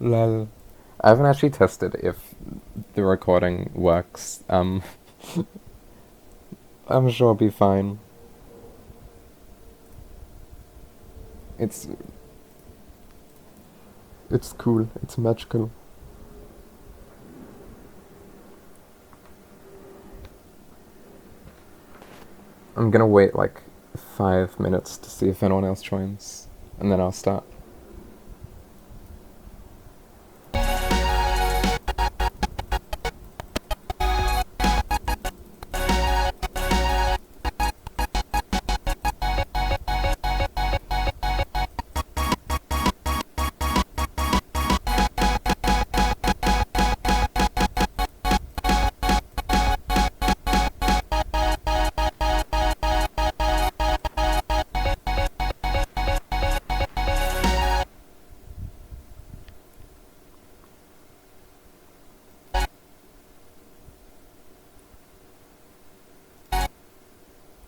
Lol. I haven't actually tested if the recording works. I'm sure it'll be fine. It's it's cool. It's magical. I'm gonna wait like 5 minutes to see if anyone else joins, and then I'll start.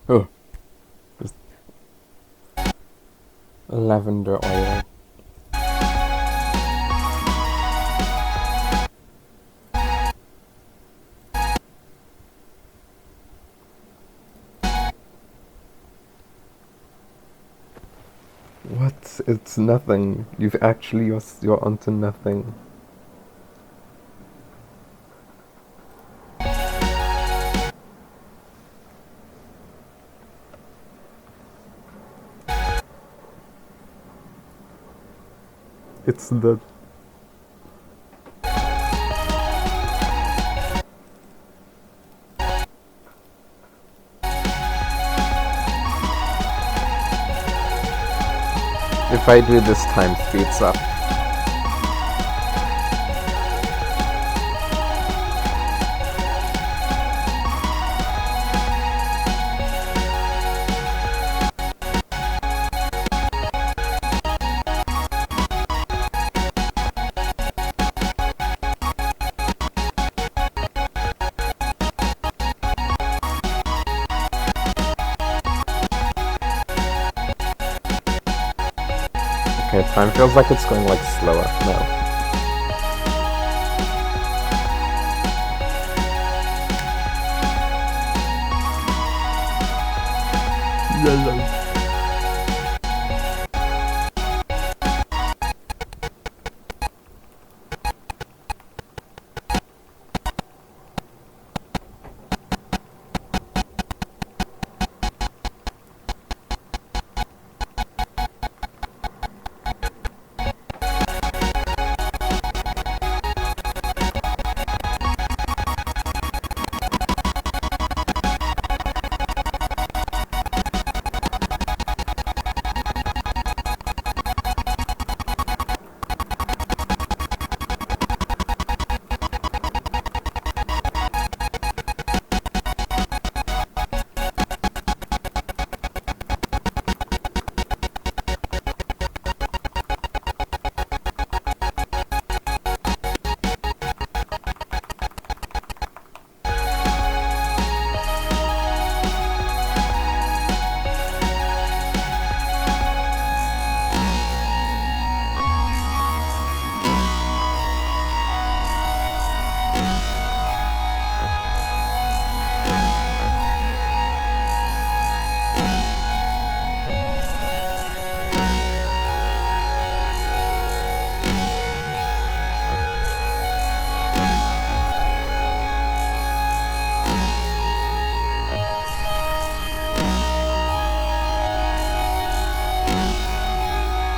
Oh, just lavender oil. What? It's nothing. You're onto nothing. It's the... If I do this, time speeds up. Okay, time feels like it's going like slower now. Yellow.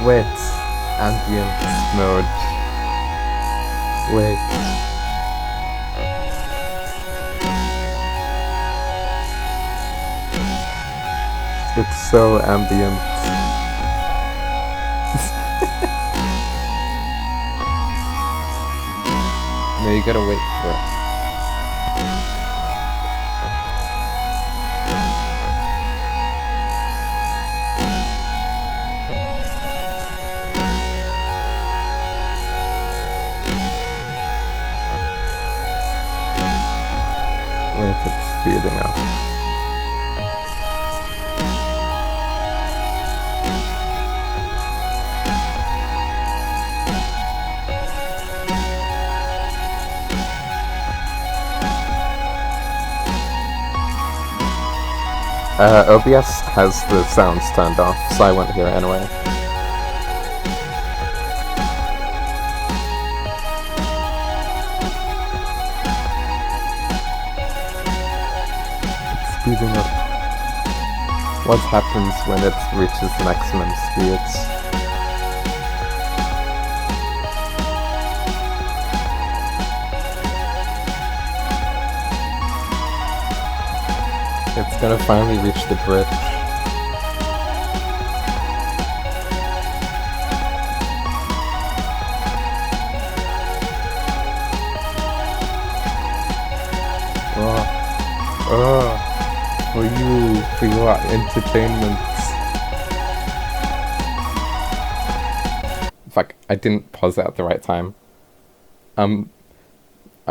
Wait, ambient mode. Wait. It's so ambient. No, you gotta wait for it. Wait, it's speeding up. OBS has the sounds turned off, so I won't hear it anyway. It's speeding up. What happens when it reaches maximum speeds? It's gonna finally reach the bridge. For your entertainment. Fuck, I didn't pause it at the right time. I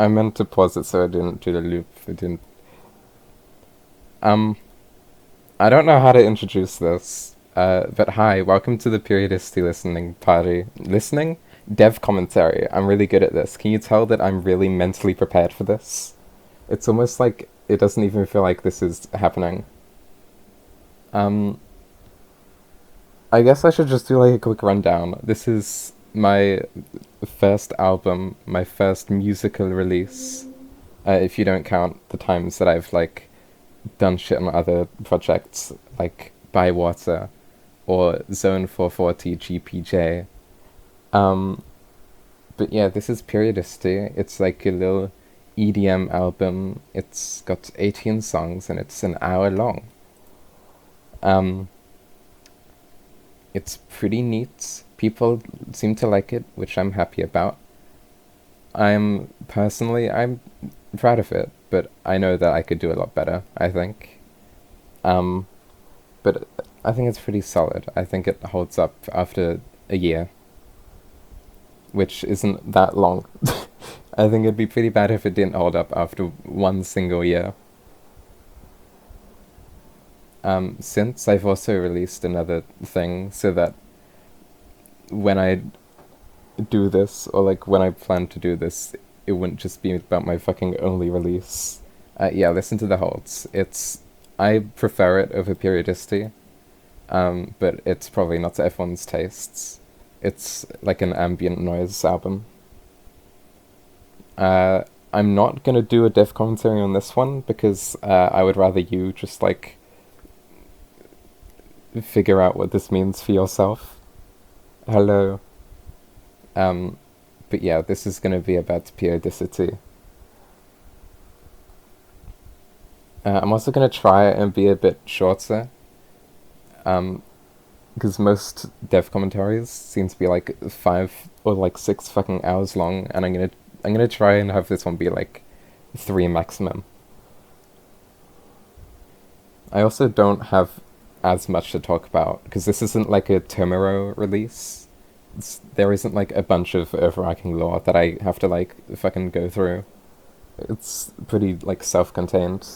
meant to pause it so I didn't do the loop. It didn't. I don't know how to introduce this, but hi, welcome to the Periodicity listening party. Listening? Dev commentary. I'm really good at this. Can you tell that I'm really mentally prepared for this? It's almost like it doesn't even feel like this is happening. I guess I should just do like a quick rundown. This is my first album, my first musical release, if you don't count the times that I've like done shit on other projects like Bywater or Zone 440 GPJ. But yeah, this is Periodicity. It's like a little EDM album. It's got 18 songs and it's an hour long. It's pretty neat. People seem to like it, which I'm happy about. I'm proud of it, but I know that I could do a lot better, I think. But I think it's pretty solid. I think it holds up after a year, which isn't that long. I think it'd be pretty bad if it didn't hold up after one single year. Since I've also released another thing, so that when I do this, or like when I plan to do this, it wouldn't just be about my fucking only release. Yeah, listen to the holds. I prefer it over Periodicity, but it's probably not to everyone's tastes. It's like an ambient noise album. I'm not gonna do a dev commentary on this one, because I would rather you just like figure out what this means for yourself. Hello. But yeah, this is gonna be about periodicity. I'm also gonna try and be a bit shorter, because most dev commentaries seem to be like 5 or like 6 fucking hours long, and I'm gonna try and have this one be like 3 maximum. I also don't have as much to talk about, because this isn't like a Tomorrow release. There isn't like a bunch of overarching lore that I have to like fucking go through. It's pretty like self-contained.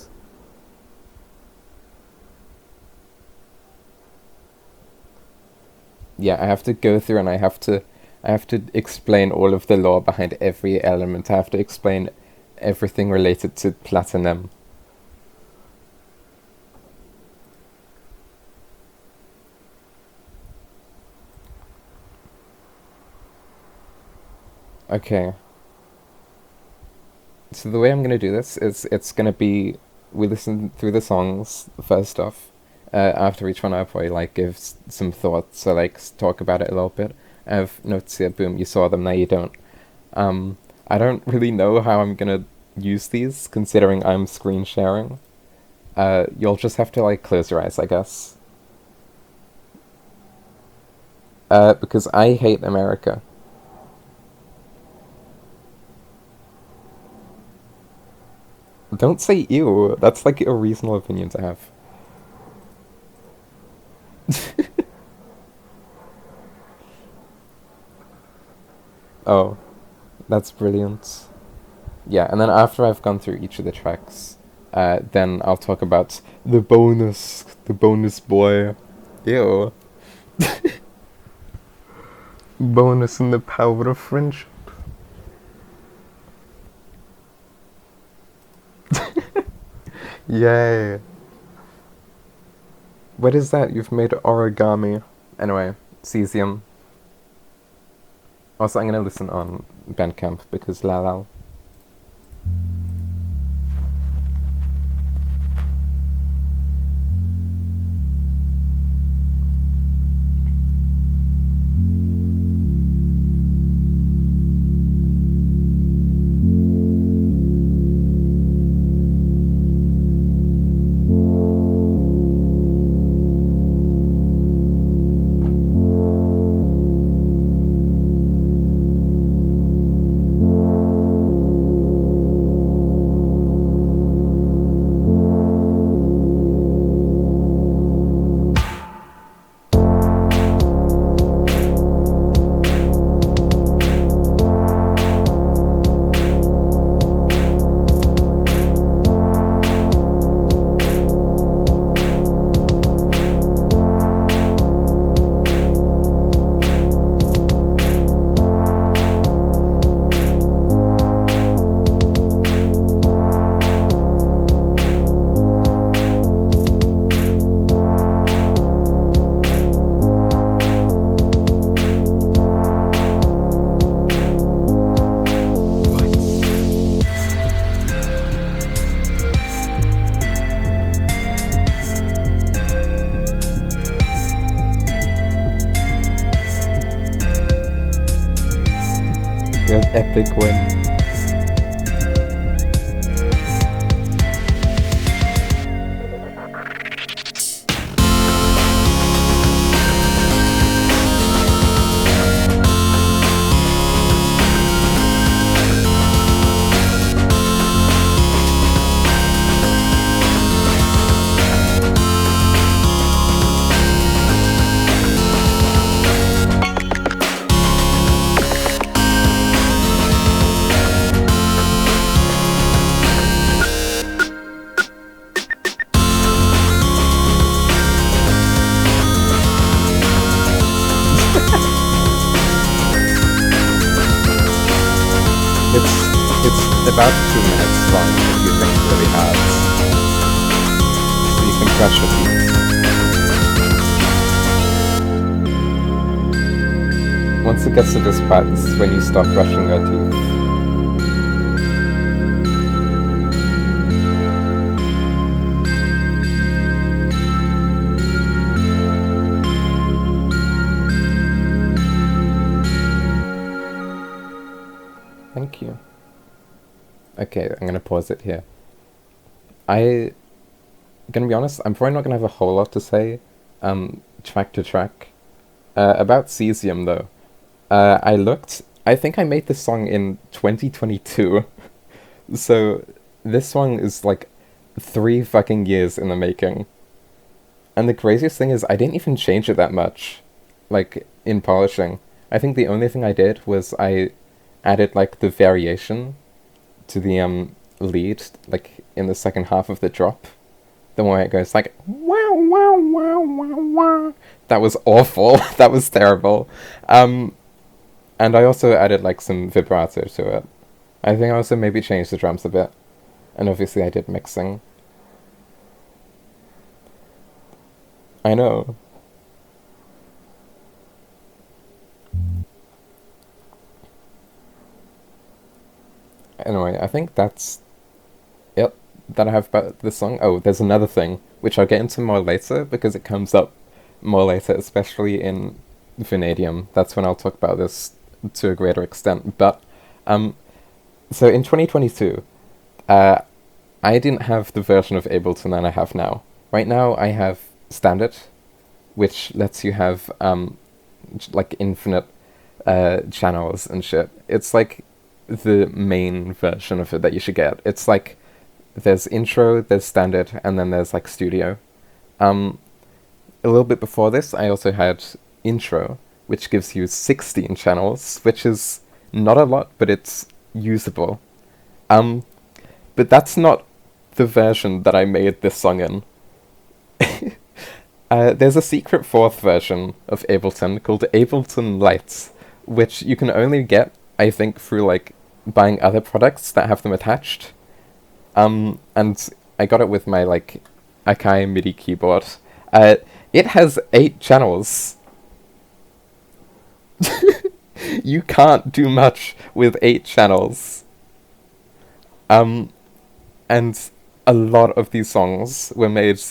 Yeah, I have to go through and I have to explain all of the lore behind every element. I have to explain everything related to Platinum. Okay. So the way I'm gonna do this is it's gonna be we listen through the songs first off. After each one, I'll probably like give some thoughts, or like talk about it a little bit. I have notes here. Boom, you saw them. Now you don't. I don't really know how I'm gonna use these, considering I'm screen sharing. You'll just have to like close your eyes, I guess. Because I hate America. Don't say ew. That's like a reasonable opinion to have. Oh, that's brilliant. Yeah, and then after I've gone through each of the tracks, then I'll talk about the bonus boy. Ew. Bonus and the power of friendship. Yay. What is that? You've made origami. Anyway, cesium. Also, I'm gonna listen on Bandcamp because la la. Your epic win. It's about 2 minutes long if you think really hard. So you can brush your teeth. Once it gets to this part, this is when you stop brushing your teeth. Thank you. Okay, I'm gonna pause it here. Gonna be honest, I'm probably not gonna have a whole lot to say, track to track. About cesium though. I think I made this song in 2022. So, this song is like 3 fucking years in the making. And the craziest thing is, I didn't even change it that much, like, in polishing. I think the only thing I did was I added, like, the variation to the lead, like in the second half of the drop, the one where it goes like wow wow wow wow wow. That was awful. That was terrible. And I also added like some vibrato to it. I think I also maybe changed the drums a bit, and obviously I did mixing. I know. Anyway, I think that's it that I have about this song. Oh, there's another thing, which I'll get into more later, because it comes up more later, especially in Vanadium. That's when I'll talk about this to a greater extent. But, so in 2022, I didn't have the version of Ableton that I have now. Right now, I have Standard, which lets you have, like, infinite, channels and shit. It's like the main version of it that you should get. It's like there's intro, there's standard, and then there's like studio. A little bit before this, I also had intro, which gives you 16 channels, which is not a lot, but it's usable. But that's not the version that I made this song in. There's a secret 4th version of Ableton called Ableton Lights, which you can only get, I think, through like buying other products that have them attached. And I got it with my like Akai MIDI keyboard. Uh, it has 8 channels. You can't do much with 8 channels. And a lot of these songs were made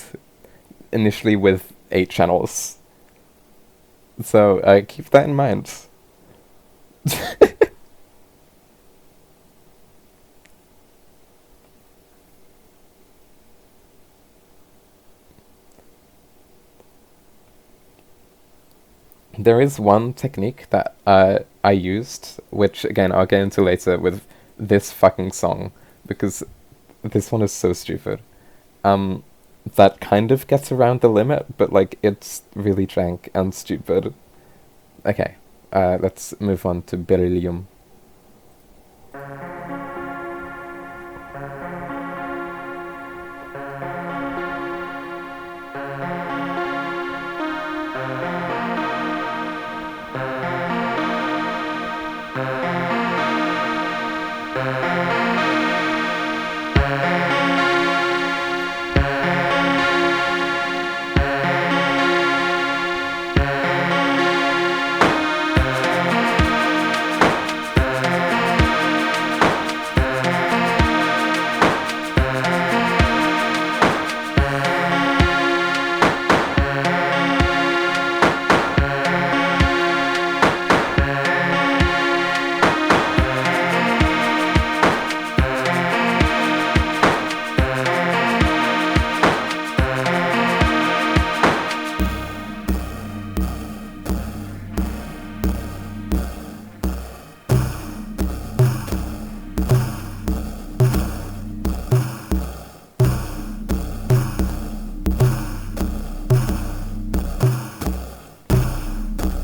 initially with 8 channels. So keep that in mind. There is one technique that I used, which again I'll get into later with this fucking song, because this one is so stupid. Um, that kind of gets around the limit, but like it's really jank and stupid. Okay, let's move on to Beryllium.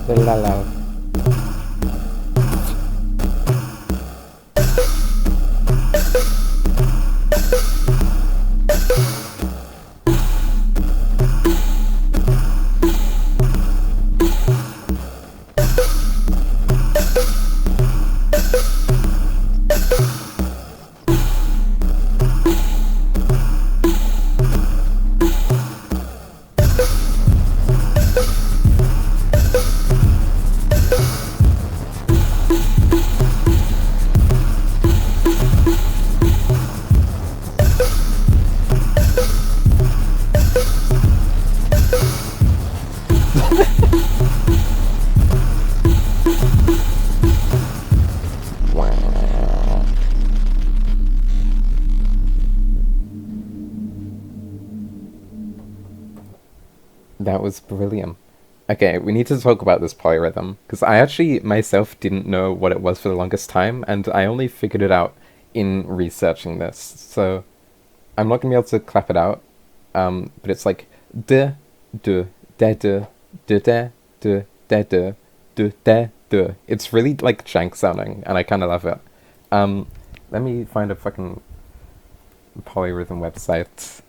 La la. That was brilliant. Okay, we need to talk about this polyrhythm, because I actually myself didn't know what it was for the longest time, and I only figured it out in researching this. So I'm not gonna be able to clap it out, but it's like d d da d d da d da d d da d. It's really like jank sounding, and I kind of love it. Let me find a fucking polyrhythm website.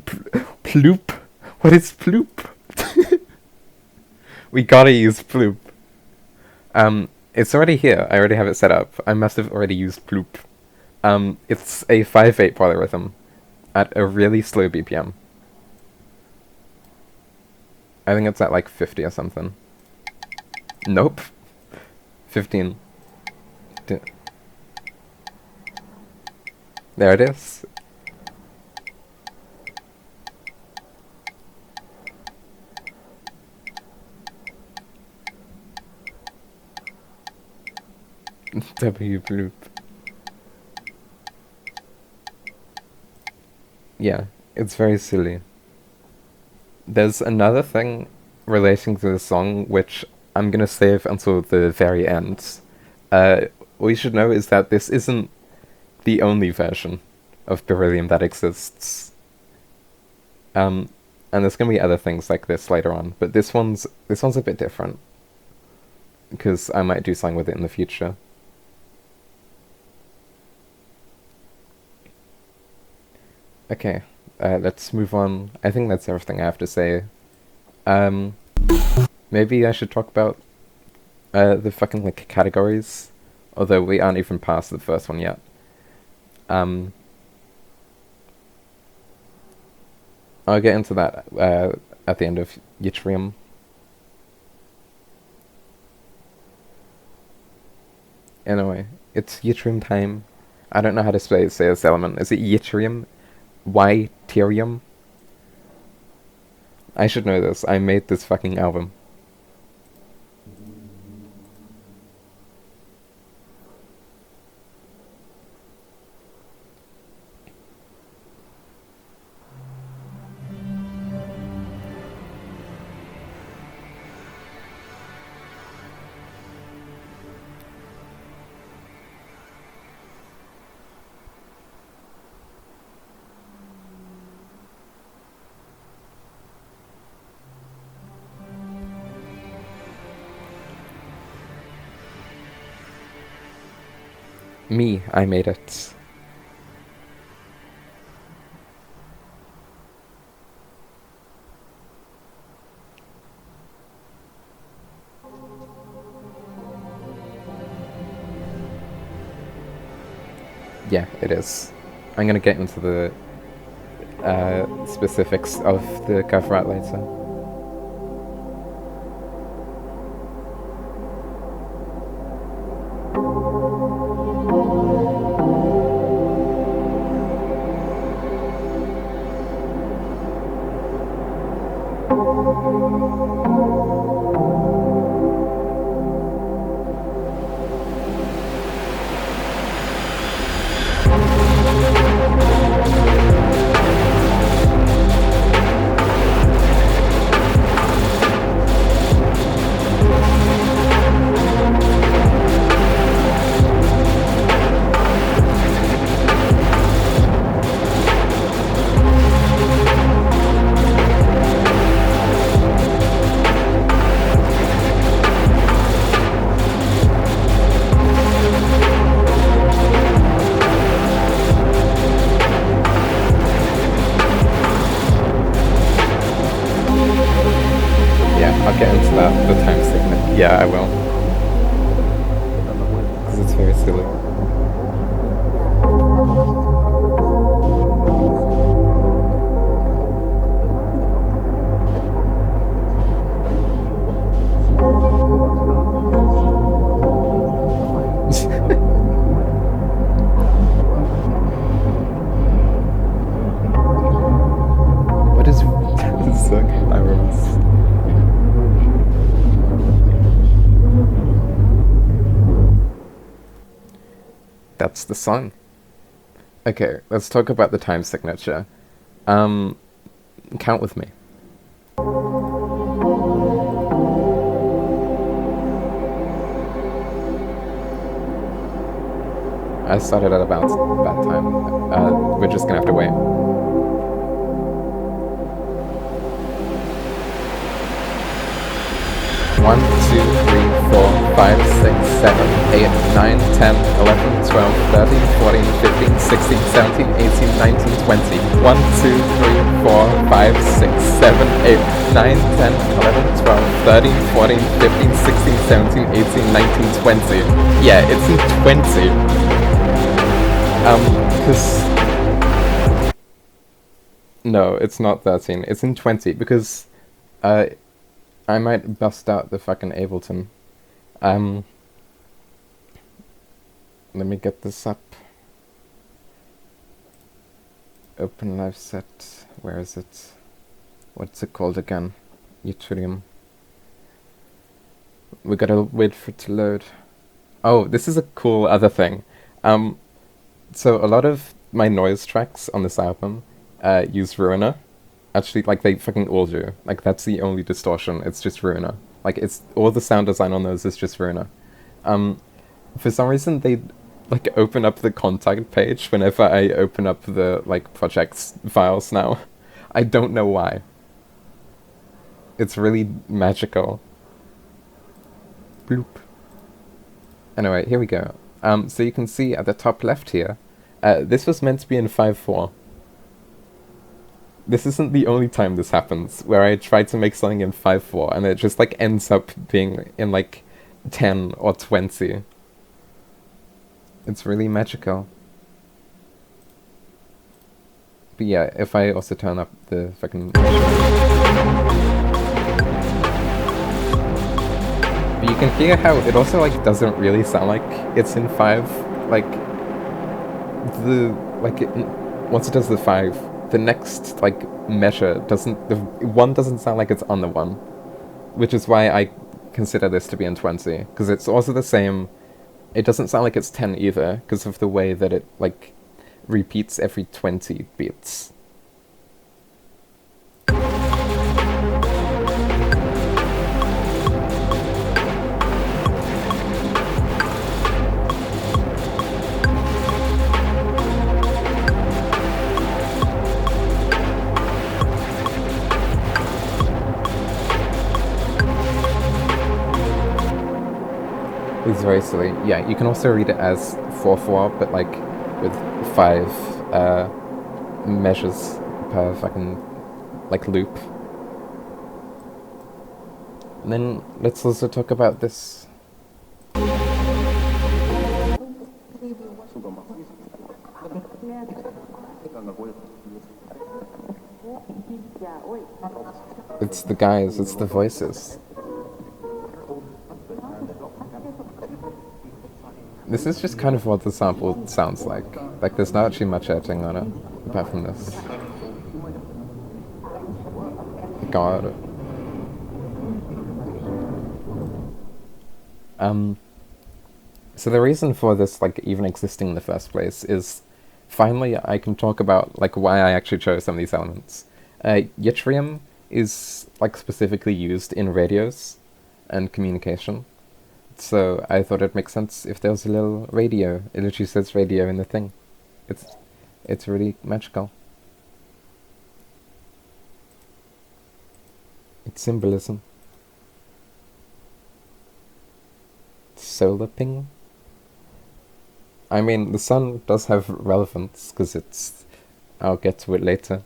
Ploop. What is ploop? We gotta use ploop. It's already here. I already have it set up. I must have already used ploop. It's a 5/8 polyrhythm at a really slow BPM. I think it's at like 50 or something. Nope. 15. There it is. W bloop. Yeah, it's very silly. There's another thing relating to the song which I'm gonna save until the very end. All you should know is that this isn't the only version of Beryllium that exists. And there's gonna be other things like this later on, but this one's a bit different, because I might do something with it in the future. Okay, let's move on. I think that's everything I have to say. Maybe I should talk about the fucking like categories, although we aren't even past the first one yet. I'll get into that at the end of Yttrium. Anyway, it's Yttrium time. I don't know how to say this element. Is it Yttrium? Yttrium? I should know this. I made this fucking album. Me, I made it. Yeah, it is. I'm gonna get into the specifics of the cover art later. I'll get into that, the time segment. Yeah, I will. Because it's very silly. What is so glamorous? That's the song. Okay, let's talk about the time signature. Count with me. I started at about that time. We're just gonna have to wait. 1, 2, 3, 4, 5, 6, 7, 8, 9, 10, 11, 12, 13, 14, 15, 16, 17, 18, 19, 20. 1, 2, 3, 4, 5, 6, 7, 8, 9, 10, 11, 12, 13, 14, 15, 16, 17, 18, 19, 20. Yeah, it's in 20. Because... No, it's not 13. It's in 20, because... I might bust out the fucking Ableton. Let me get this up. Open live set. Where is it? What's it called again? Yttrium. We gotta wait for it to load. Oh, this is a cool other thing. So a lot of my noise tracks on this album use Ruiner. Actually, like, they fucking all do. Like, that's the only distortion. It's just Ruiner. Like, it's all the sound design on those is just Ruiner. For some reason, they, like, open up the contact page whenever I open up the, like, projects files now. I don't know why. It's really magical. Bloop. Anyway, here we go. So you can see at the top left here, this was meant to be in 5/4. This isn't the only time this happens, where I try to make something in 5/4 and it just, like, ends up being in, like, 10 or 20. It's really magical. But yeah, if I also turn up the fucking... But you can hear how it also, like, doesn't really sound like it's in 5. Like, once it does the 5, the next, like, measure doesn't... The 1 doesn't sound like it's on the 1. Which is why I consider this to be in 20. Because it's also the same... It doesn't sound like it's 10 either, because of the way that it, like, repeats every 20 beats. It's very silly. Yeah, you can also read it as 4/4, but like with 5 measures per fucking like loop. And then let's also talk about this. It's the guys, it's the voices. This is just kind of what the sample sounds like. Like, there's not actually much editing on it, apart from this. God. So the reason for this, like, even existing in the first place is, finally I can talk about, like, why I actually chose some of these elements. Yttrium is, like, specifically used in radios and communication. So I thought it'd make sense if there was a little radio. It literally says radio in the thing. It's really magical. It's symbolism. Solar ping? I mean, the sun does have relevance, because it's... I'll get to it later.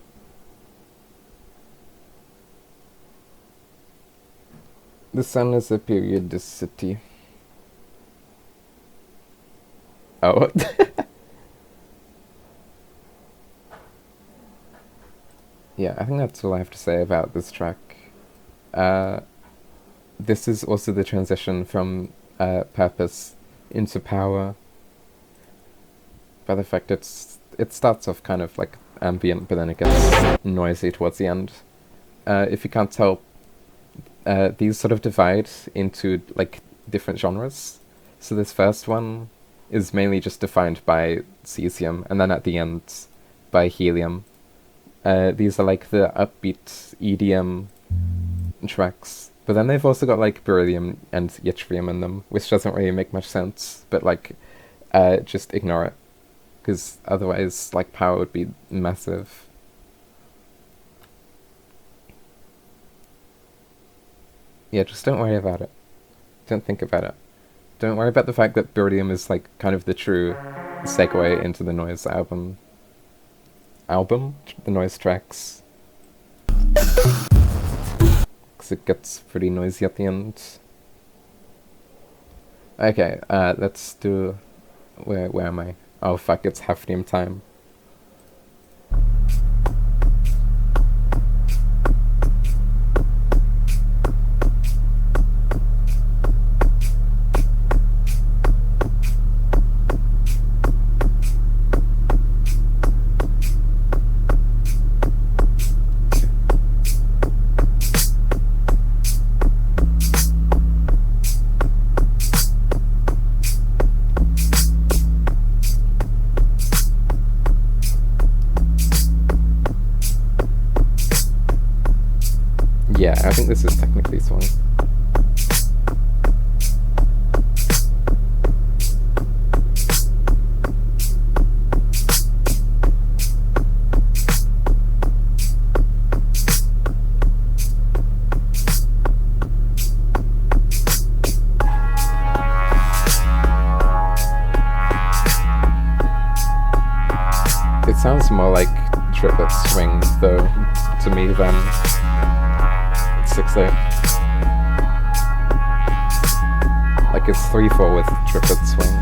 The sun is a periodicity. Oh. Yeah, I think that's all I have to say about this track. This is also the transition from purpose into power. By the fact it starts off kind of like ambient, but then it gets noisy towards the end. If you can't tell, these sort of divide into like different genres. So this first one is mainly just defined by cesium, and then at the end by helium. These are like the upbeat EDM tracks, but then they've also got like beryllium and yttrium in them, which doesn't really make much sense, but like just ignore it, because otherwise like power would be massive. Yeah, just don't worry about it. Don't think about it. Don't worry about the fact that beryllium is like kind of the true segue into the noise album. The noise tracks. Because it gets pretty noisy at the end. Okay, let's do... Where am I? Oh fuck, it's hafnium time. Yeah, I think this is technically swung. It sounds more like triplet swing, though, to me, than 6/8. Like it's 3/4 with triplet swing.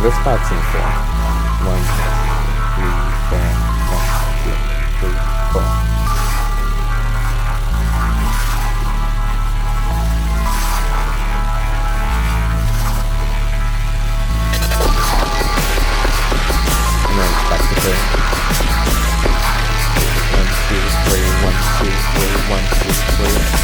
this part's in 4. 1, 2, 3, 4. 1, 2, 3, 4. And then it's back to 3. 1, 2, 3, 1, 2, 3, 1, 2, 3.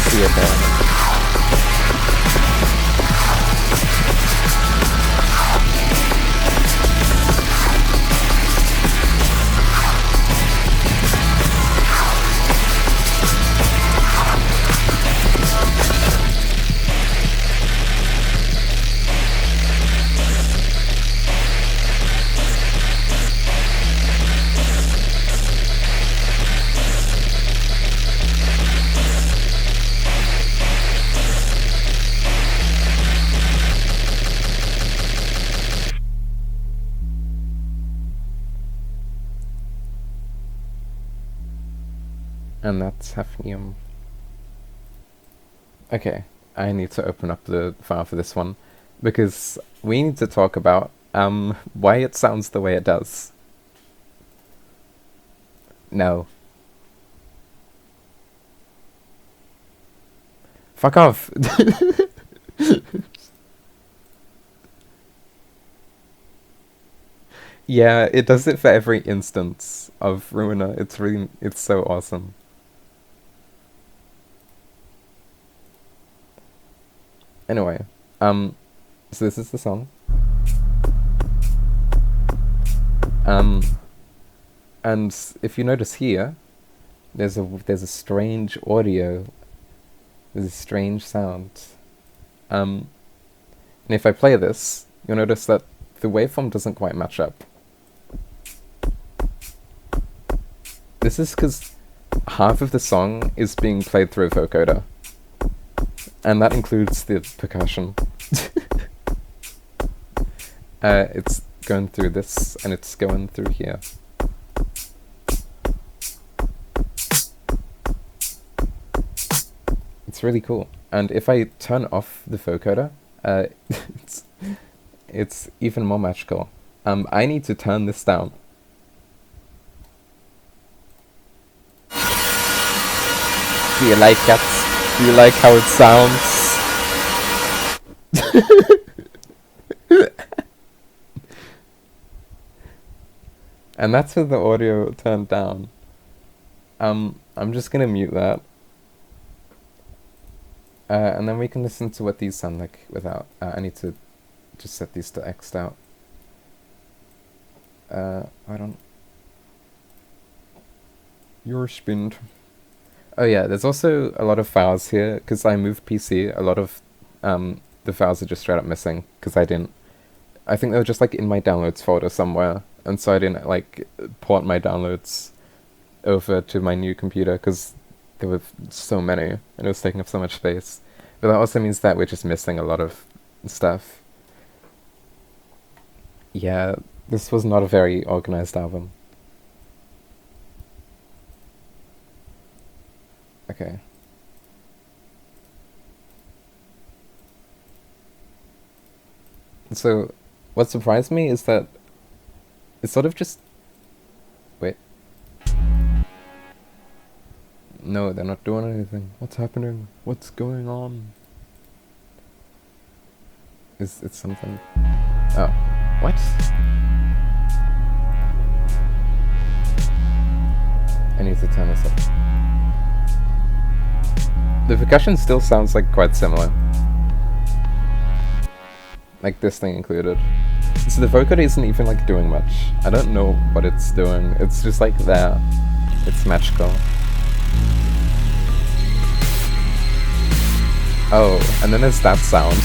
See it there. And that's hafnium. Okay, I need to open up the file for this one, because we need to talk about why it sounds the way it does. No. Fuck off! Yeah, it does it for every instance of Ruiner. It's so awesome. Anyway, so this is the song. And if you notice here, there's a strange audio. There's a strange sound. And if I play this, you'll notice that the waveform doesn't quite match up. This is because half of the song is being played through a vocoder. And that includes the percussion. It's going through this, and it's going through here. It's really cool. And if I turn off the vocoder, it's even more magical. I need to turn this down. Do you like it? Do you like how it sounds? And that's with the audio turned down. I'm just gonna mute that. And then we can listen to what these sound like without. I need to just set these to X'd out. I don't. Your spinned. Oh yeah, there's also a lot of files here, because I moved PC, a lot of the files are just straight up missing, because I think they were just like in my downloads folder somewhere, and so I didn't like port my downloads over to my new computer, because there were so many, and it was taking up so much space. But that also means that we're just missing a lot of stuff. Yeah, this was not a very organized album. Okay. So, what surprised me is that it's sort of just... Wait. No, they're not doing anything. What's happening? What's going on? Is it something? Oh. What? I need to turn this up. The percussion still sounds like quite similar. Like this thing included. So the vocoder isn't even like doing much. I don't know what it's doing. It's just like there. It's magical. Oh, and then there's that sound.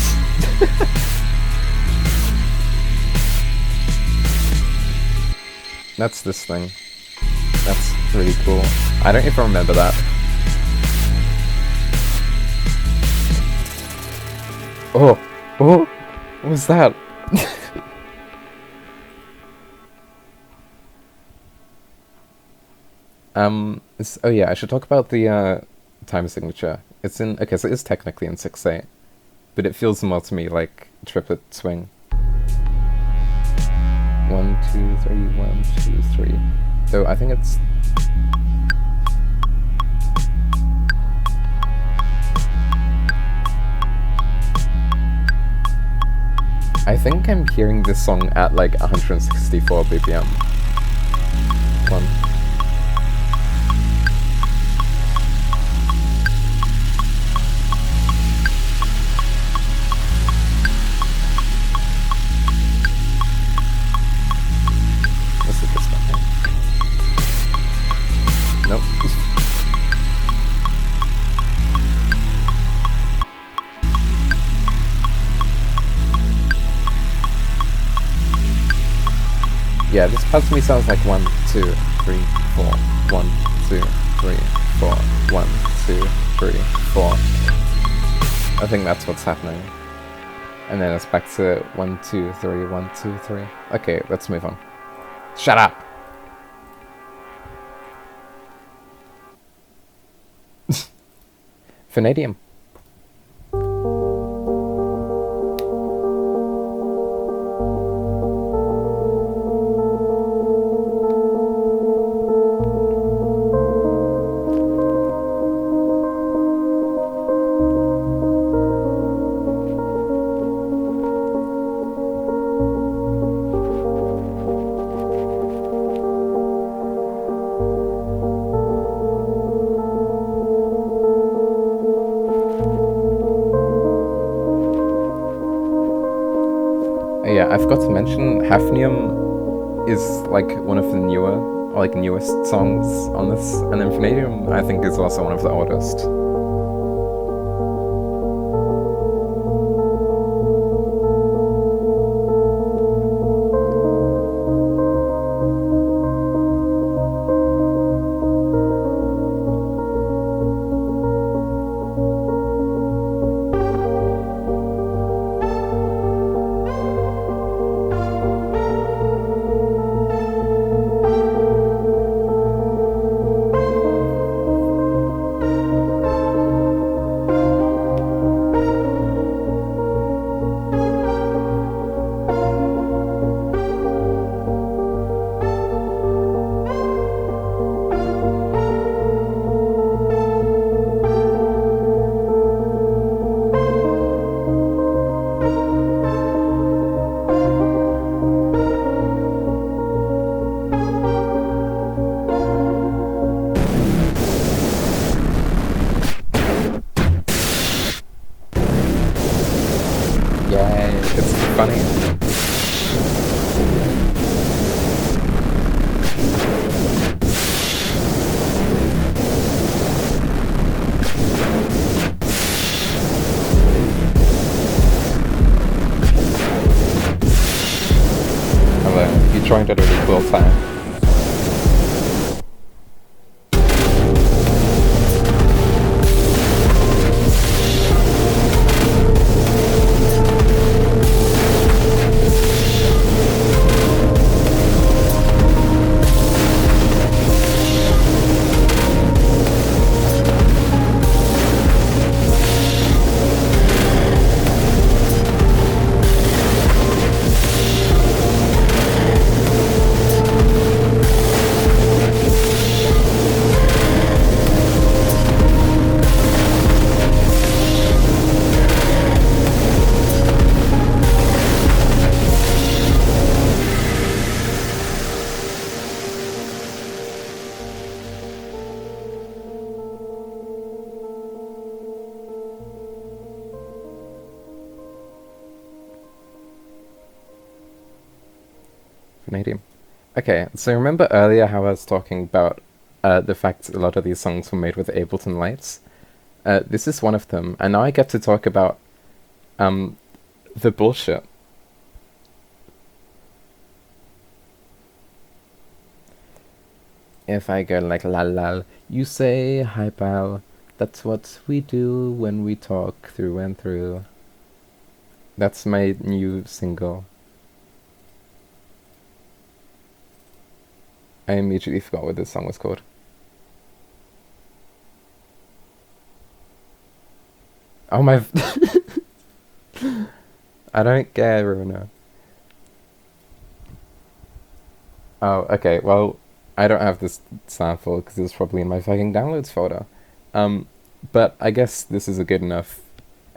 That's this thing. That's really cool. I don't even remember that. Oh! Oh! What was that? Oh yeah, I should talk about the time signature. It's in, okay, so it's technically in 6/8, but it feels more to me like triplet swing. 1, 2, 3, 1, 2, 3. So I think it's. I think I'm hearing this song at like 164 BPM. 1. Let's look this one. Nope. Yeah, this part to me sounds like 1, 2, 3, 4. 1, 2, 3, 4. 1, 2, 3, 4. I think that's what's happening. And then it's back to 1, 2, 3, 1, 2, 3. Okay, let's move on. Shut up! Vanadium. Yeah, I forgot to mention, Hafnium is like one of the newer, or like newest songs on this, and then Vanadium I think is also one of the oldest. Yay, it's funny. Hello, you joined at a really cool time. vanadium. Okay, so remember earlier how I was talking about the fact a lot of these songs were made with Ableton Lights? This is one of them, and now I get to talk about the bullshit. If I go like la la, you say hi pal. That's what we do when we talk through and through. That's my new single. I immediately forgot what this song was called. Oh my... I don't care, Runa. Oh, okay, well, I don't have this sample because it's probably in my fucking downloads folder. But I guess this is a good enough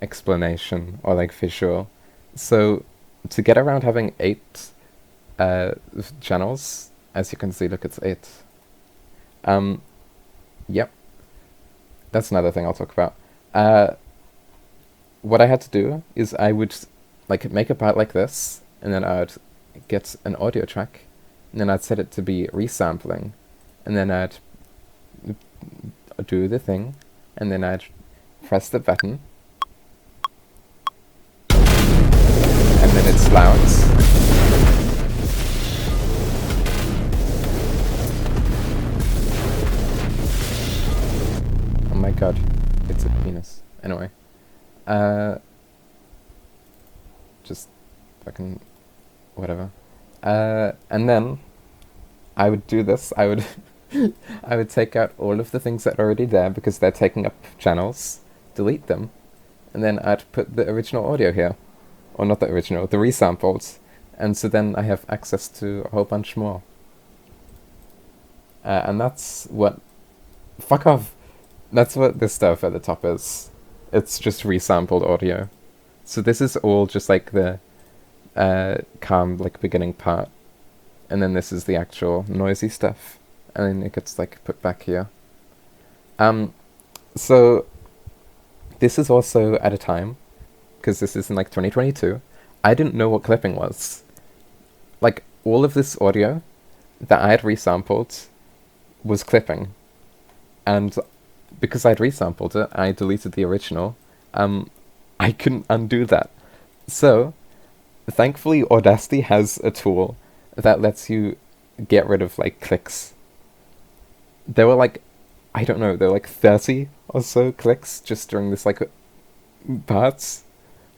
explanation, or like visual. So, to get around having 8 channels, as you can see, look, it's 8. Yep. That's another thing I'll talk about. What I had to do is I would like make a part like this, and then I'd get an audio track, and then I'd set it to be resampling, and then I'd do the thing, and then I'd press the button, and then it slouts. Oh my god, it's a penis. Anyway. Just fucking whatever. And then I would do this. I would I would take out all of the things that are already there because they're taking up channels, delete them, and then I'd put the original audio here. Or not the original, the resamples. And so then I have access to a whole bunch more. And that's what... Fuck off! That's what this stuff at the top is. It's just resampled audio. So this is all just like the calm, like beginning part. And then this is the actual noisy stuff. And then it gets like put back here. So this is also at a time, because this is in like 2022, I didn't know what clipping was. Like all of this audio that I had resampled was clipping. And because I'd resampled it, I deleted the original. I couldn't undo that. So, thankfully, Audacity has a tool that lets you get rid of, like, clicks. There were, like, I don't know, there were, like, 30 or so clicks just during this, like, parts.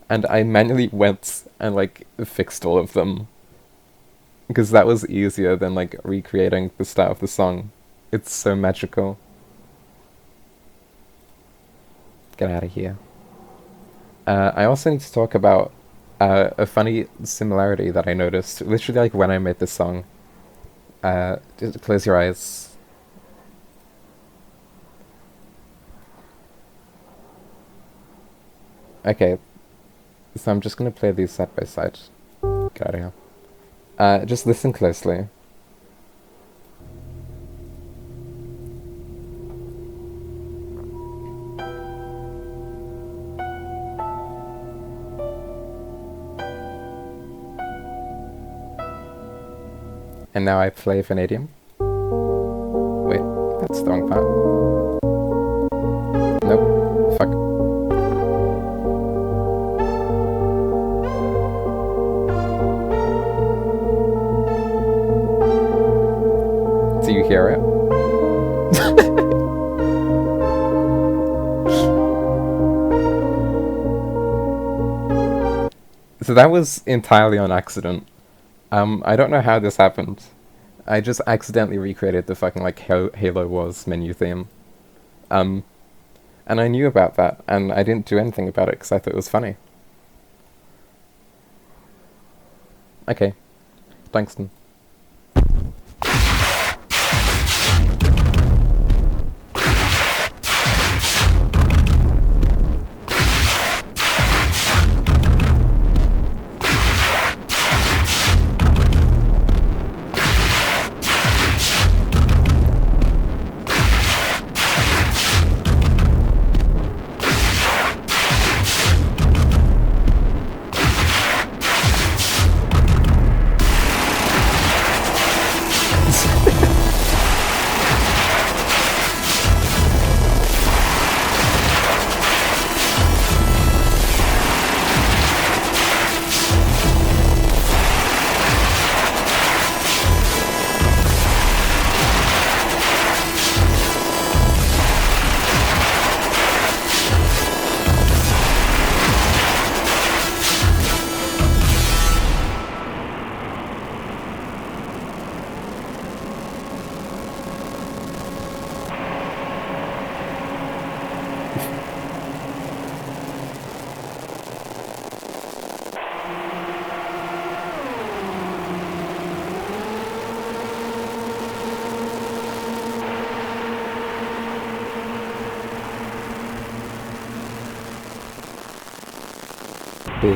And I manually went and, like, fixed all of them. Because that was easier than, like, recreating the start of the song. It's so magical. Get out of here. I also need to talk about a funny similarity that I noticed, literally like when I made this song. Just close your eyes. Okay, so I'm just gonna play these side by side. Get out of here. Just listen closely. And now I play vanadium. Wait, that's the wrong part. Nope. Fuck. Do you hear it? So that was entirely on accident. I don't know how this happened. I just accidentally recreated the fucking, like, Halo Wars menu theme. And I knew about that, and I didn't do anything about it because I thought it was funny. Okay. Tungsten. B.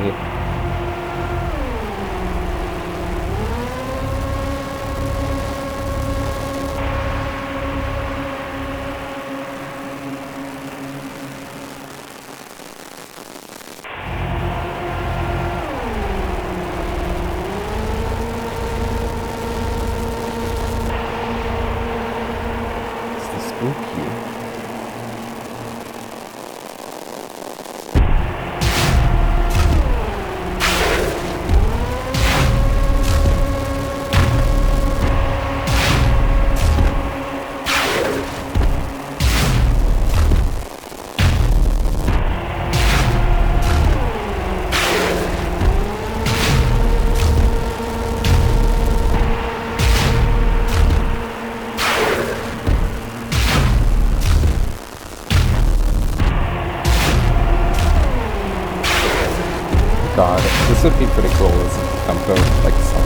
It's the spooky. God, this would be pretty cool as a tempo, like, song.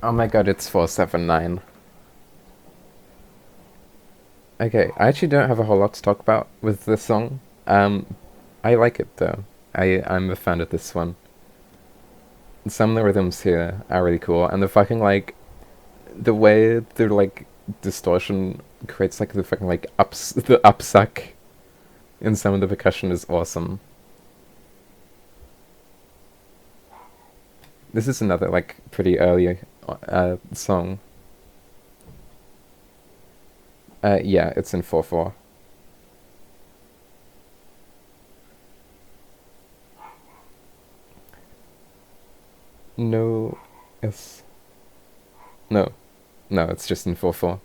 Oh my god, it's 479. Okay, I actually don't have a whole lot to talk about with this song. I like it though. I'm a fan of this one. Some of the rhythms here are really cool, and the fucking like the way the like distortion creates like the fucking like the upsuck in some of the percussion is awesome. This is another like pretty early song. Yeah, it's in 4/4. No, yes, no, no, it's just in 4/4.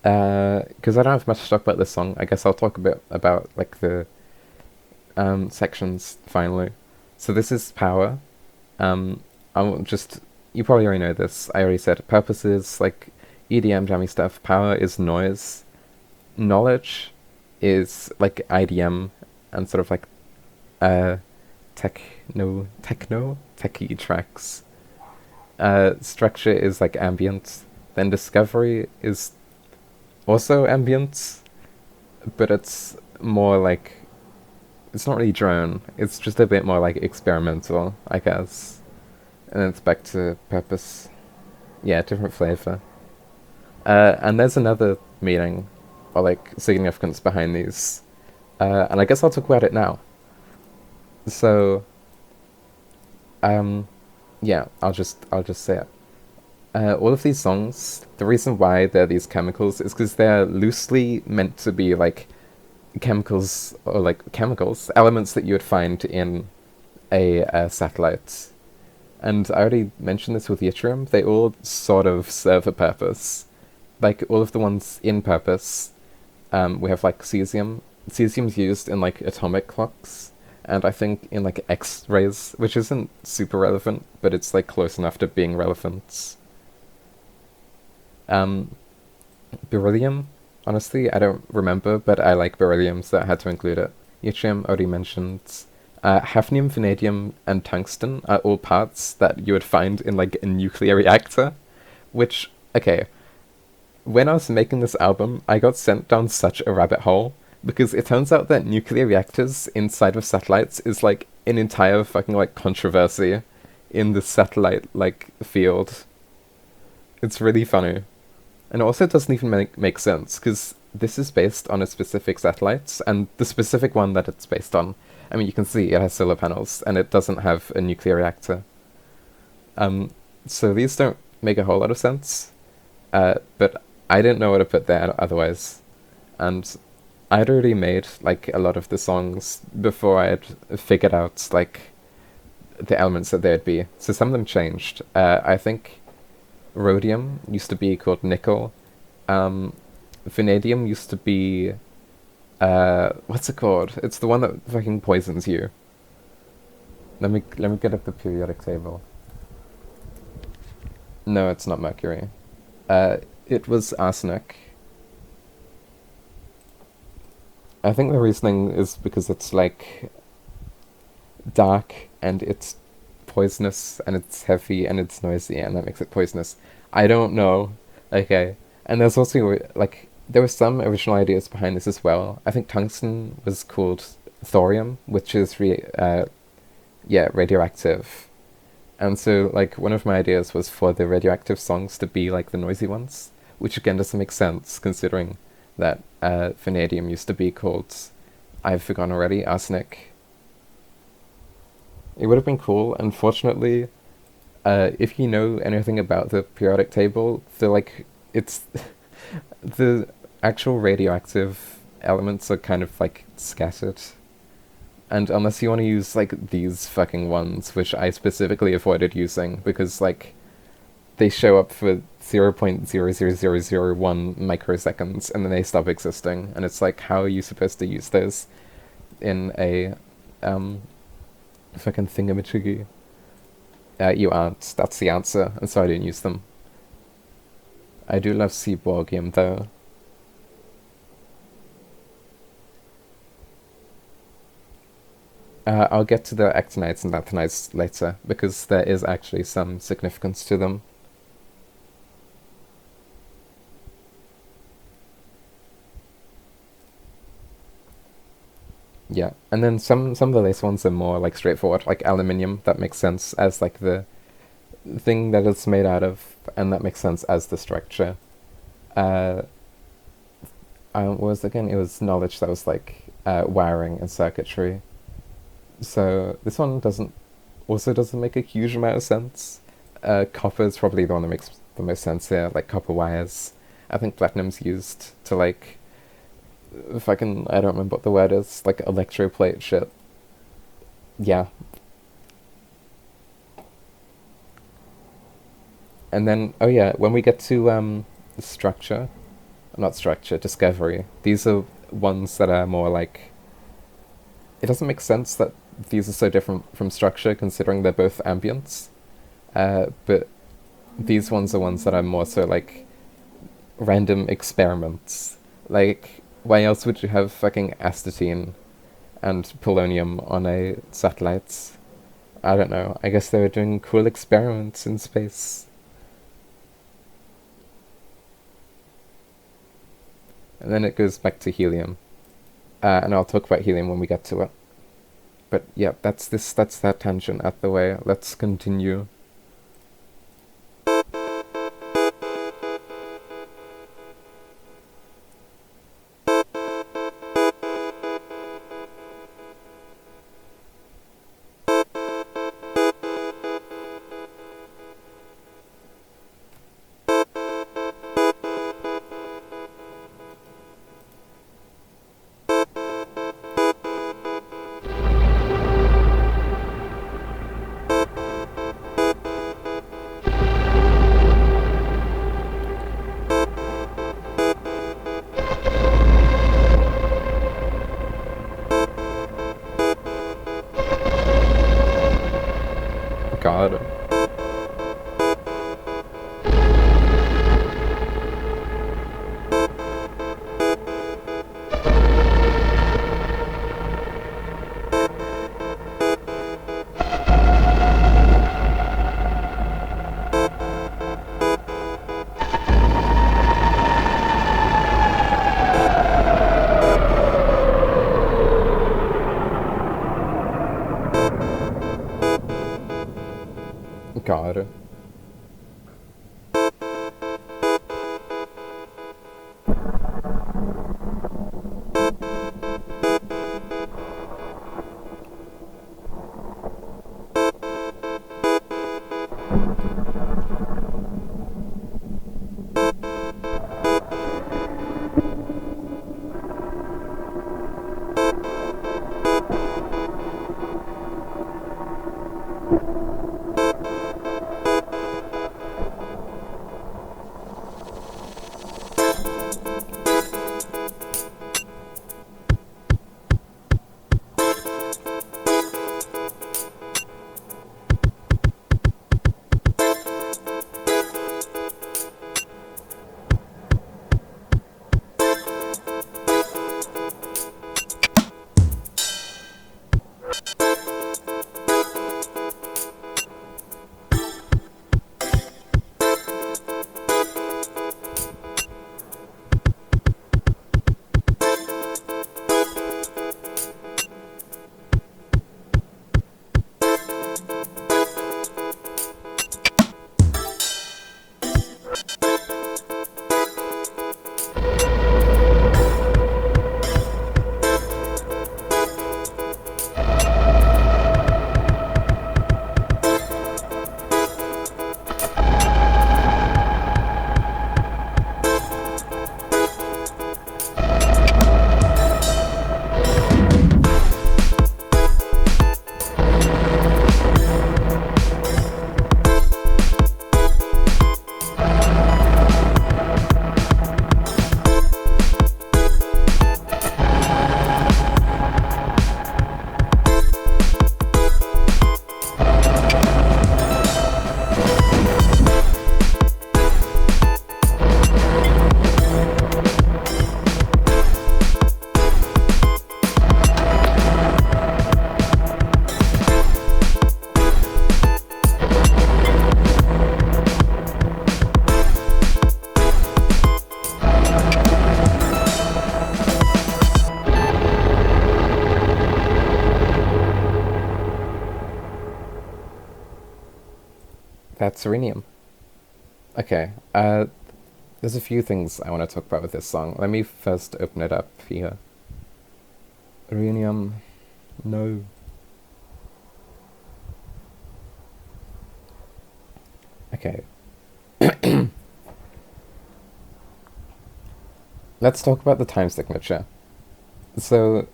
Because I don't have much to talk about this song. I guess I'll talk a bit about like the sections finally. So this is power. I will just you probably already know this. I already said purpose is like EDM jammy stuff. Power is noise. Knowledge is like IDM and sort of like uh techy tracks. Structure is like ambient. Then discovery is also ambient, but it's more like it's not really drone. It's just a bit more like experimental, I guess. And then it's back to purpose. Yeah, different flavor. And there's another meaning or like significance behind these. And I guess I'll talk about it now. So, yeah, I'll just say it. All of these songs, the reason why they're these chemicals is because they're loosely meant to be like chemicals or like chemicals, elements that you would find in a satellite. And I already mentioned this with yttrium, they all sort of serve a purpose. Like all of the ones in purpose, we have like cesium. Cesium's used in like atomic clocks, and I think in like X-rays, which isn't super relevant, but it's like close enough to being relevant. Um, Beryllium, honestly, I don't remember, but I like beryllium, so I had to include it. Yttrium already mentioned. Hafnium, vanadium, and tungsten are all parts that you would find in like a nuclear reactor, which, okay, when I was making this album, I got sent down such a rabbit hole because it turns out that nuclear reactors inside of satellites is like an entire fucking like controversy in the satellite like field. It's really funny. And also it doesn't even make sense because this is based on a specific satellite and the specific one that it's based on. I mean, you can see it has solar panels and it doesn't have a nuclear reactor. Um, so these don't make a whole lot of sense. But I didn't know what to put there otherwise. And I'd already made like a lot of the songs before I had figured out like the elements that there'd be. So some of them changed. I think rhodium used to be called nickel. Vanadium used to be what's it called? It's the one that fucking poisons you. Let me get up the periodic table. No, it's not mercury. It was arsenic. I think the reasoning is because it's like dark and it's poisonous and it's heavy and it's noisy and that makes it poisonous. I don't know. Okay. And there's also like there were some original ideas behind this as well. I think tungsten was called thorium, which is radioactive. And so like one of my ideas was for the radioactive songs to be like the noisy ones, which again doesn't make sense considering that vanadium used to be called, I've forgotten already, arsenic. It would have been cool. Unfortunately, if you know anything about the periodic table, it's the actual radioactive elements are kind of like scattered. And unless you want to use like these fucking ones, which I specifically avoided using because like they show up for 0.00001 microseconds and then they stop existing, and it's like, how are you supposed to use those in a fucking thingamajiggy? You aren't. That's the answer, and so I didn't use them. I do love seaborgium though. I'll get to the actinides and lanthanides later, because there is actually some significance to them. Yeah, and then some of the later ones are more like straightforward, like aluminium. That makes sense as like the thing that it's made out of, and that makes sense as the structure. Uh, was again, it was knowledge that was like wiring and circuitry. So this one doesn't make a huge amount of sense. Copper is probably the one that makes the most sense here, like copper wires. I think platinum's used to like fucking, I don't remember what the word is, like electroplate shit. Yeah. And then, oh yeah, when we get to structure, not structure, discovery, these are ones that are more like, it doesn't make sense that these are so different from structure considering they're both ambients. But these ones are ones that are more so like random experiments. Like, why else would you have fucking astatine and polonium on a satellite? I don't know. I guess they were doing cool experiments in space. And then it goes back to helium. And I'll talk about helium when we get to it. But yeah, that's that tangent out the way. Let's continue. God. That's Serenium. Okay, there's a few things I want to talk about with this song. Let me first open it up here. Serenium, no. Okay. Let's talk about the time signature. So,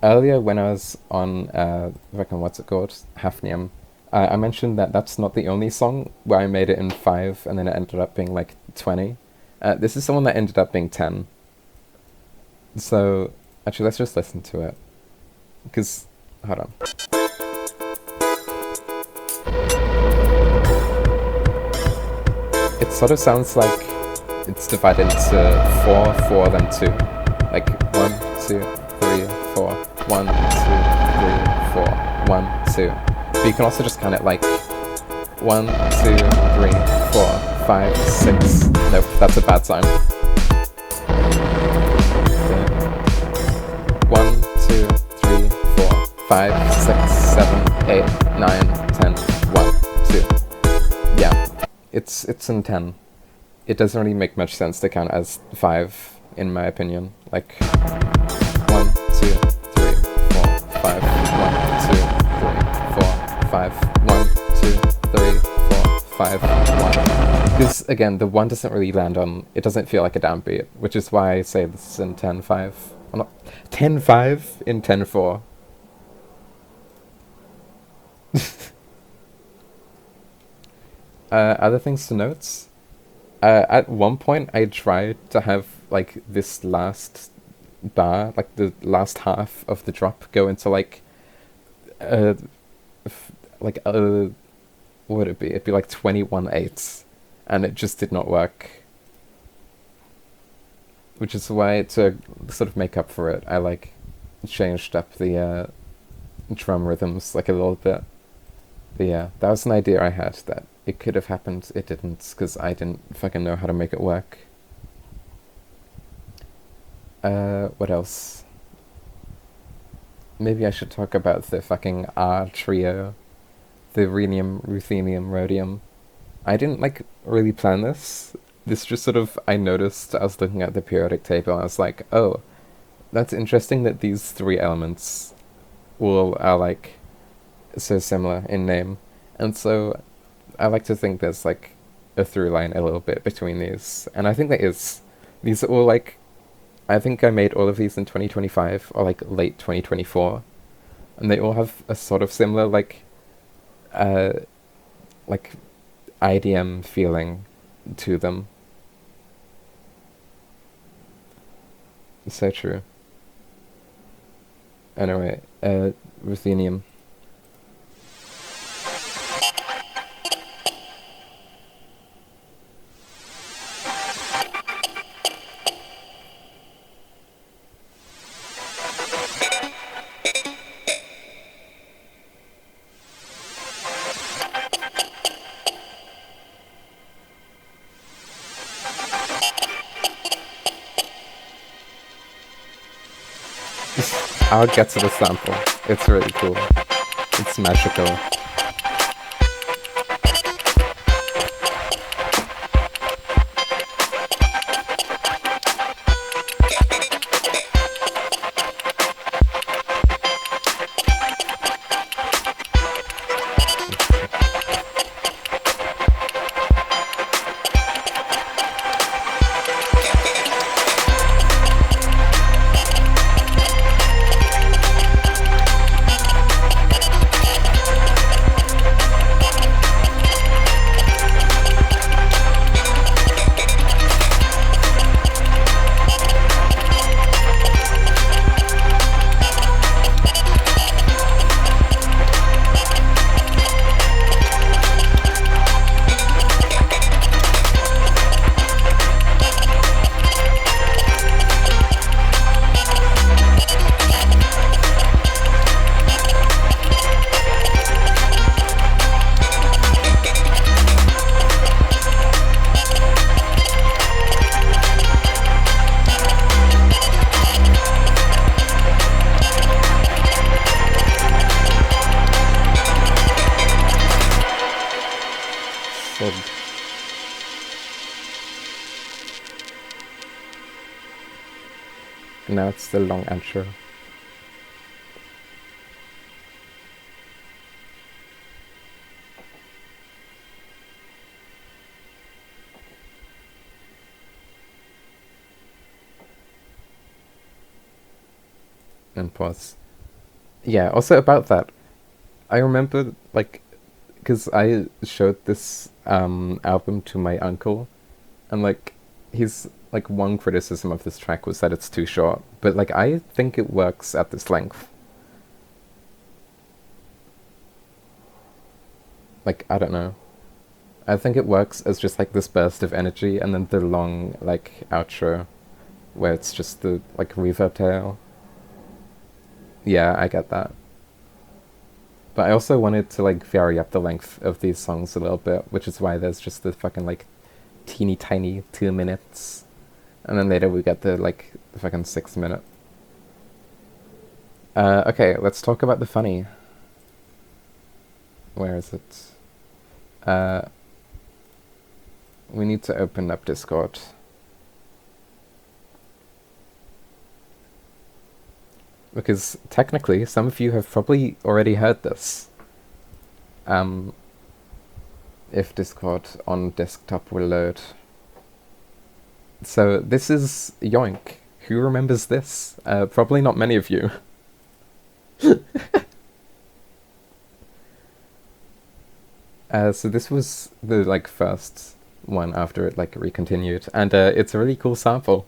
earlier when I was on, what's it called? Hafnium, I mentioned that that's not the only song where I made it in 5 and then it ended up being like 20. This is someone that ended up being 10. So, actually, let's just listen to it. Because, hold on. It sort of sounds like it's divided into 4, 4, then 2. Like 1, 2, 3, 4, 1, 2, 3, 4, 1, 2. But you can also just count it like 1, 2, 3, 4, 5, 6. Nope, that's a bad sign. 1, 2, 3, 4, 5, 6, 7, 8, 9, 10, 1, 2. Yeah, it's in 10. It doesn't really make much sense to count as 5, in my opinion. Like 1, 2, 3, 4, 5, 1, 2, 3, 4, 5, 1, 2, 3, 4, 5, 1. Because again, the 1 doesn't really land on, it doesn't feel like a downbeat, which is why I say this is in 10-5. Well, not 10-5 in 10-4. Other things to note? At one point, I tried to have like this last bar, like the last half of the drop, go into like, what would it be? It'd be like 21/8, and it just did not work. Which is why, to sort of make up for it, I like changed up the drum rhythms like a little bit. But yeah, that was an idea I had that it could have happened. It didn't, because I didn't fucking know how to make it work. What else? Maybe I should talk about the fucking R trio. the rhenium, ruthenium, rhodium. I didn't like really plan this. This just sort of I noticed. I was looking at the periodic table. And I was like, oh, that's interesting that these three elements all are like so similar in name, and so I like to think there's like a through line a little bit between these, and I think there is. These are all like, I think I made all of these in 2025 or like late 2024, and they all have a sort of similar uh, like IDM feeling to them. So true. Anyway, ruthenium. I'll get to the sample. It's really cool. It's magical. So now it's the long outro. And pause. Yeah, also about that, I remember, like, because I showed this album to my uncle, and, like, he's, like, one criticism of this track was that it's too short, but, like, I think it works at this length. Like, I don't know. I think it works as just, like, this burst of energy, and then the long, like, outro, where it's just the, like, reverb tail. Yeah, I get that. But I also wanted to like vary up the length of these songs a little bit, which is why there's just the fucking like teeny tiny 2 minutes. And then later we get the fucking 6 minute. Okay, let's talk about the funny. Where is it? We need to open up Discord. Because technically, some of you have probably already heard this. If Discord on desktop will load. So this is Yoink. Who remembers this? Probably not many of you. So this was the like first one after it like recontinued, and it's a really cool sample.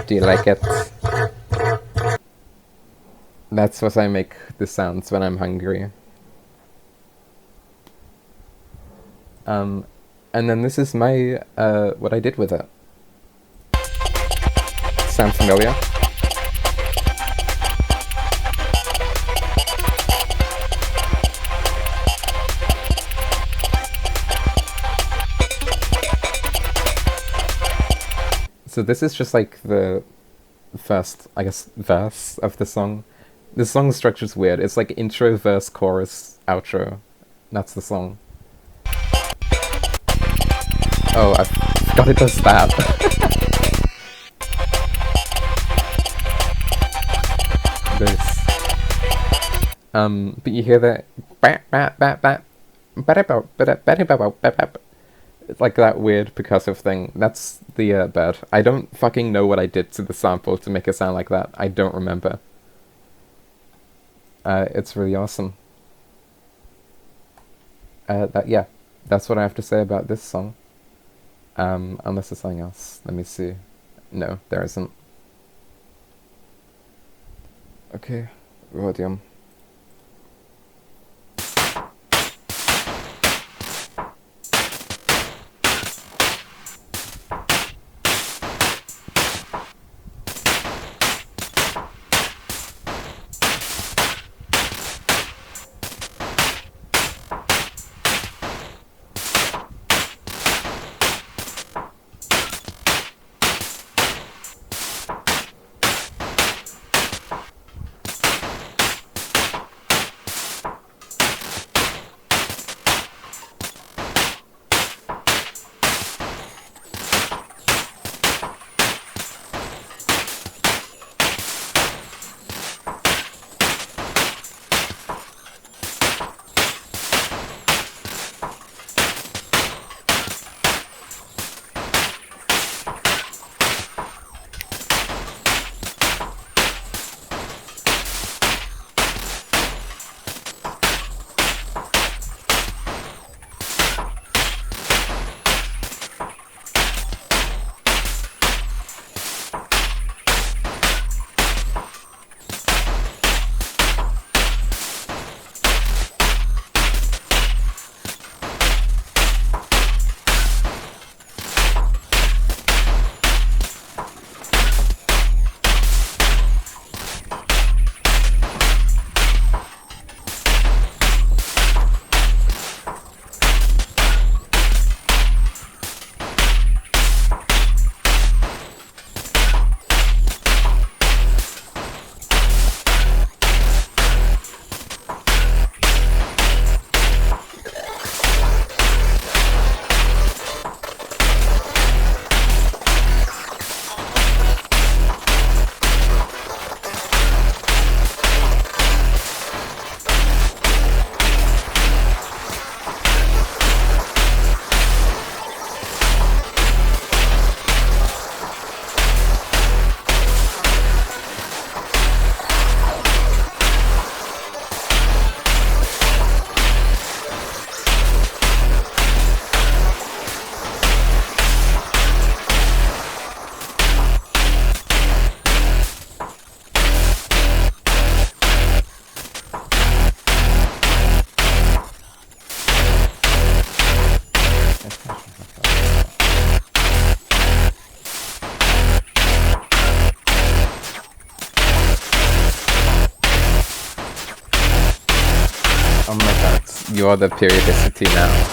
Do you like it? That's what I make the sounds when I'm hungry. And then this is my, what I did with it. Sound familiar? So this is just like the first, I guess, verse of the song. The song structure's weird. It's like intro, verse, chorus, outro. That's the song. Oh, I forgot it does that. This. But you hear that it's like that weird percussive thing. That's the bed. I don't fucking know what I did to the sample to make it sound like that. I don't remember. It's really awesome. Yeah, that's what I have to say about this song. Unless there's something else. Let me see. No, there isn't. Okay, Rhodium. Oh my god, you're the periodicity now.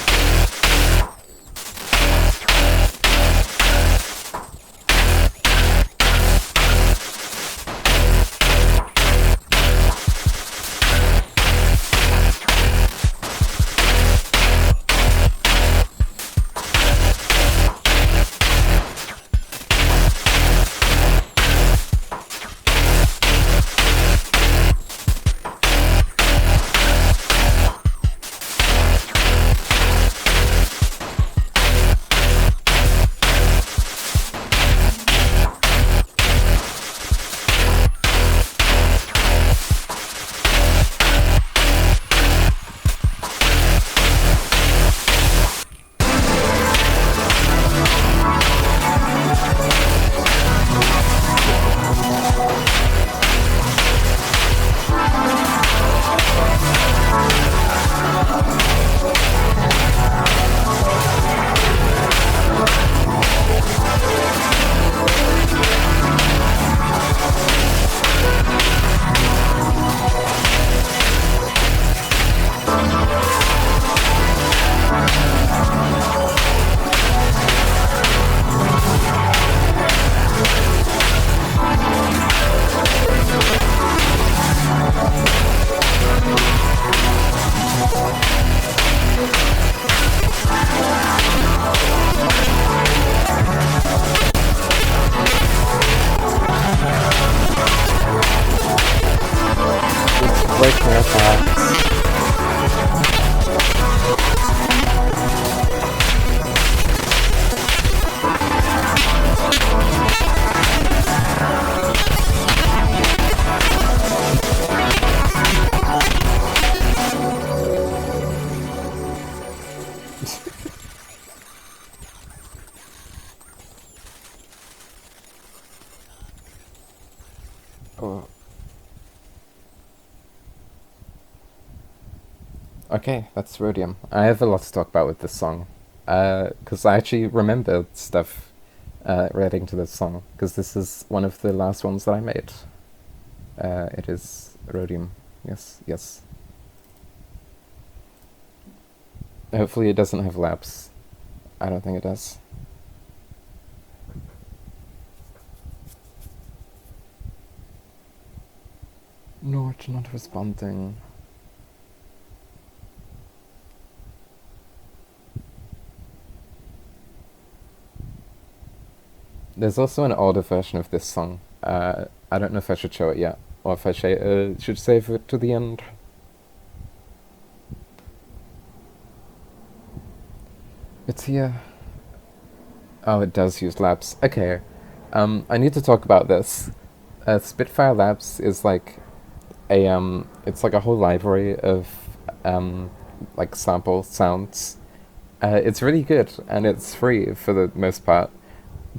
Okay, that's Rhodium. I have a lot to talk about with this song. Because I actually remember stuff relating to this song, because this is one of the last ones that I made. It is Rhodium. Yes, yes. Hopefully it doesn't have lapse. I don't think it does. No, it's not responding. There's also an older version of this song. I don't know if I should show it yet, or if I should save it to the end. It's here. Oh, it does use labs. Okay. I need to talk about this. Spitfire Labs is like it's like a whole library of like sample sounds. It's really good, and it's free for the most part.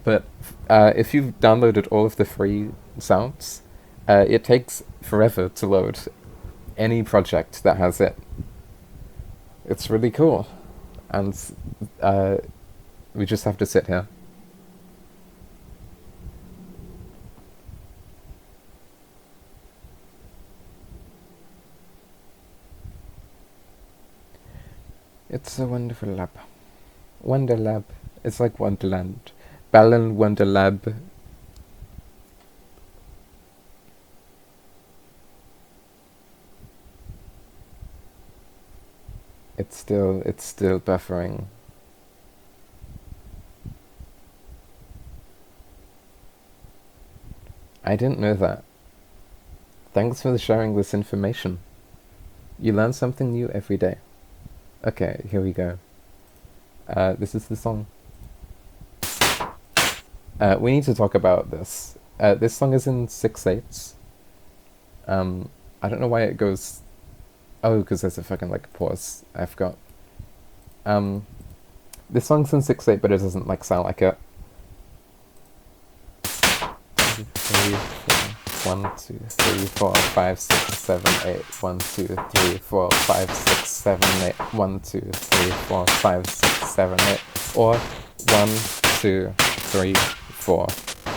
But if you've downloaded all of the free sounds, it takes forever to load any project that has it. It's really cool, and we just have to sit here. It's a wonderful lab. Wonder Lab. It's like Wonderland. Ballon Wonder Lab. It's still buffering. I didn't know that. Thanks for sharing this information. You learn something new every day. Okay, here we go. This is the song. We need to talk about this. This song is in 6/8. I don't know why it goes... Oh, because there's a fucking, like, pause. I forgot. This song's in 6/8, but it doesn't, like, sound like it. 3, 4, 1, 2, 3, 4, 5, 6, 7, 8. 1, 2, 3, 4, 5, 6, 7, 8. 1, 2, 3, 4, 5, 6, 7, 8. Or 1, 2, 3, 4.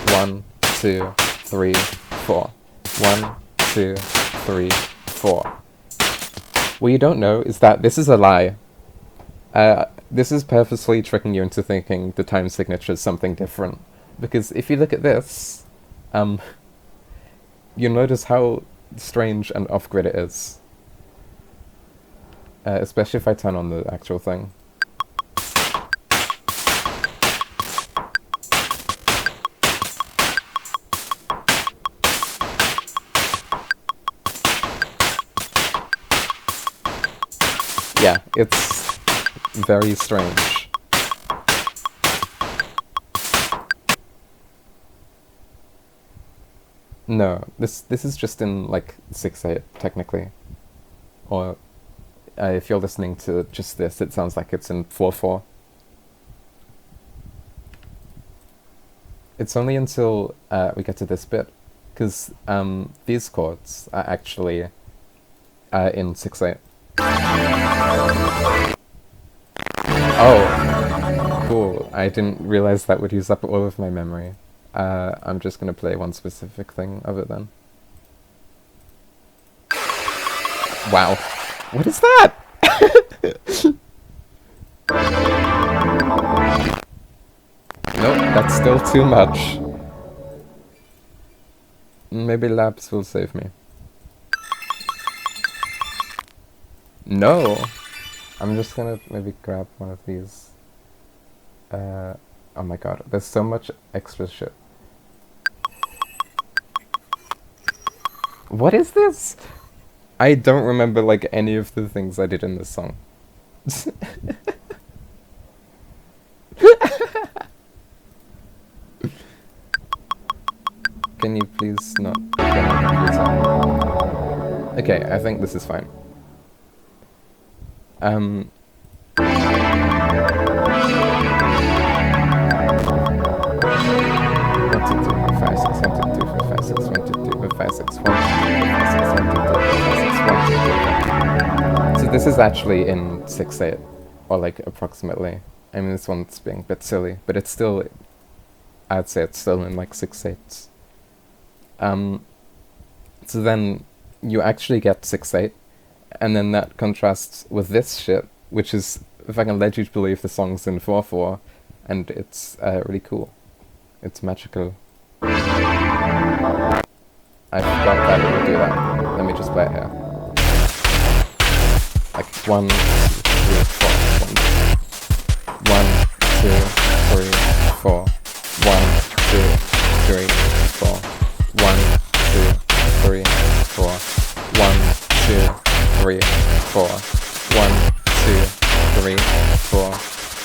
1, 2, 3, 4. 1, 2, 3, 4. What you don't know is that this is a lie. This is purposely tricking you into thinking the time signature is something different. Because if you look at this, you'll notice how strange and off-grid it is. Especially if I turn on the actual thing. Yeah, it's very strange. No, this is just in like 6/8 technically. Or if you're listening to just this, it sounds like it's in 4/4. It's only until we get to this bit, because these chords are actually in 6/8. Oh, cool. I didn't realize that would use up all of my memory. I'm just gonna play one specific thing of it then. Wow. What is that? Nope, that's still too much. Maybe Labs will save me. No! I'm just gonna maybe grab one of these. Oh my god, there's so much extra shit. What is this? I don't remember like any of the things I did in this song. Can you please not get my computer? Okay, I think this is fine. 1, 2, 3, 5, 6, 1, 2, 3, 4, 5, 6, 1, 2, 3, 4, 5, 6, 1, 2, 3, 4, 5, 6, 1, 2, 3, 4, 5, 6, 1, 2, 3, 4. So this is actually in 6/8, or like approximately. I mean, this one's being a bit silly, but it's still, I'd say it's still in like 6/8. So then you actually get 6/8, and then that contrasts with this shit, which is fucking led you to believe the song's in 4/4, and it's really cool. It's magical. I forgot that it would do that. Let me just play it here. Like 1, 2, 3, 4. 1, 2, 3, 4. 1, 2, 3, 4. 1, 2, 3, 4. 1, 2, 3, 4. 1, 2, 3, 4.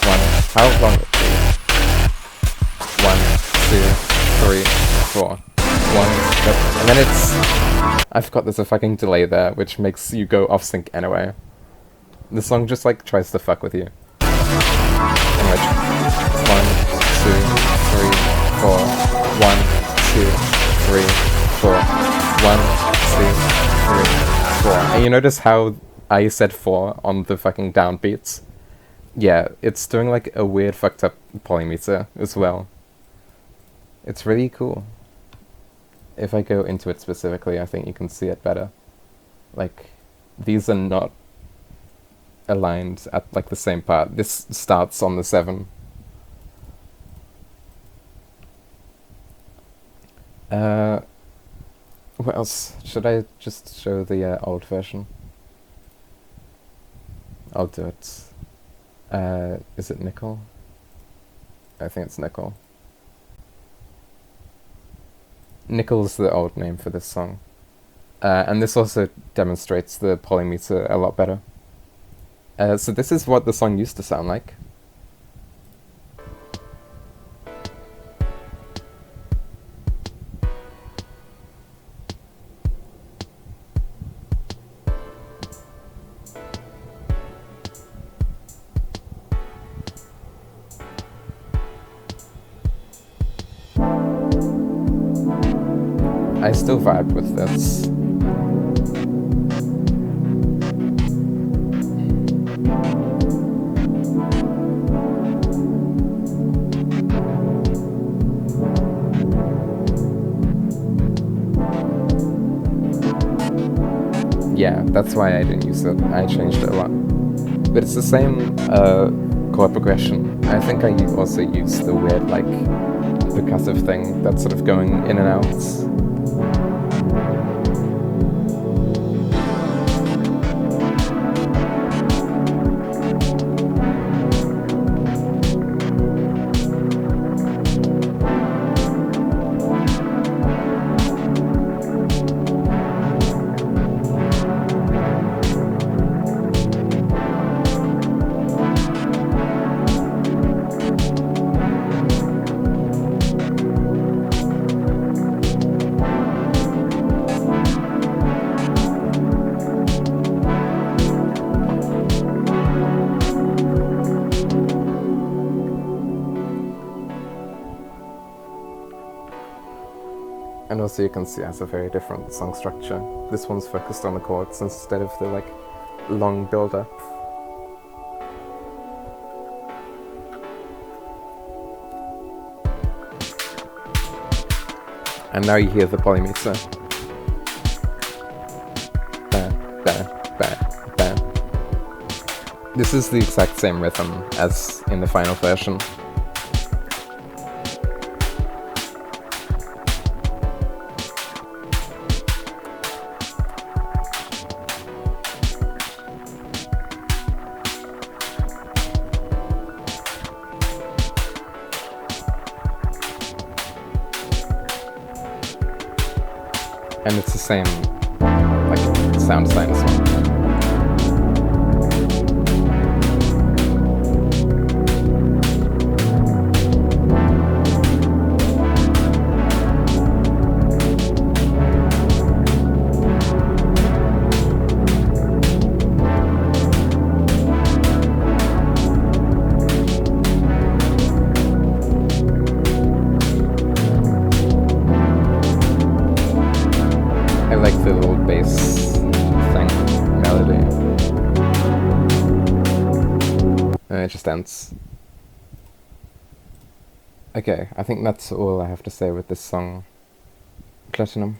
1. How long it is? 1, 2, 3, 4. 1. And then it's... I forgot there's a fucking delay there, which makes you go off sync anyway. The song just like tries to fuck with you. Anyway, 1, 2, 3, 4. 1, 2, 3, 4. 1, 2, 3, 4. And you notice how I said 4 on the fucking downbeats? Yeah, it's doing like a weird fucked up polymeter as well. It's really cool. If I go into it specifically, I think you can see it better. Like, these are not aligned at like the same part. This starts on the 7. What else? Should I just show the old version? I'll do it. Is it nickel? I think it's nickel. Nickel's the old name for this song. And this also demonstrates the polymeter a lot better. So this is what the song used to sound like. I still vibe with this. Yeah, that's why I didn't use it. I changed it a lot. But it's the same chord progression. I think I also used the weird, like, percussive thing that's sort of going in and out. And also you can see it has a very different song structure. This one's focused on the chords instead of the like long build-up. And now you hear the polymeter. Ba, ba, ba, ba. This is the exact same rhythm as in the final version. And it's the same, like, sound design as well. I like the little bass thing. And it just ends. Okay, I think that's all I have to say with this song. Platinum.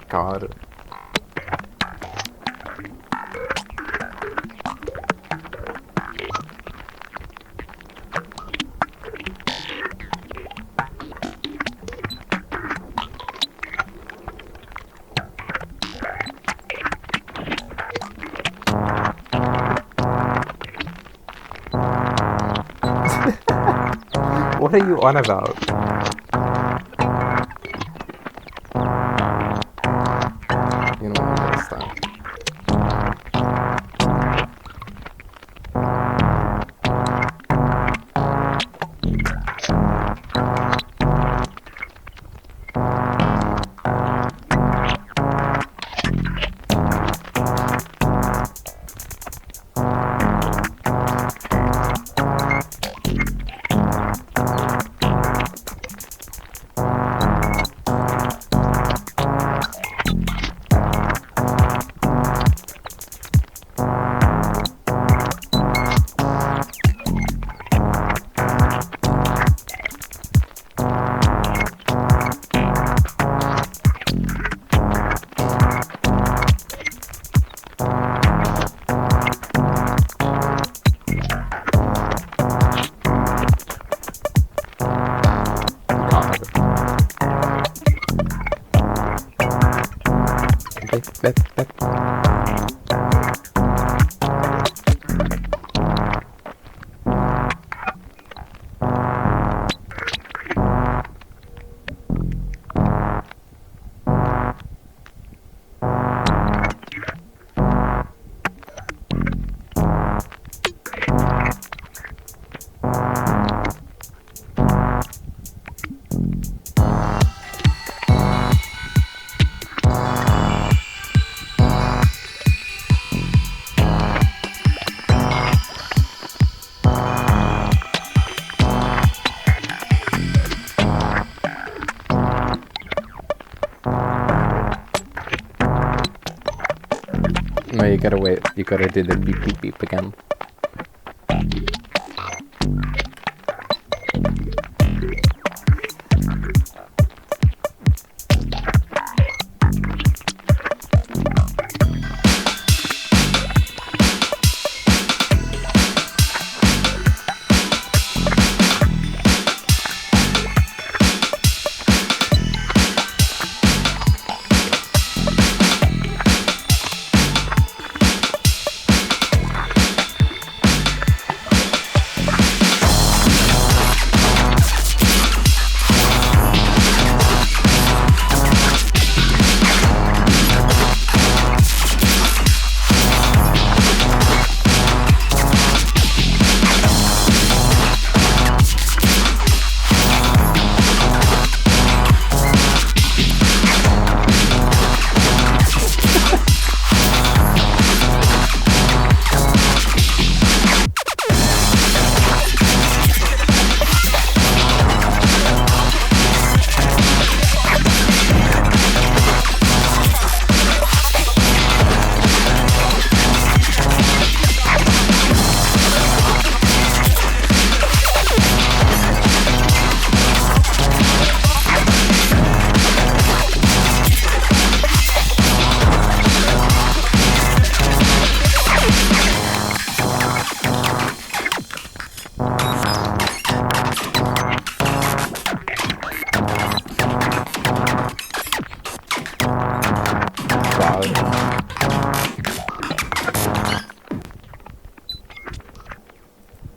God. What are you on about? You know what, this time. No, you gotta wait. You gotta do the beep beep beep again.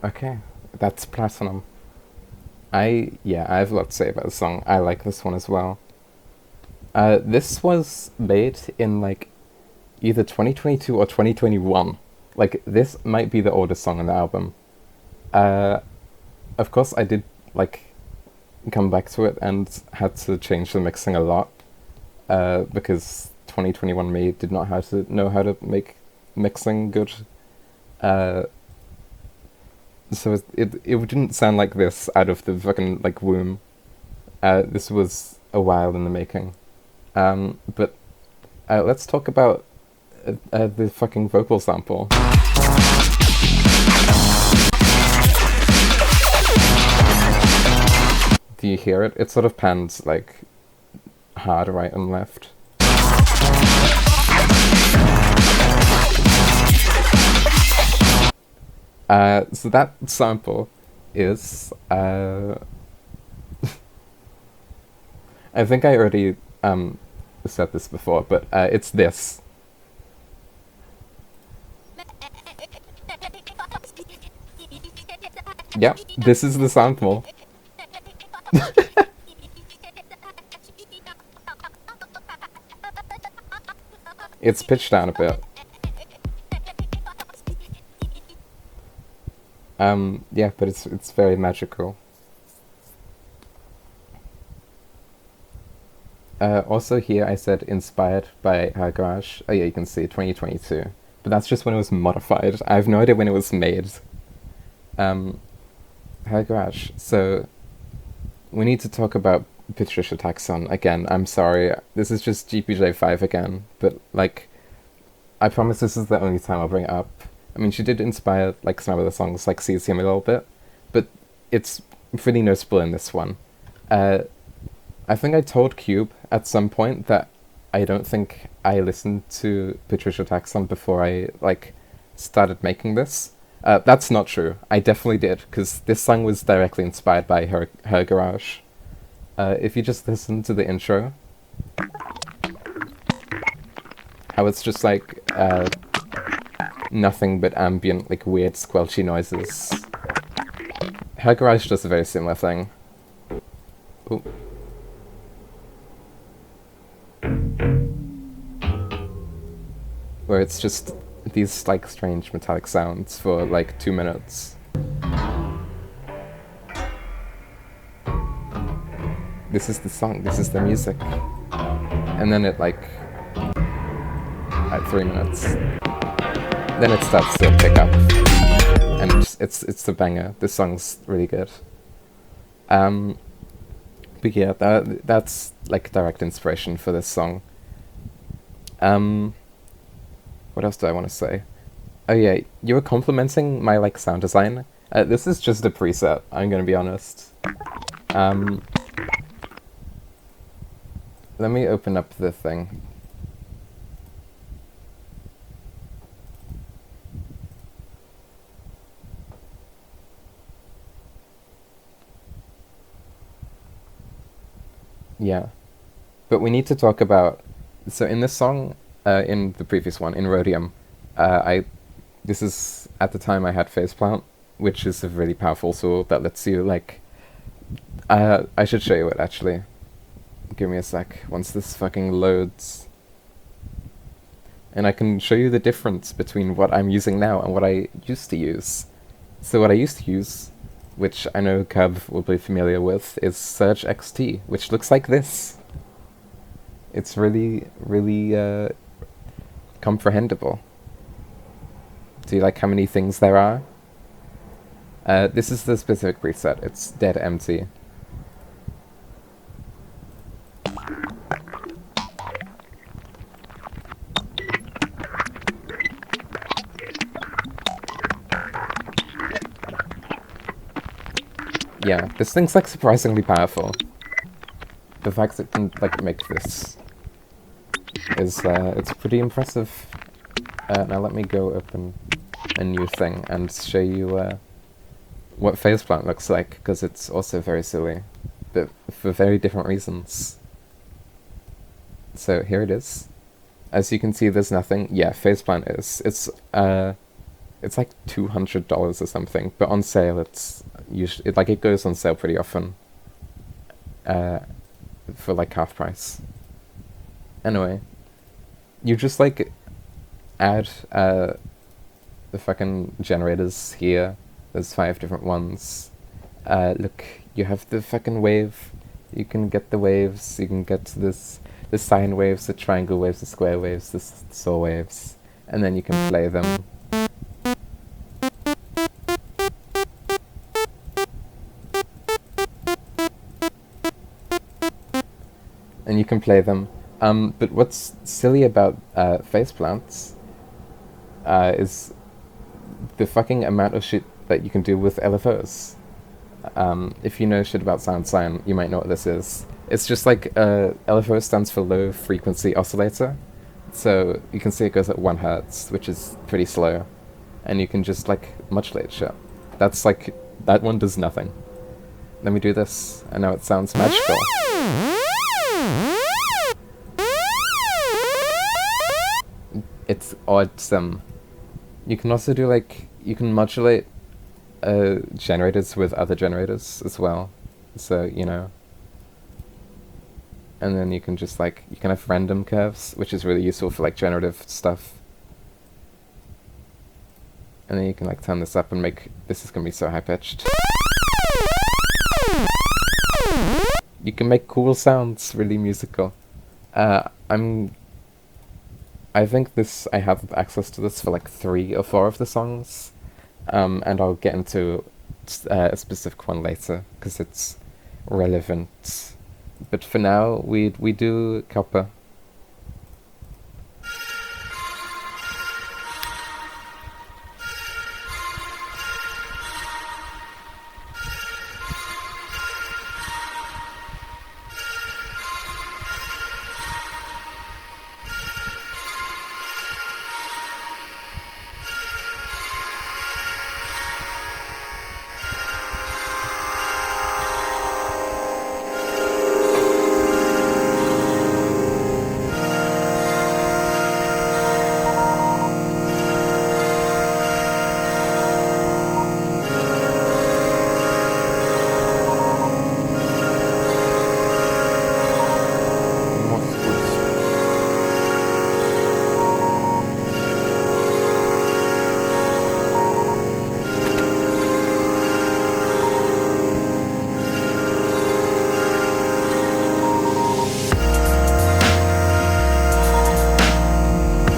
Okay, that's Platinum. I have a lot to say about the song. I like this one as well. This was made in like either 2022 or 2021. Like this might be the oldest song on the album. Uh, of course, I did like come back to it and had to change the mixing a lot because 2021 me did not know how to make mixing good. Uh, so it didn't sound like this out of the fucking like womb. This was a while in the making. But let's talk about the fucking vocal sample. Do you hear it? It sort of pans like hard right and left. So that sample is I think I already said this before, but it's this. Yep, this is the sample. It's pitched down a bit. Yeah, but it's very magical. Also here I said inspired by Her Garage. Oh yeah, you can see 2022. But that's just when it was modified. I have no idea when it was made. Her Garage. So we need to talk about Patricia Taxon again. I'm sorry. This is just GPJ5 again. But like, I promise this is the only time I'll bring it up. I mean, she did inspire like some of the songs like Cesium a little bit, but it's pretty noticeable in this one. I think I told Cube at some point that I don't think I listened to Patricia Taxon before I like started making this. That's not true. I definitely did, because this song was directly inspired by her Garage. If you just listen to the intro, how it's just like nothing but ambient, like weird squelchy noises. Her Garage does a very similar thing. Ooh. Where it's just these like strange metallic sounds for like 2 minutes. This is the song, this is the music. And then it like at 3 minutes. Then it starts to pick up. And it's a banger. This song's really good. But yeah, that's like direct inspiration for this song. What else do I want to say? Oh yeah, you were complimenting my like sound design. This is just a preset, I'm gonna be honest. Let me open up the thing. Yeah. But we need to talk about... So in this song, in the previous one, in Rhodium, this is, at the time I had Faceplant, which is a really powerful tool that lets you, like... I should show you it, actually. Give me a sec, once this fucking loads. And I can show you the difference between what I'm using now and what I used to use. So what I used to use, which I know Cub will be familiar with, is Surge XT, which looks like this. It's really, really comprehensible. Do you like how many things there are? This is the specific preset. It's dead empty. Yeah, this thing's like surprisingly powerful. The fact it can like make this is it's pretty impressive. Now let me go open a new thing and show you what Faceplant looks like, because it's also very silly, but for very different reasons. So here it is. As you can see, there's nothing. Yeah, Faceplant is. It's like $200 or something, but on sale it's usually it goes on sale pretty often. For like half price. Anyway, you just like add the fucking generators here. There's 5 different ones. Look, you have the fucking wave. You can get the waves. You can get the sine waves, the triangle waves, the square waves, the saw waves, and then you can play them. And you can play them. But what's silly about faceplants is the fucking amount of shit that you can do with LFOs. If you know shit about sound science, you might know what this is. It's just like LFO stands for low frequency oscillator. So you can see it goes at 1 hertz, which is pretty slow. And you can just like modulate shit. That's like, that one does nothing. Let me do this. I know it sounds magical. It's awesome. You can also do like, you can modulate generators with other generators as well. So, you know. And then you can just like, you can have random curves, which is really useful for like generative stuff. And then you can like turn this up and make, this is gonna be so high pitched. You can make cool sounds, really musical. I think this, I have access to this for like 3 or 4 of the songs. And I'll get into a specific one later, because it's relevant. But for now, we do copper.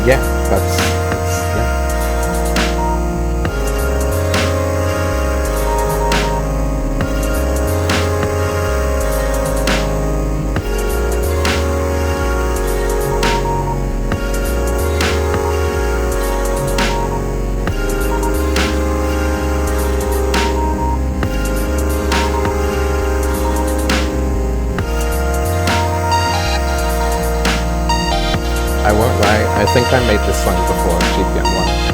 Yeah, that's yeah. I won't lie, I think I made this song before GPM 1.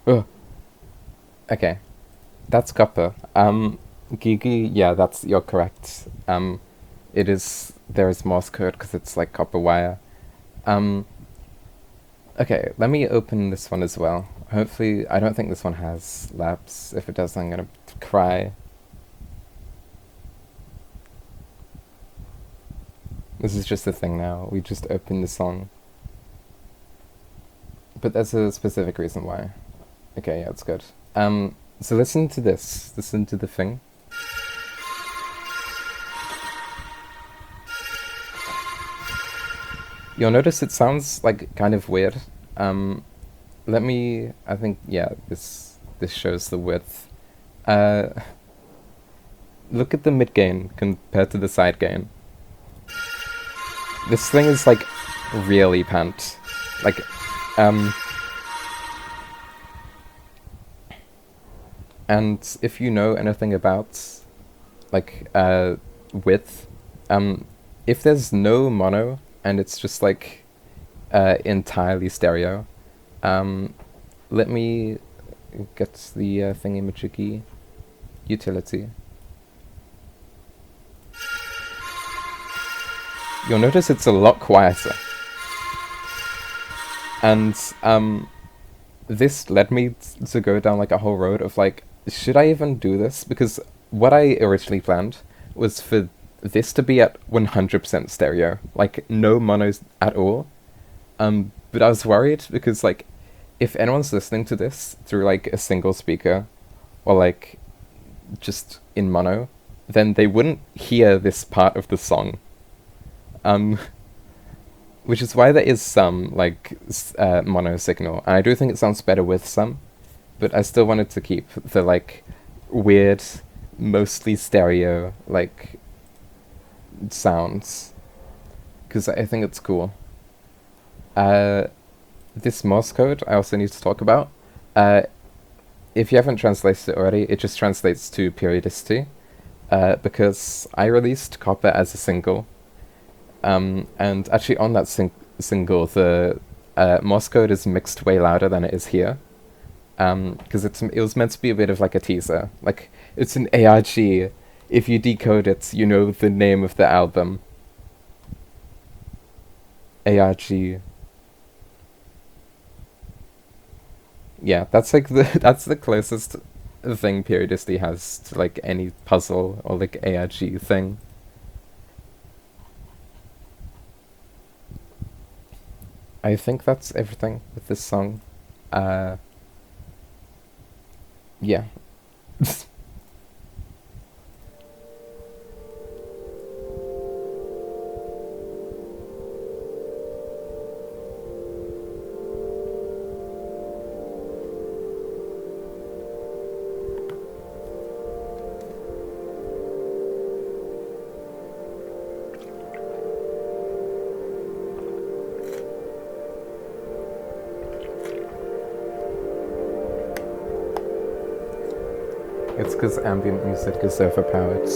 Oh, okay. That's copper. Gigi, yeah, you're correct. It is, there is Morse code because it's like copper wire. Um, okay, let me open this one as well. Hopefully, I don't think this one has laps. If it does, I'm gonna cry. This is just a thing now. We just open the song. But there's a specific reason why. Okay, yeah, it's good. So listen to this. Listen to the thing. You'll notice it sounds like kind of weird. Let me. I think yeah. This shows the width. Uh, look at the mid gain compared to the side gain. This thing is like really pant. Like, um, and if you know anything about like width, if there's no mono and it's just like entirely stereo, let me get the thingy-majiggy utility. You'll notice it's a lot quieter. And this led me to go down like a whole road of like, should I even do this? Because what I originally planned was for this to be at 100% stereo, like no monos at all. But I was worried because like, if anyone's listening to this through like a single speaker, or like just in mono, then they wouldn't hear this part of the song. Which is why there is some like mono signal, and I do think it sounds better with some, but I still wanted to keep the like weird, mostly stereo like sounds, because I think it's cool. This Morse code I also need to talk about. If you haven't translated it already, it just translates to periodicity, because I released Copper as a single. And actually on that single, the Morse code is mixed way louder than it is here. Because it was meant to be a bit of like a teaser. Like, it's an ARG. If you decode it, you know the name of the album. ARG. Yeah, that's like that's the closest thing periodicity has to like any puzzle or like ARG thing. I think that's everything with this song. Uh, yeah. It's because ambient music is overpowered.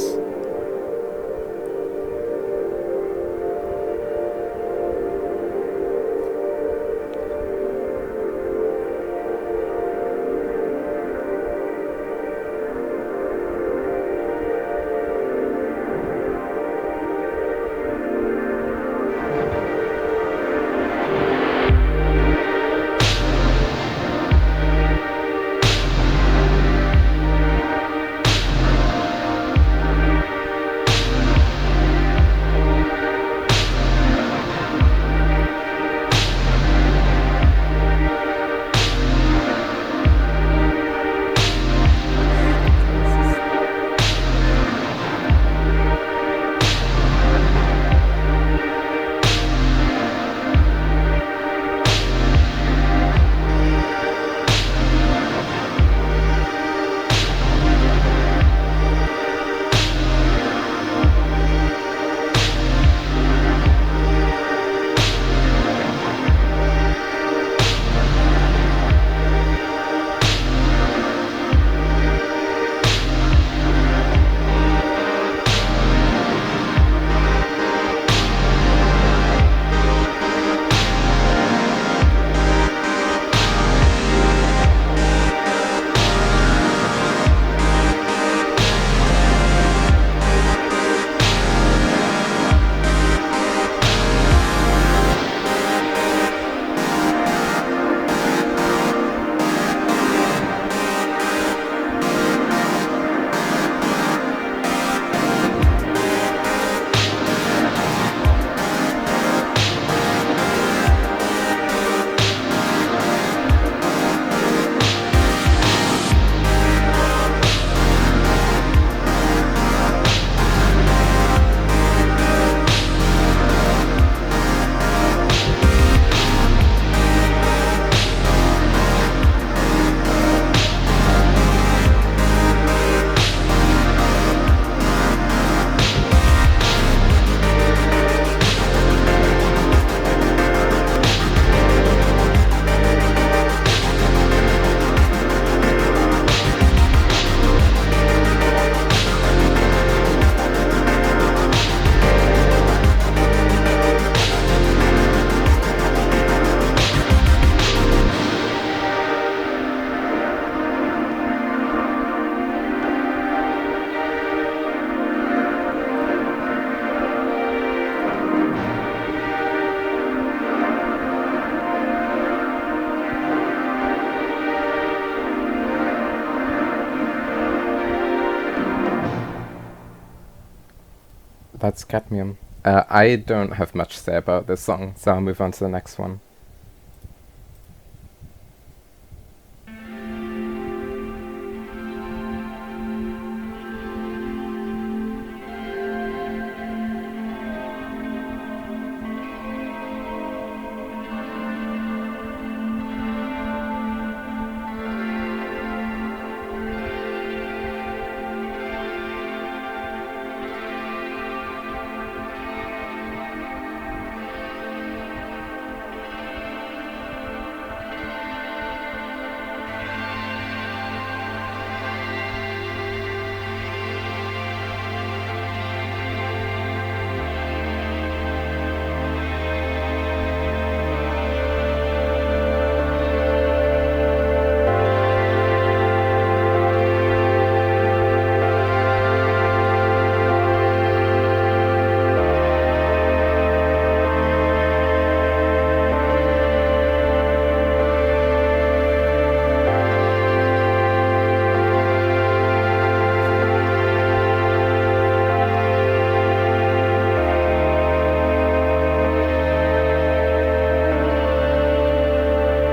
That's Cadmium. I don't have much to say about this song, so I'll move on to the next one.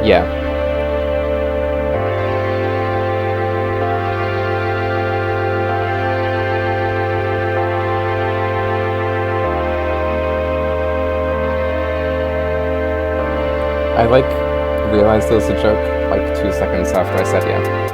Yeah. I realized there was a joke 2 seconds after I said yeah.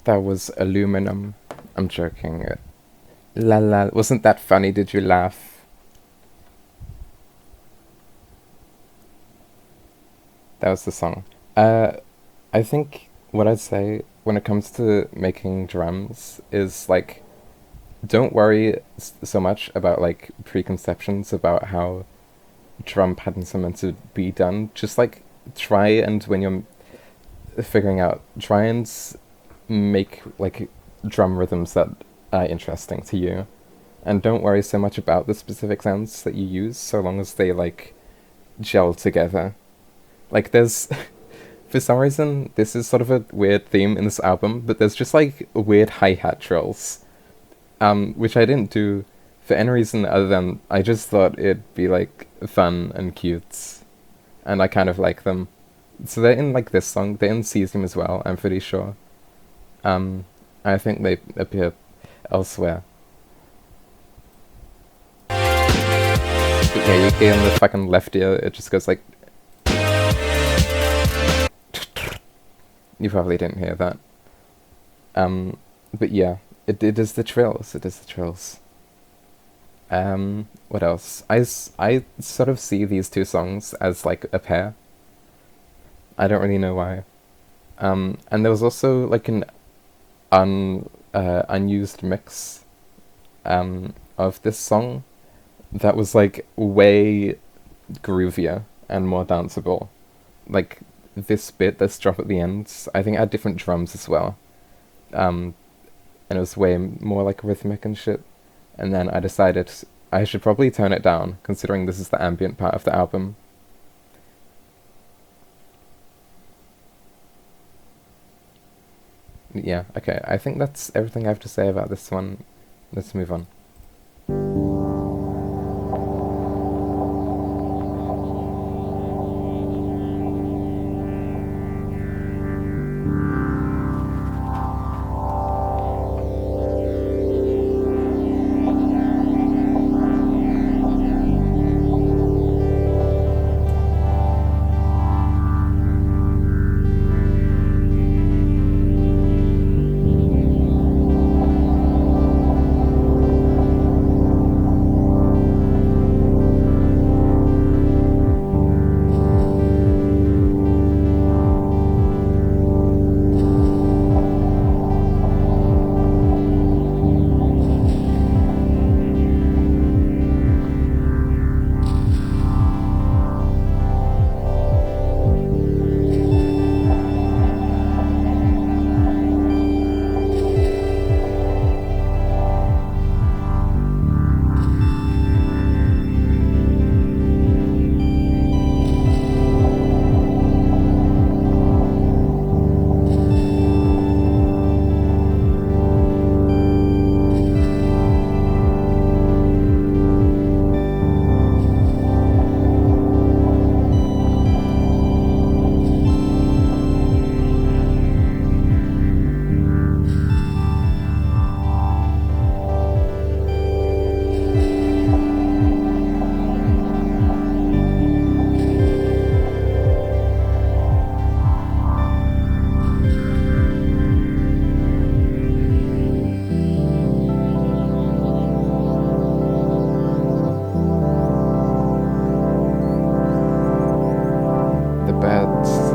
That was aluminum. I'm joking. La la. Wasn't that funny? Did you laugh? That was the song. I think what I'd say when it comes to making drums is don't worry so much about preconceptions about how drum patterns are meant to be done. Just try, and when you're figuring out, try and make drum rhythms that are interesting to you, and don't worry so much about the specific sounds that you use, so long as they gel together. There's for some reason this is sort of a weird theme in this album, but there's just weird hi-hat trills, which I didn't do for any reason other than I just thought it'd be fun and cute, and I kind of like them. So they're in this song, they're in Cesium as well, I'm pretty sure. I think they appear elsewhere. But yeah, you hear in the fucking left ear, it just goes You probably didn't hear that. But yeah, it is the trills. It is the trills. What else? I sort of see these two songs as like a pair. I don't really know why. And there was also like an unused mix of this song that was like way groovier and more danceable. Like this bit, this drop at the end, I think it had different drums as well. And it was way more like rhythmic and shit. And then I decided I should probably tone it down, considering this is the ambient part of the album. Yeah, okay, I think that's everything I have to say about this one. Let's move on. The beds.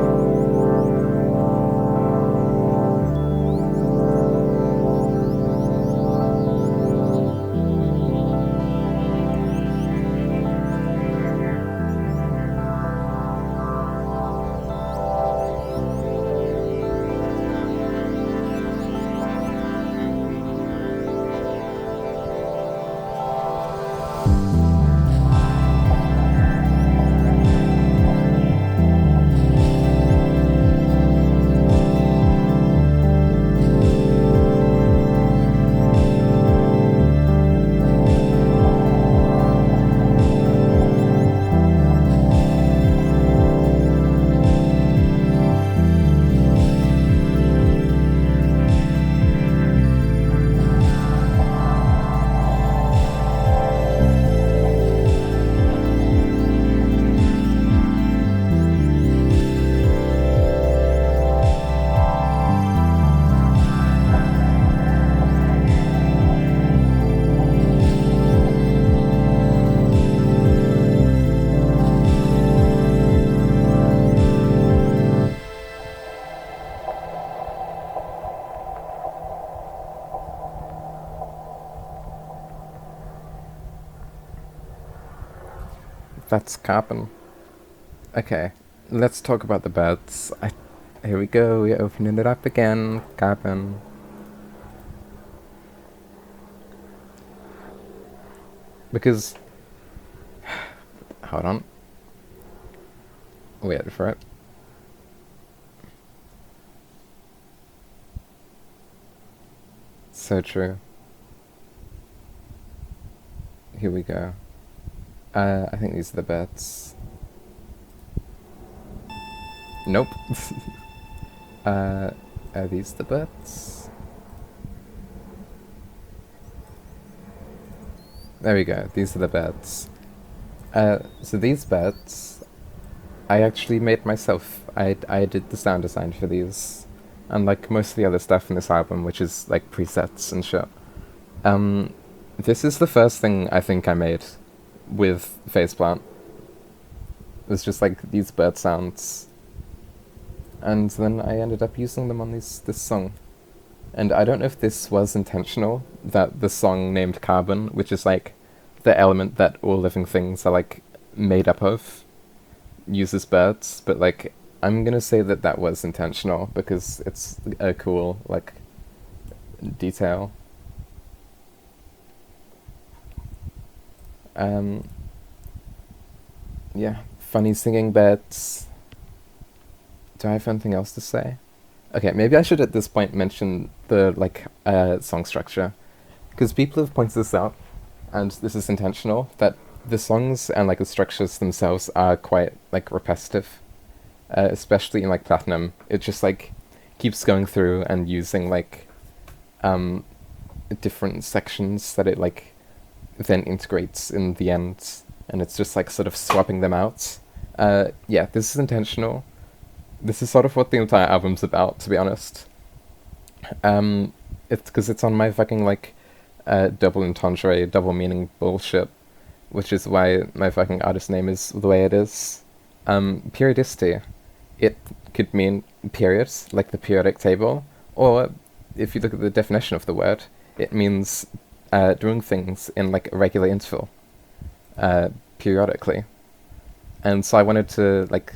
That's carbon. Okay, let's talk about the beds. Here we go, we're opening it up again. Carbon. Because... hold on. Wait for it. So true. Here we go. I think these are the beds. Nope. Are these the beds? There we go, these are the beds. So these beds, I actually made myself. I did the sound design for these. unlike most of the other stuff in this album, which is like presets and shit. Um, this is the first thing I think I made with Faceplant. It was just like these bird sounds, and then I ended up using them on this song. And I don't know if this was intentional, that the song named Carbon, which is like the element that all living things are like made up of, uses birds, but like I'm gonna say that that was intentional because it's a cool like detail. Um, yeah, funny singing birds. Do I have anything else to say? Okay, maybe I should at this point mention the like song structure, because people have pointed this out, and this is intentional, that the songs and like the structures themselves are quite like repetitive, especially in like Platinum. It just like keeps going through and using like um different sections that it like then integrates in the end, and it's just like sort of swapping them out. Yeah, this is intentional. This is sort of what the entire album's about, to be honest. It's because it's on my fucking like double entendre, double meaning bullshit, which is why my fucking artist name is the way it is. Periodicity. It could mean periods, like the periodic table, or if you look at the definition of the word, it means doing things in like a regular interval, periodically. And so I wanted to like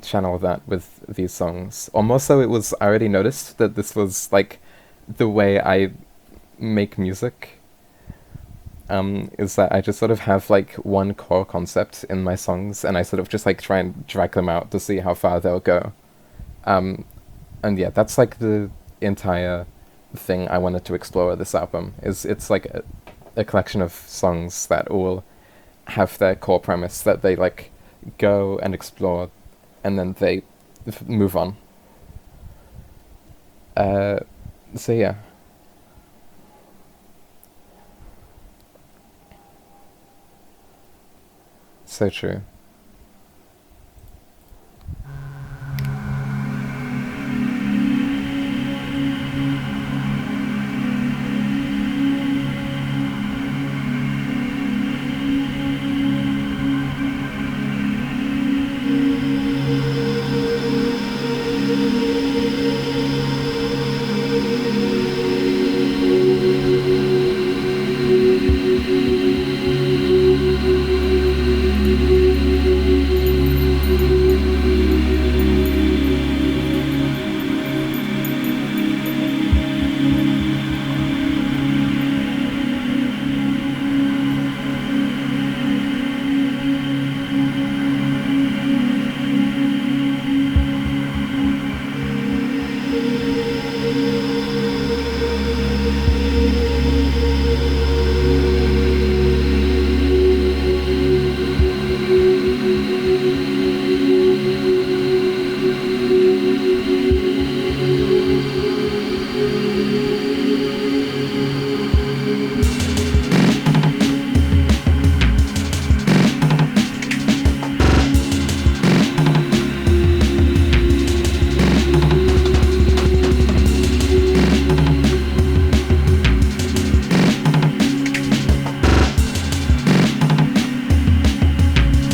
channel that with these songs. Or more so, it was, I already noticed that this was like the way I make music. Is that I just sort of have like one core concept in my songs, and I sort of just like try and drag them out to see how far they'll go. And yeah, that's like the entire thing I wanted to explore with this album. It's like a collection of songs that all have their core premise that they like go and explore, and then they move on. So yeah. So true.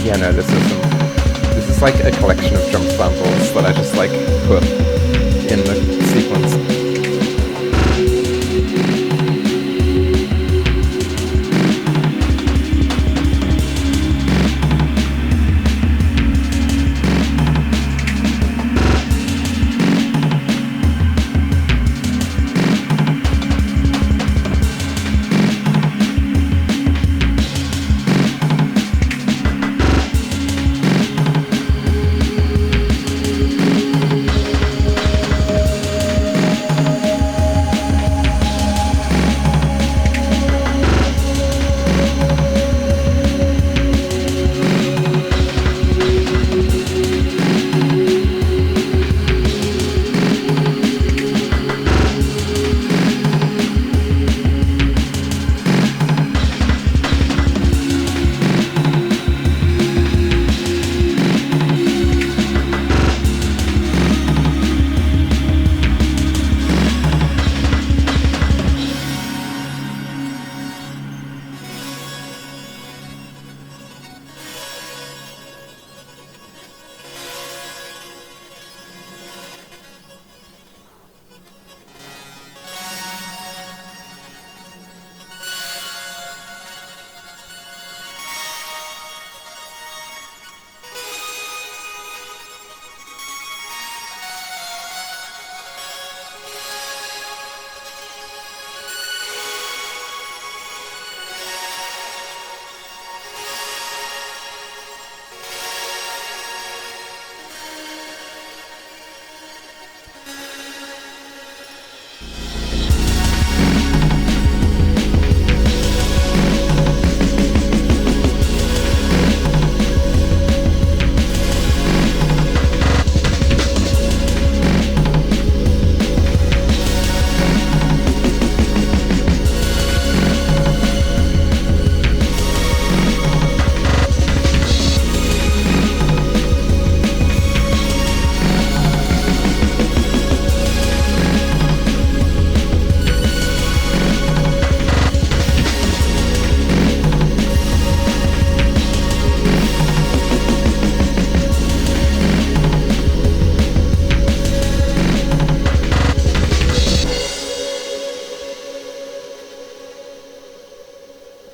Yeah, no, this is like a collection of drum samples that I just like put in the sequence.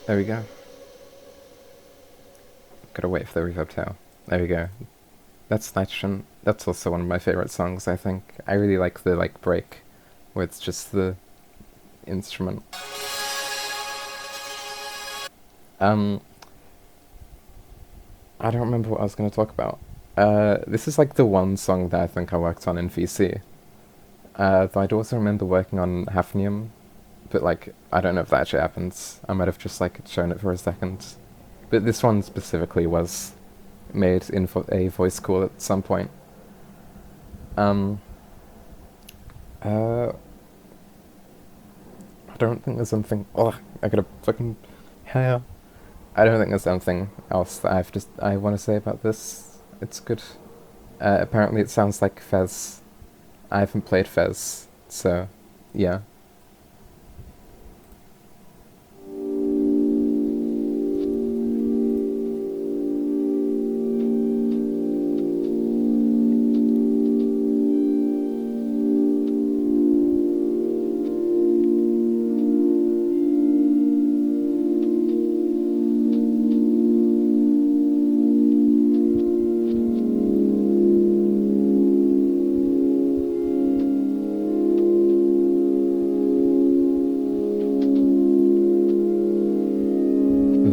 There we go. Gotta wait for the reverb tail. There we go. That's Nitrogen. That's also one of my favorite songs, I think. I really like the break where it's just the instrument. I don't remember what I was going to talk about. This is the one song that I think I worked on in VC. Though I'd also remember working on Hafnium, but I don't know if that actually happens. I might have just shown it for a second. But this one specifically was made in a voice call at some point. I don't think there's something. Oh, I gotta fucking hair. I don't think there's something else that I want to say about this. It's good. Apparently, it sounds like Fez. I haven't played Fez, so yeah.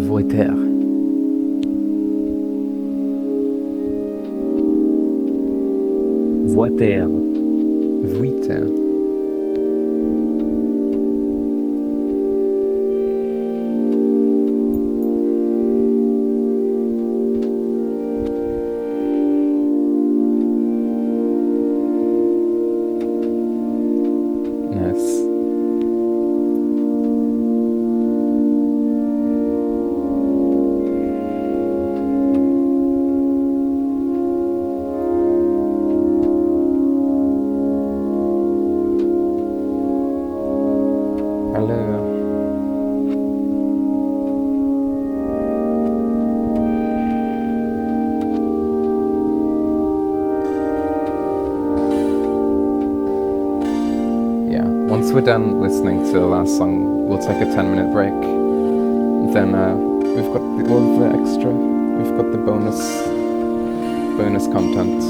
Voiter. Voiter. Voiter. Nice. Hello. Yeah, once we're done listening to the last song, we'll take a 10-minute break. Then we've got all of the extra. We've got the bonus content.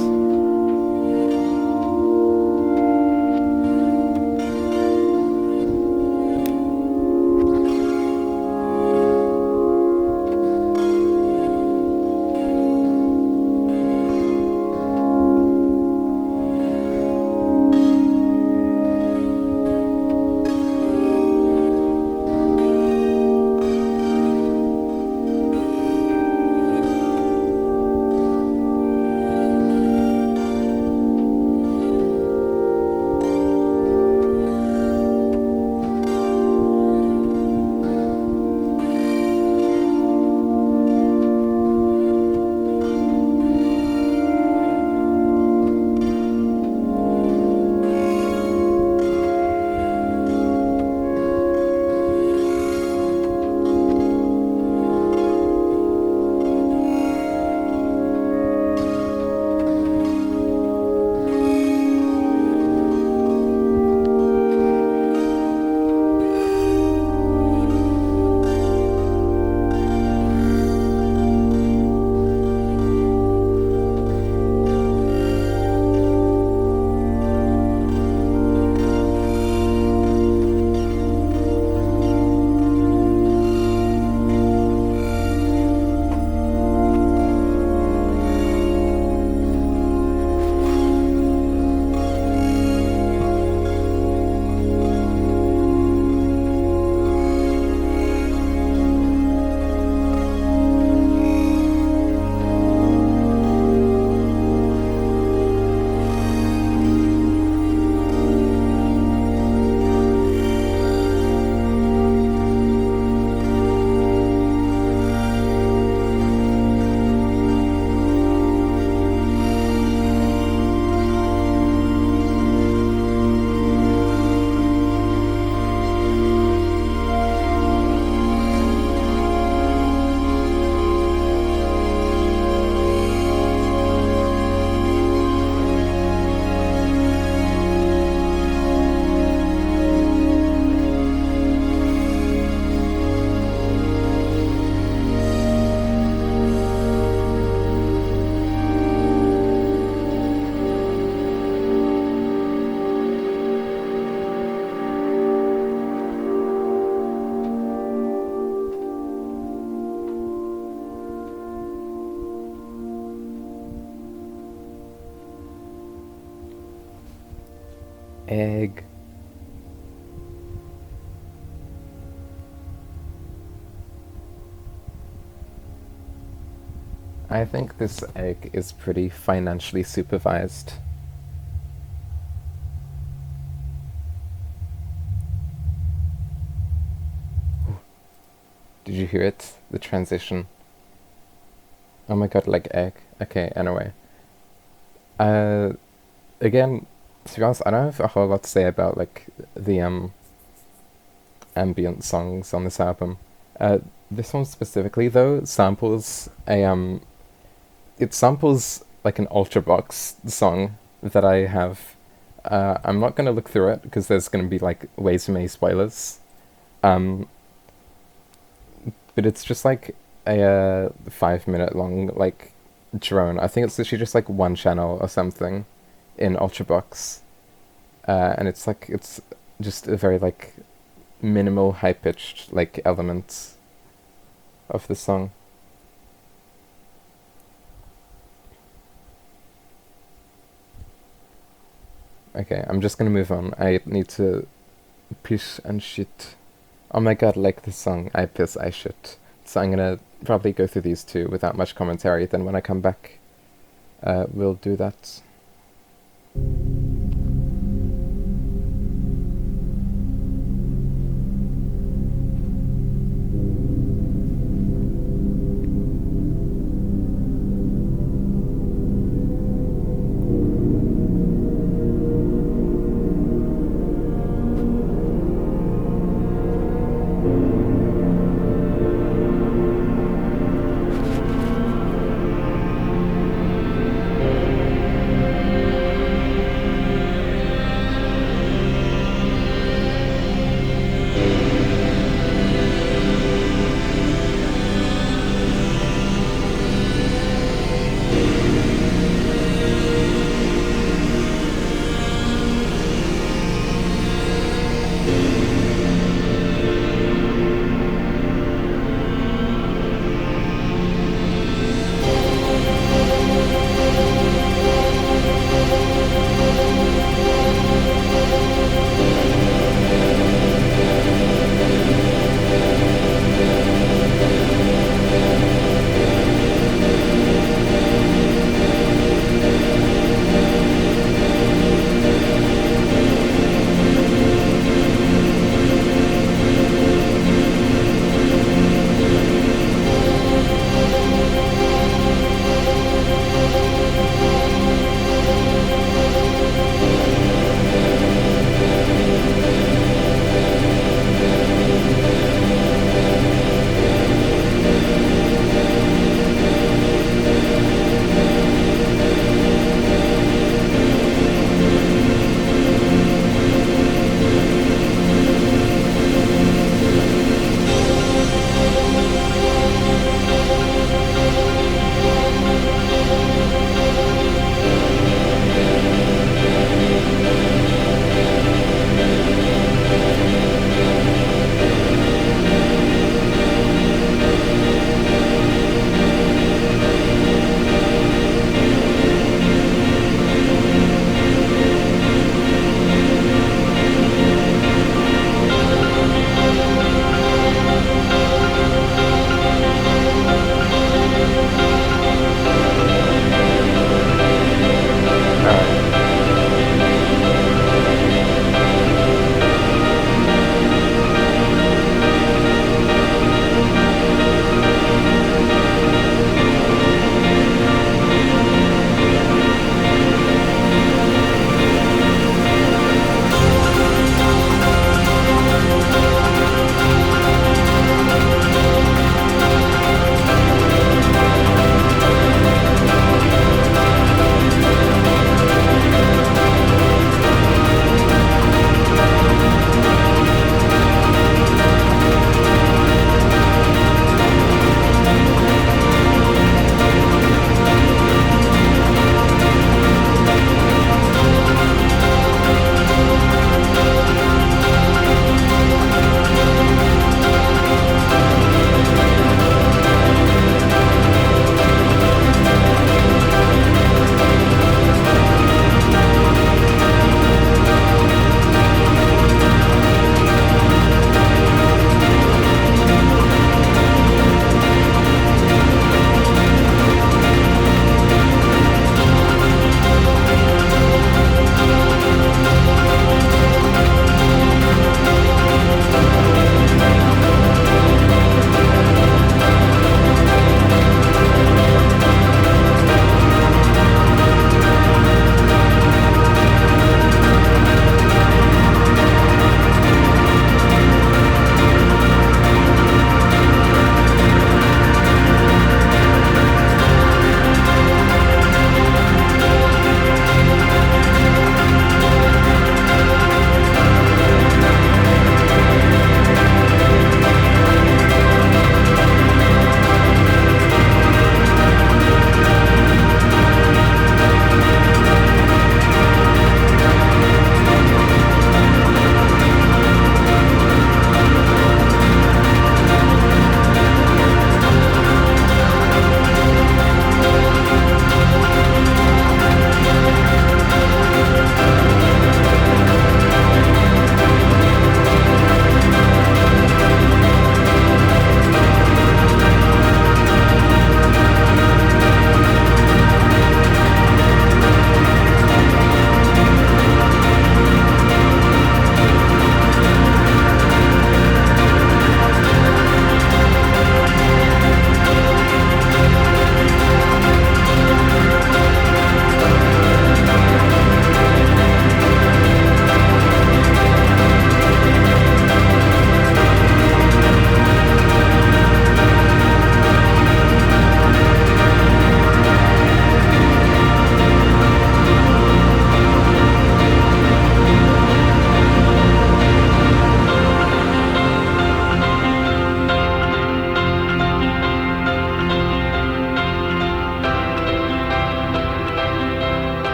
Egg. I think this egg is pretty financially supervised. Did you hear it? The transition. Oh my god, like egg. Okay, anyway. Uh, Again, to be honest, I don't have a whole lot to say about like the ambient songs on this album. Uh, this one specifically though samples a it samples like an Ultrabox song that I have. I'm not gonna look through it because there's gonna be like way too many spoilers. Um, but it's just like a 5 minute long like drone. I think it's literally just like one channel or something in Ultrabox, and it's just a very like minimal high pitched like elements of the song. Okay, I'm just gonna move on. I need to piss and shit. Oh my god, like this song, I piss, I shit. So I'm gonna probably go through these two without much commentary. Then when I come back, we'll do that.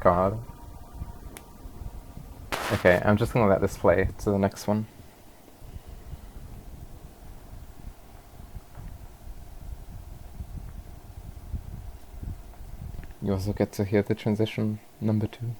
god. Okay, I'm just gonna let this play to the next one. You also get to hear the transition number 2.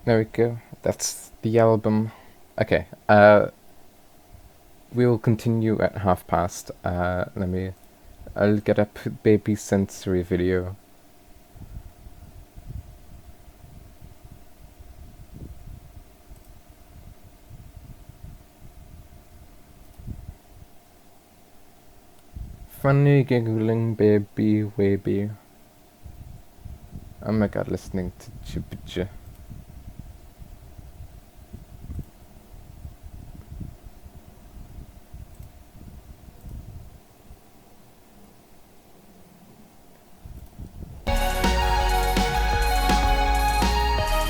There we go. That's the album. Okay. We will continue at past. I'll get up Baby Sensory video. Funny giggling baby baby. Oh my god, listening to Chibija.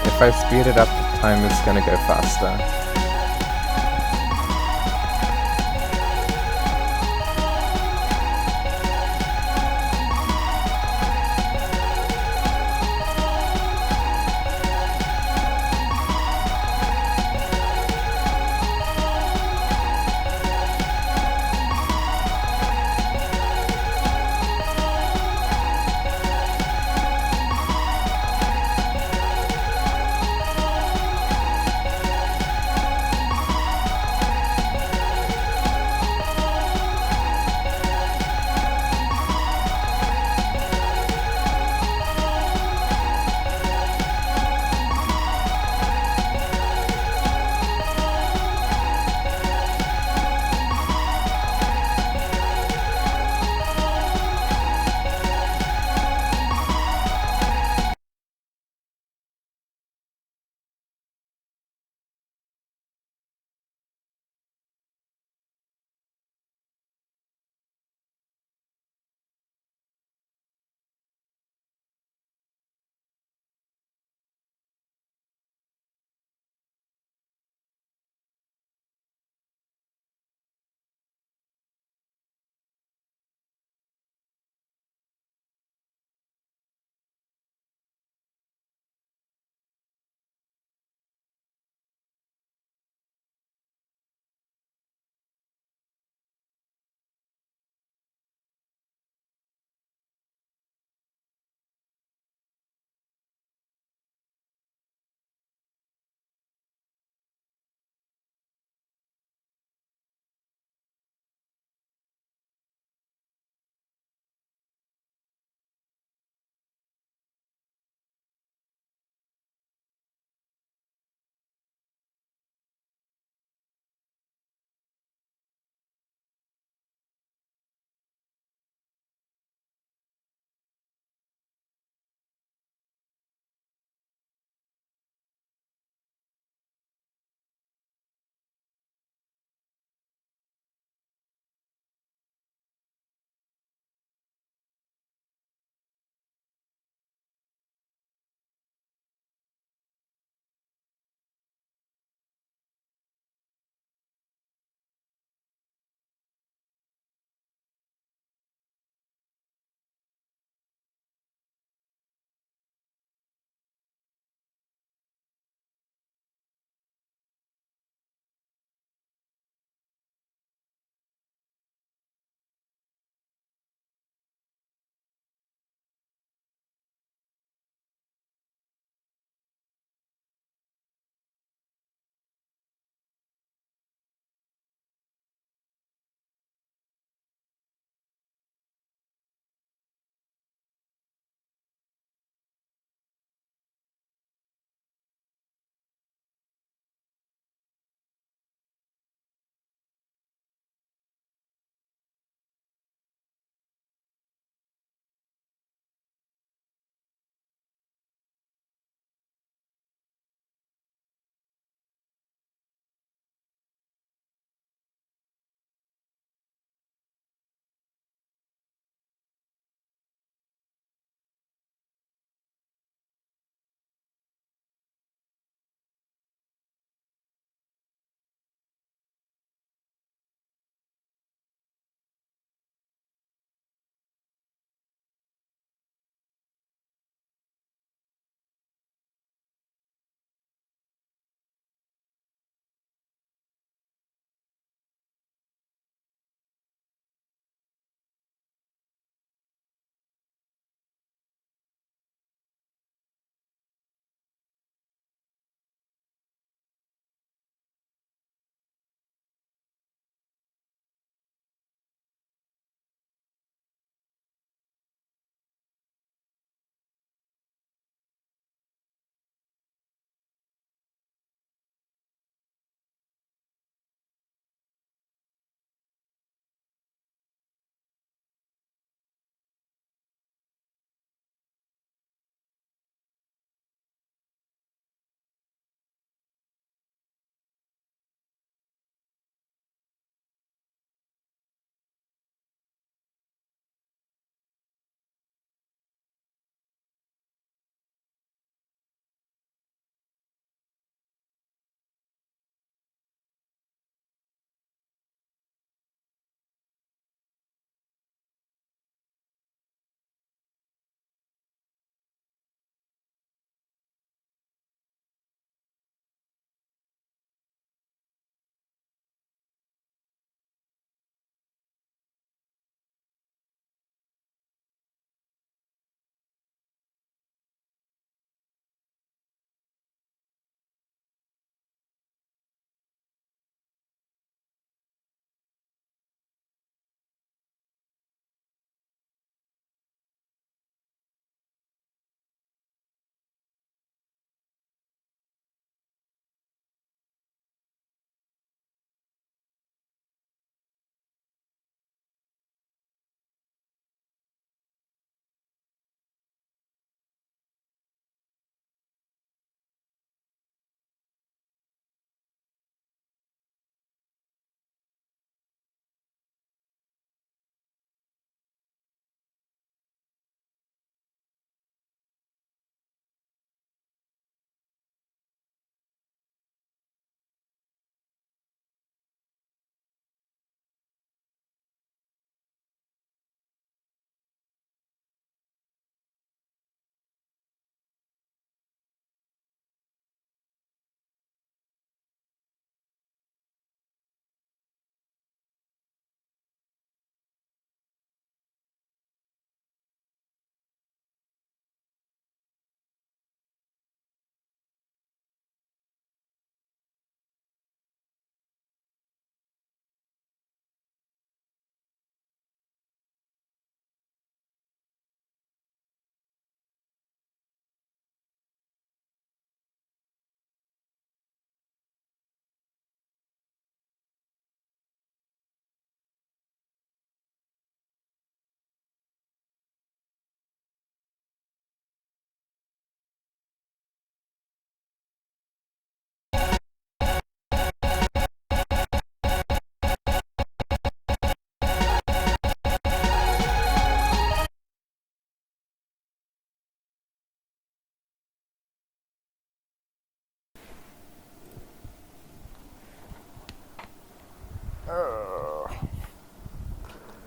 If I speed it up, time is gonna go faster.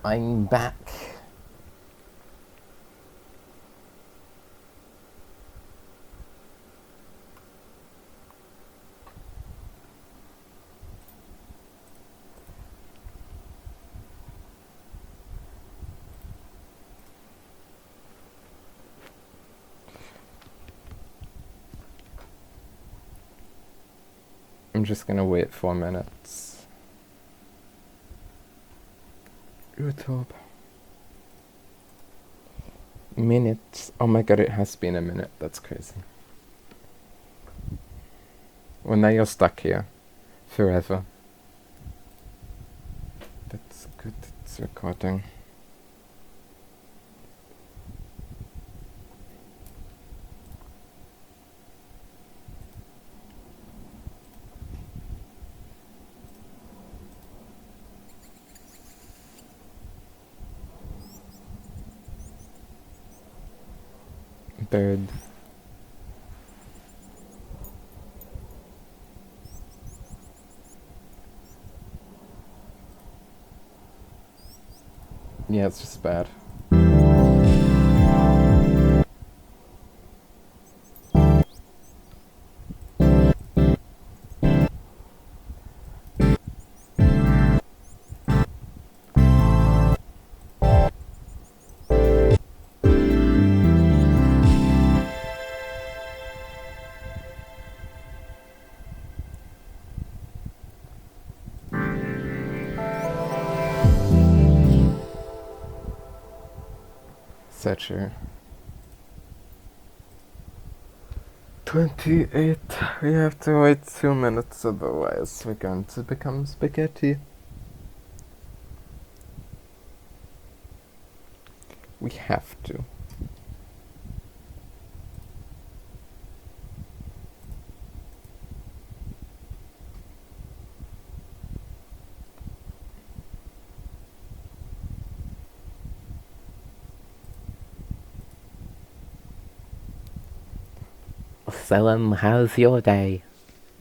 I'm back. I'm just gonna wait 4 minutes. YouTube. Minutes. Oh my god, it has been a minute. That's crazy. Well, now you're stuck here. Forever. That's good. It's recording. Bird. Yeah, it's just bad. Thatcher. 28. We have to wait 2 minutes, otherwise we're going to become spaghetti. We have to. So, how's your day?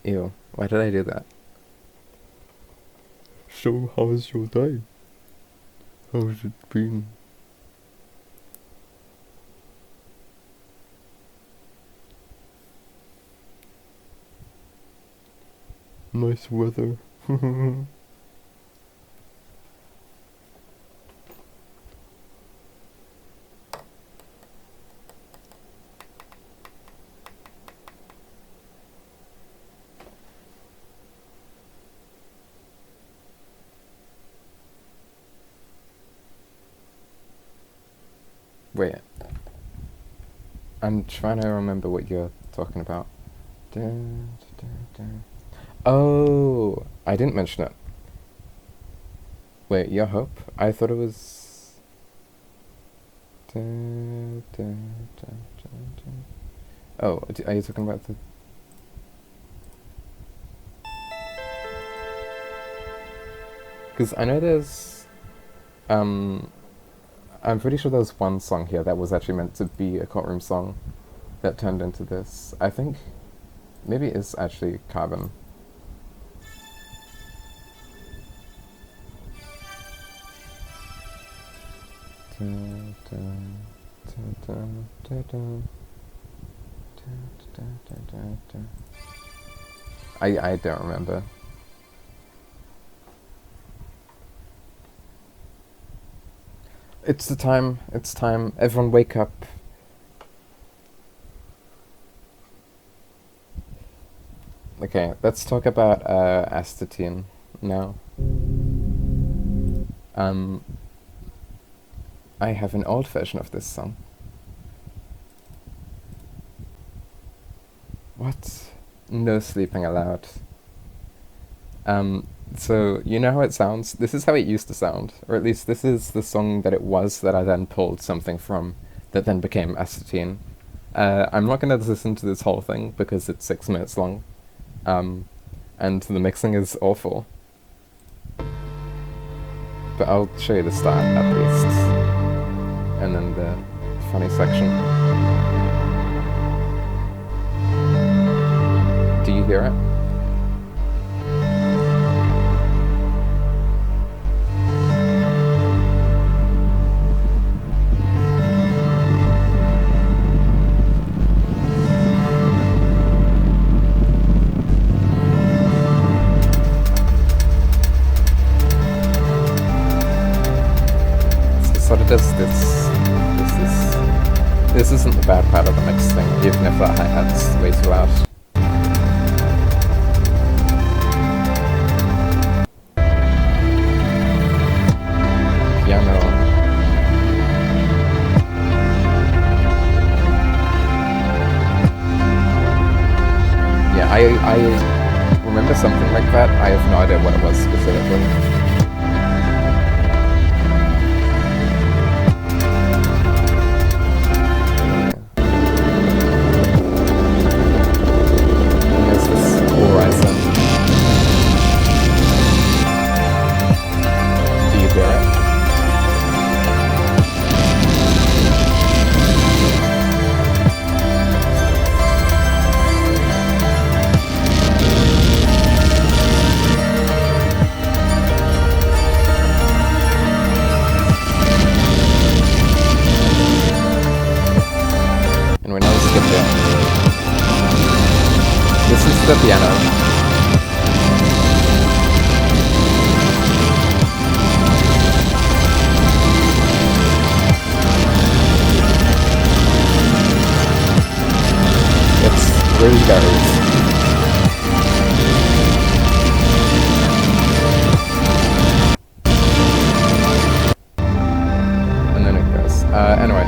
Ew, why did I do that? So, how's your day? How's it been? Nice weather. Wait. I'm trying to remember what you're talking about. Oh, I didn't mention it. Wait, Your Hope? I thought it was... Oh, are you talking about the... Because I know there's... I'm pretty sure there's one song here that was actually meant to be a courtroom song that turned into this. I think maybe it's actually Carbon. I don't remember. It's time. Everyone wake up. Okay, let's talk about astatine now. I have an old version of this song. What? No sleeping allowed. So, you know how it sounds? This is how it used to sound. Or at least this is the song that it was that I then pulled something from that then became astatine. I'm not going to listen to this whole thing because it's 6 minutes long. And the mixing is awful. But I'll show you the start at least. And then the funny section. Do you hear it? just this isn't the bad part of the mix thing, even if that hi-hat's way too loud. Piano. Yeah, I remember something like that. I have no idea what it was specifically. This is the piano. It's really varies. And then it goes. Anyway,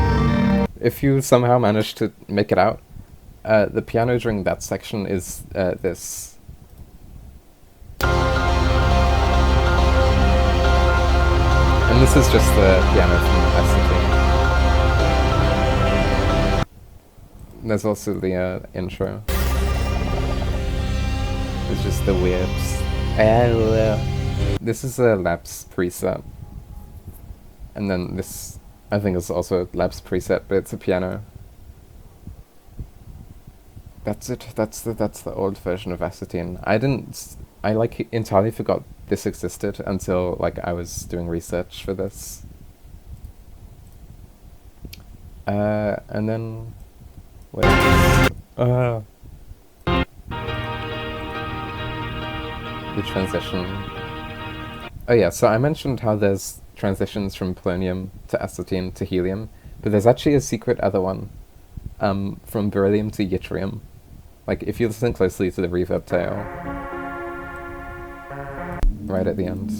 if you somehow manage to make it out, the piano during that section is this. And this is just the piano from SCP. There's also the intro. It's just the weird... This is a Labs preset. And then this, I think, is also a Labs preset, but it's a piano. That's it. That's the old version of Acetine. I like entirely forgot this existed until like I was doing research for this. And then what is this? The transition. Oh yeah, so I mentioned how there's transitions from polonium to acetine to helium, but there's actually a secret other one. From beryllium to yttrium. Like, if you listen closely to the reverb tail, right at the end,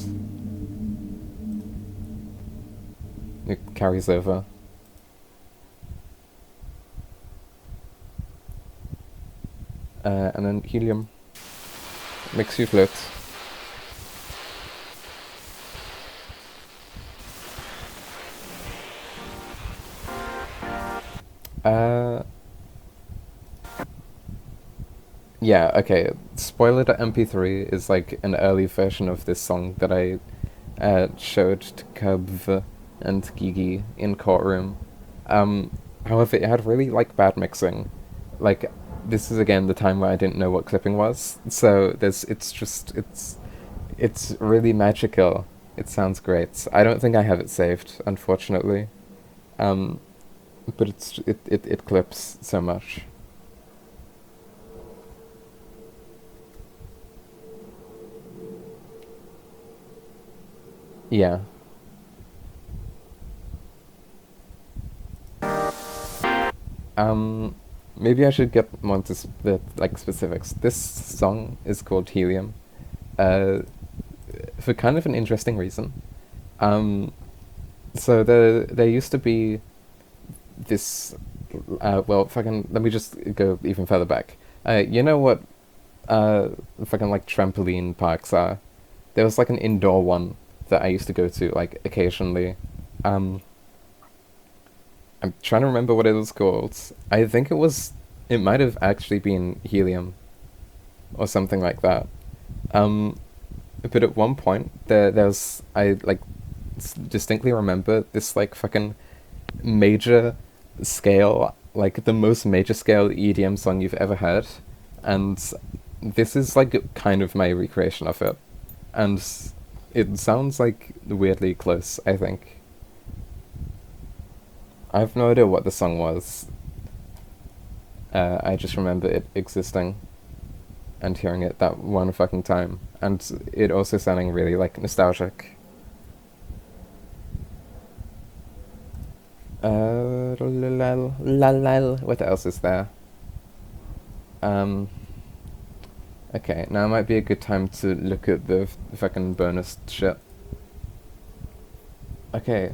it carries over. And then helium makes you float. Yeah, okay. Spoiler.mp3 is like an early version of this song that I showed to Kabv and Gigi in Courtroom. However, it had really like bad mixing. Like, this is again the time where I didn't know what clipping was, so it's really magical. It sounds great. I don't think I have it saved, unfortunately. But it clips so much. Yeah. Maybe I should get more into the like specifics. This song is called Helium, for kind of an interesting reason. So there used to be this. Well, fucking. Let me just go even further back. You know what? Fucking like trampoline parks are. There was like an indoor one that I used to go to like occasionally. I'm trying to remember what it was called. I think it might have actually been Helium, or something like that. But at one point there's I like distinctly remember this like fucking major scale, like the most major scale EDM song you've ever heard, and this is like kind of my recreation of it, and it sounds like weirdly close, I think. I have no idea what the song was. I just remember it existing and hearing it that one fucking time, and it also sounding really like nostalgic. What else is there? Um, okay, now might be a good time to look at the fucking bonus shit. Okay.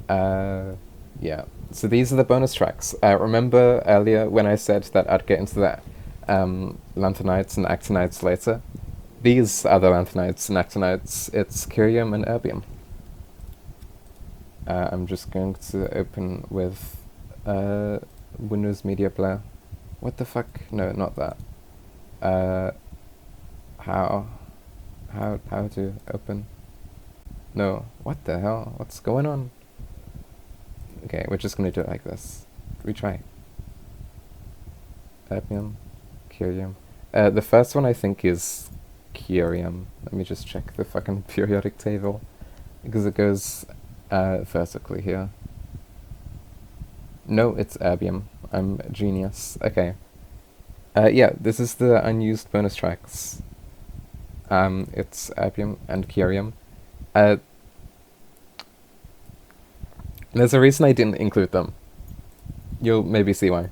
Yeah. So these are the bonus tracks. Remember earlier when I said that I'd get into the lanthanides and actinides later? These are the lanthanides and actinides. It's curium and erbium. I'm just going to open with Windows Media Player. What the fuck? No, not that. How to open? No, what the hell? What's going on? Okay, we're just gonna do it like this. Retry. Erbium, curium. The first one I think is curium. Let me just check the fucking periodic table because it goes vertically here. No, it's erbium. I'm a genius. Okay. Yeah, this is the unused bonus tracks. It's erbium and curium. There's a reason I didn't include them. You'll maybe see why.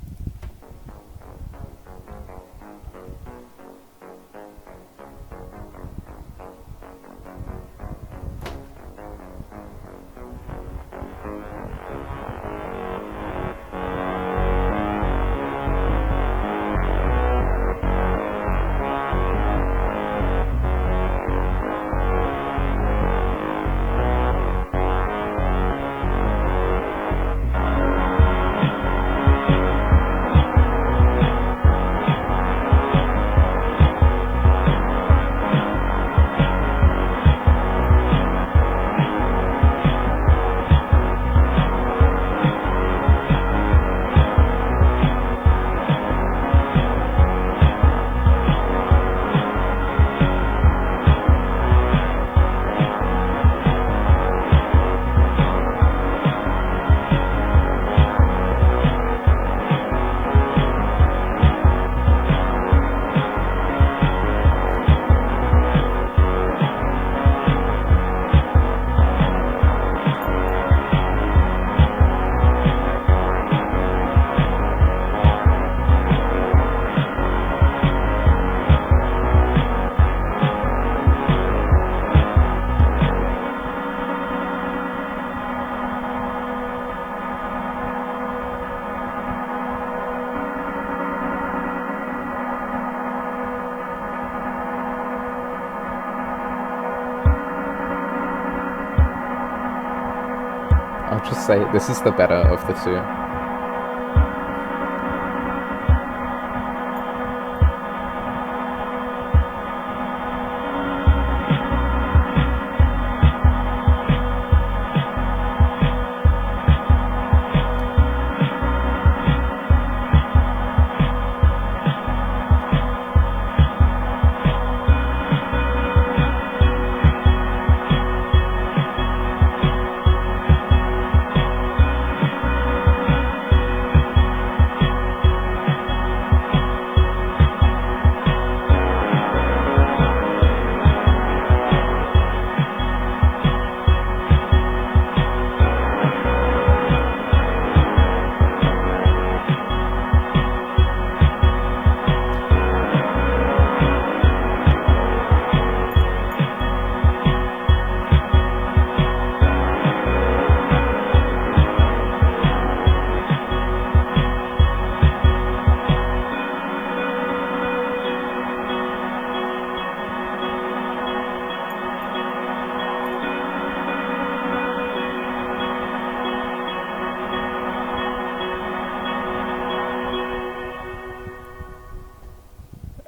I'll just say this is the better of the two.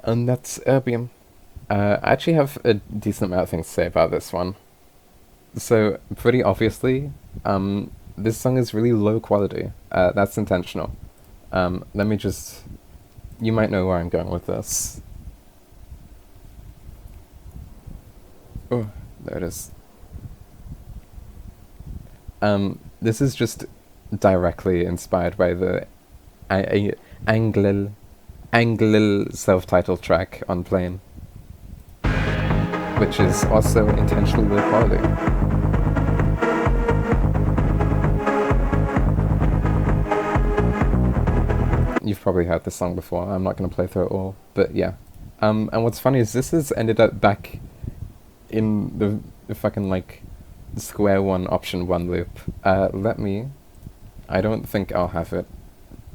And that's erbium. I actually have a decent amount of things to say about this one. So, pretty obviously, this song is really low quality. That's intentional. Let me just... You might know where I'm going with this. Oh, there it is. This is just directly inspired by the Anglil self-titled track on Plane, which is also intentionally low quality. You've probably heard this song before. I'm not going to play through it all, but yeah. And what's funny is this has ended up back in the fucking like square one option one loop. Let me. I don't think I'll have it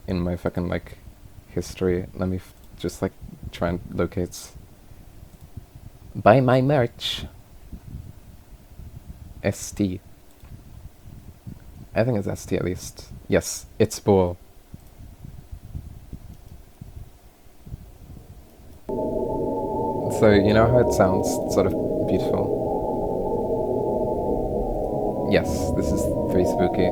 in my fucking like history. Let me just like try and locate. Buy my merch. ST. I think it's ST at least. Yes, it's Ball. So you know how it sounds sort of beautiful? Yes, this is very spooky.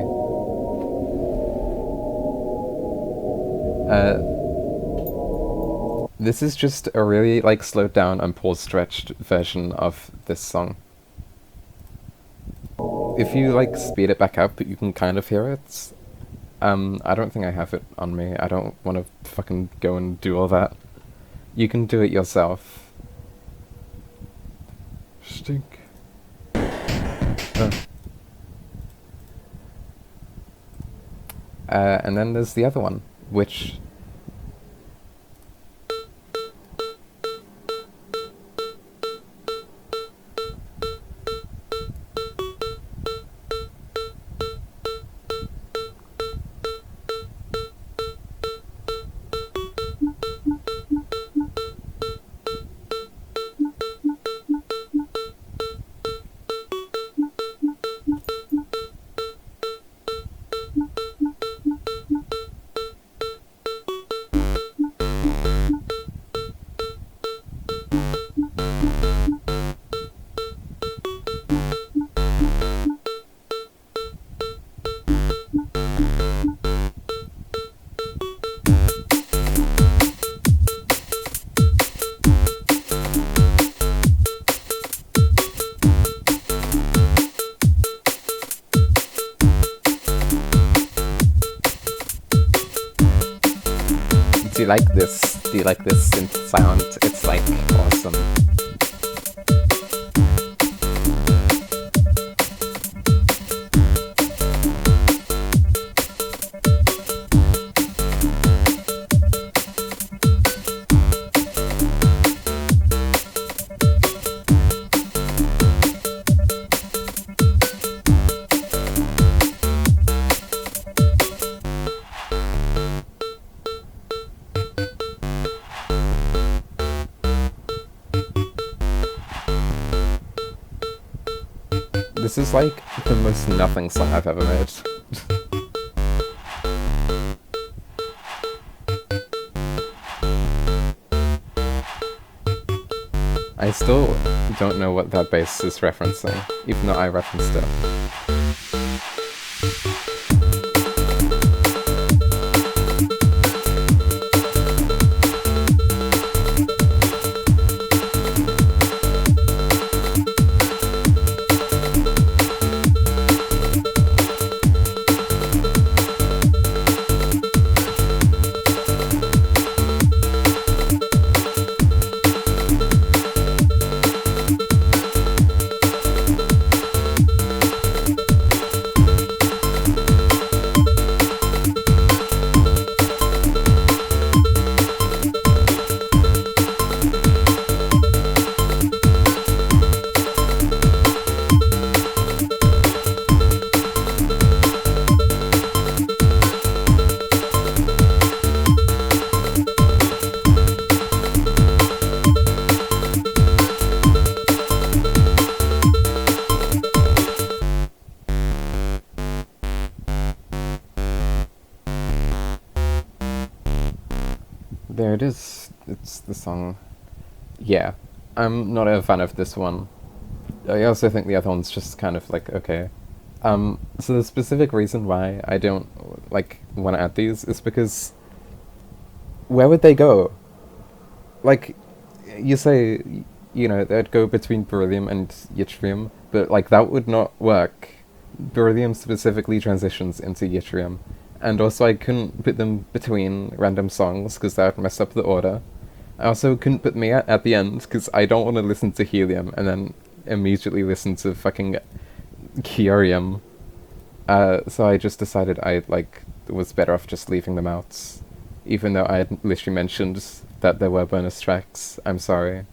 This is just a really like slowed down and pause stretched version of this song. If you like speed it back up, you can kind of hear it. I don't think I have it on me. I don't want to fucking go and do all that. You can do it yourself. Stink. And then there's the other one, which... Do you like this? Do you like this synth sound? It's like awesome. This is like the most nothing song I've ever made. I still don't know what that bass is referencing, even though I referenced it. There it is. It's the song. Yeah. I'm not a fan of this one. I also think the other one's just kind of like, okay. So the specific reason why I don't, like, want to add these is because where would they go? Like, you say, you know, they'd go between beryllium and yttrium, but, like, that would not work. Beryllium specifically transitions into yttrium. And also I couldn't put them between random songs, because that would mess up the order. I also couldn't put me at the end, because I don't want to listen to helium, and then immediately listen to fucking curium. So I just decided I, like, was better off just leaving them out. even though I had literally mentioned that there were bonus tracks. I'm sorry.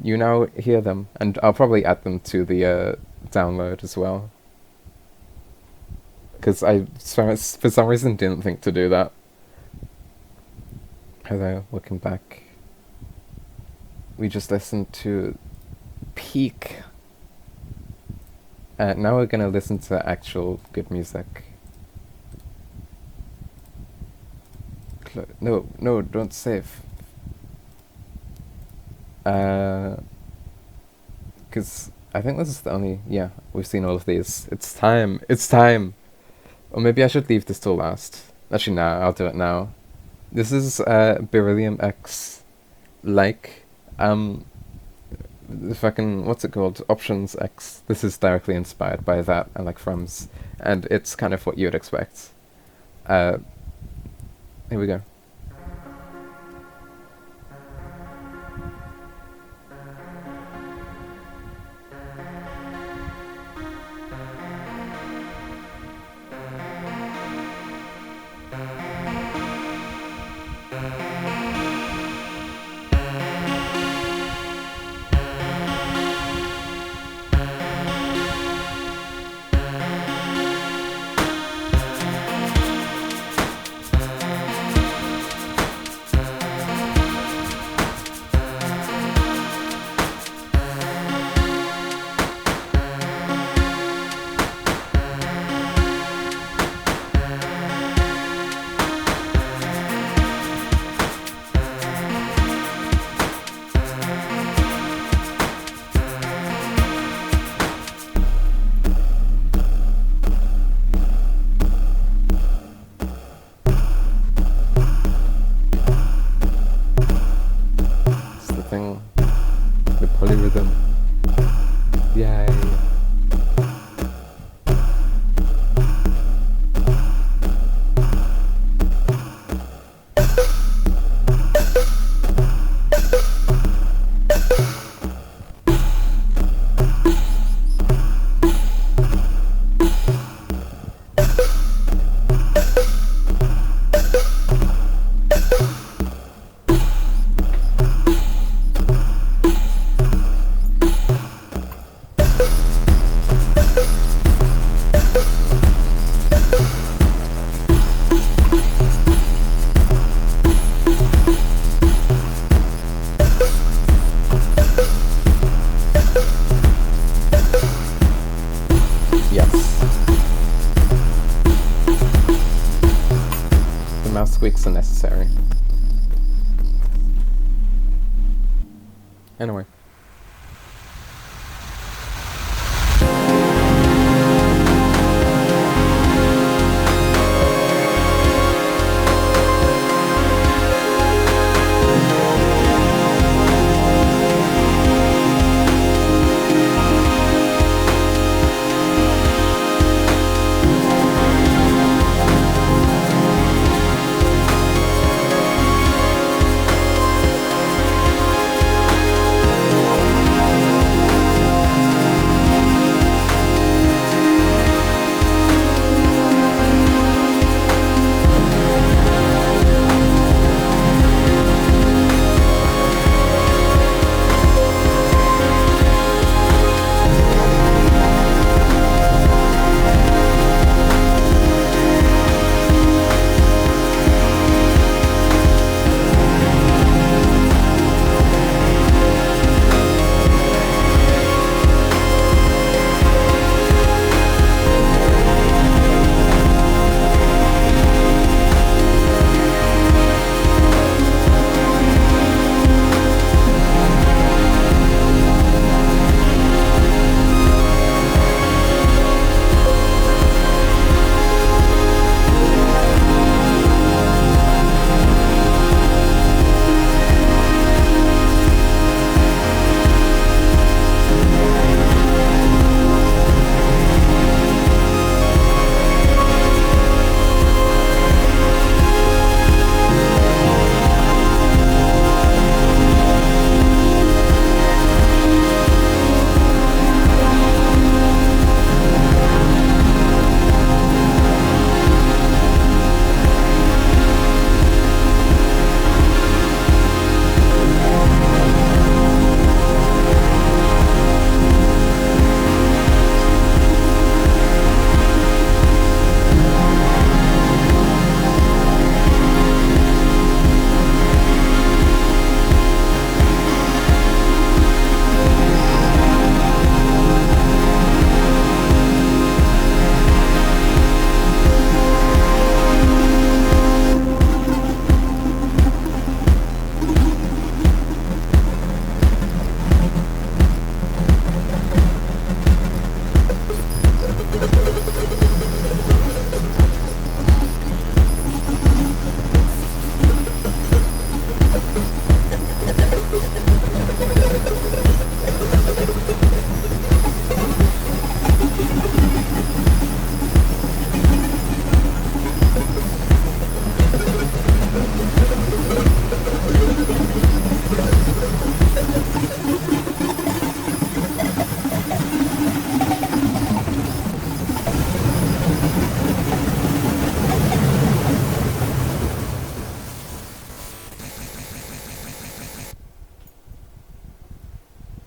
You now hear them, and I'll probably add them to the download as well. Because I, for some reason, didn't think to do that. Although, looking back, we just listened to Peak. Now we're gonna listen to actual good music. No, don't save. Because I think this is the only... Yeah, we've seen all of these. It's time! It's time! Or maybe I should leave this till last. Actually, nah, I'll do it now. This is Beryllium X. Like, the fucking... What's it called? Options X. This is directly inspired by that and like Frums. And it's kind of what you would expect. Here we go. The polyrhythm. Yay. Mouse squeaks are necessary. Anyway.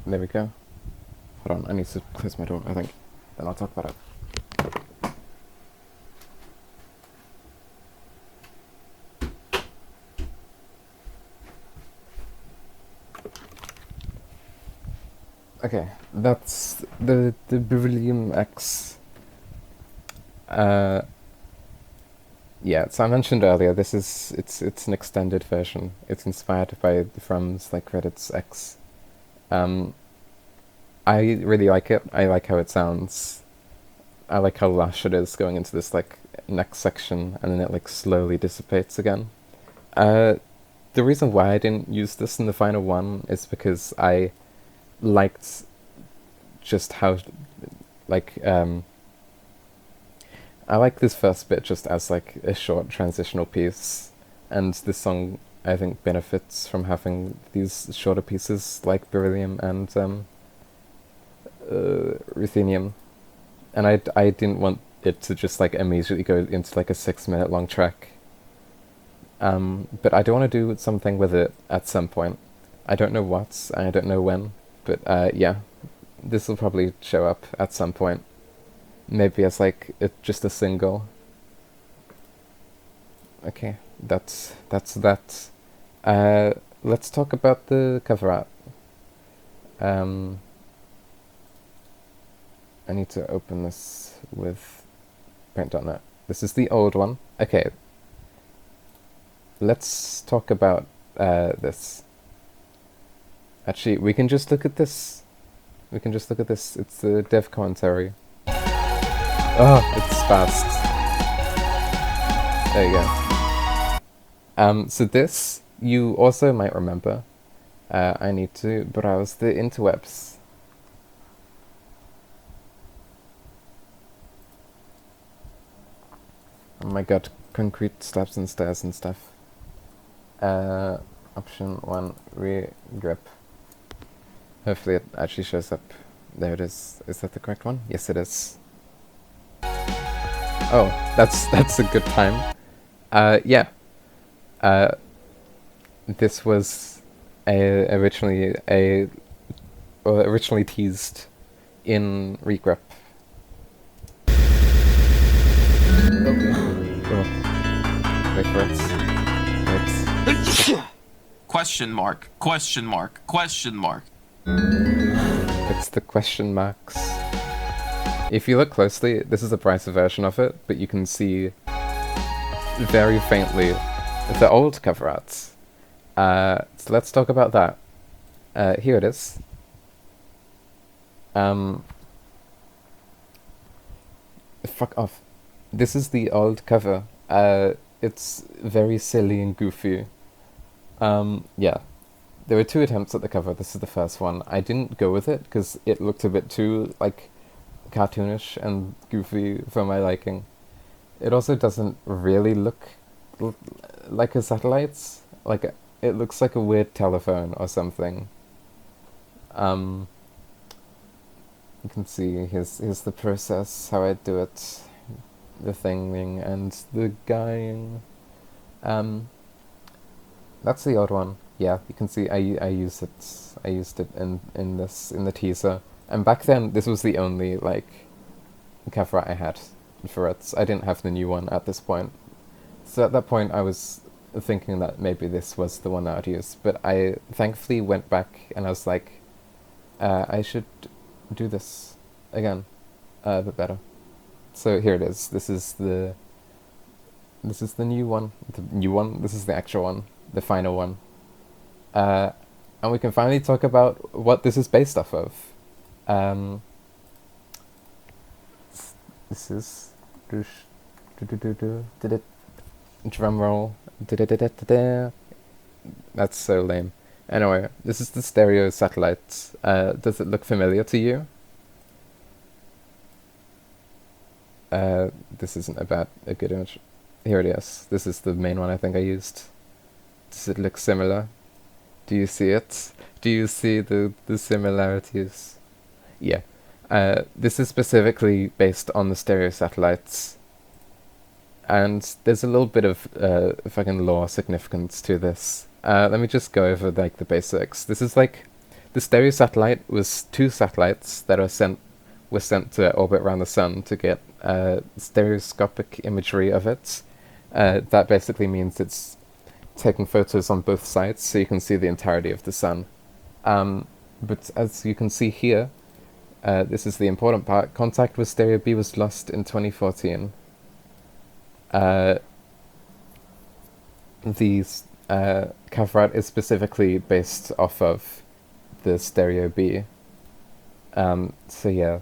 There we go. Hold on, I need to close my door, I think. Then I'll talk about it. Okay, that's the Beryllium X. Yeah, so I mentioned earlier, it's an extended version. It's inspired by the From's like Credits X. I really like it. I like how it sounds. I like how lush it is going into this like next section, and then it like slowly dissipates again. The reason why I didn't use this in the final one is because I liked just how like I like this first bit just as like a short transitional piece, and this song I think benefits from having these shorter pieces like Beryllium and Ruthenium, and I didn't want it to just like immediately go into like a 6 minute long track. But I do want to do something with it at some point. I don't know what, I don't know when, but yeah, this will probably show up at some point. Maybe as like just a single. Okay, that's that. Let's talk about the cover art. I need to open this with Paint.net. This is the old one. Okay. Let's talk about this. Actually, we can just look at this. It's the dev commentary. Oh, it's fast. There you go. So this, you also might remember. I need to browse the interwebs. Oh my god, concrete slabs and stairs and stuff. Option 1, re-grip. Hopefully it actually shows up. There it is. Is that the correct one? Yes, it is. Oh, that's a good time. Yeah. This was originally teased in regrep. Okay. Oh. Wait for it. Question mark, question mark, question mark. It's the question marks. If you look closely, this is a brighter version of it, but you can see very faintly the old cover arts. So let's talk about that. Here it is. Fuck off. This is the old cover. It's very silly and goofy. Yeah. There were 2 attempts at the cover. This is the first one. I didn't go with it because it looked a bit too, like, cartoonish and goofy for my liking. It also doesn't really look like a satellite. Like, it looks like a weird telephone or something. You can see here's the process, how I do it, the thing and the guying. That's the odd one. Yeah, you can see I used it in the teaser. And back then this was the only like cover I had for it. I didn't have the new one at this point. So at that point I was thinking that maybe this was the one that I'd use, but I thankfully went back and I was like, I should do this again, a bit better. So here it is. This is the new one. The new one. This is the actual one. The final one. And we can finally talk about what this is based off of. This is drum roll. That's so lame. Anyway, this is the stereo satellite. Does it look familiar to you? This isn't about a good image. Here it is. This is the main one I think I used. Does it look similar? Do you see it? Do you see the similarities? Yeah. This is specifically based on the stereo satellites. And there's a little bit of fucking lore significance to this. Let me just go over like the basics. This the stereo satellite was two satellites that were sent to orbit around the sun to get stereoscopic imagery of it. That basically means it's taking photos on both sides, so you can see the entirety of the sun. But as you can see here, this is the important part. Contact with Stereo B was lost in 2014. The cover art is specifically based off of the Stereo B. So yeah,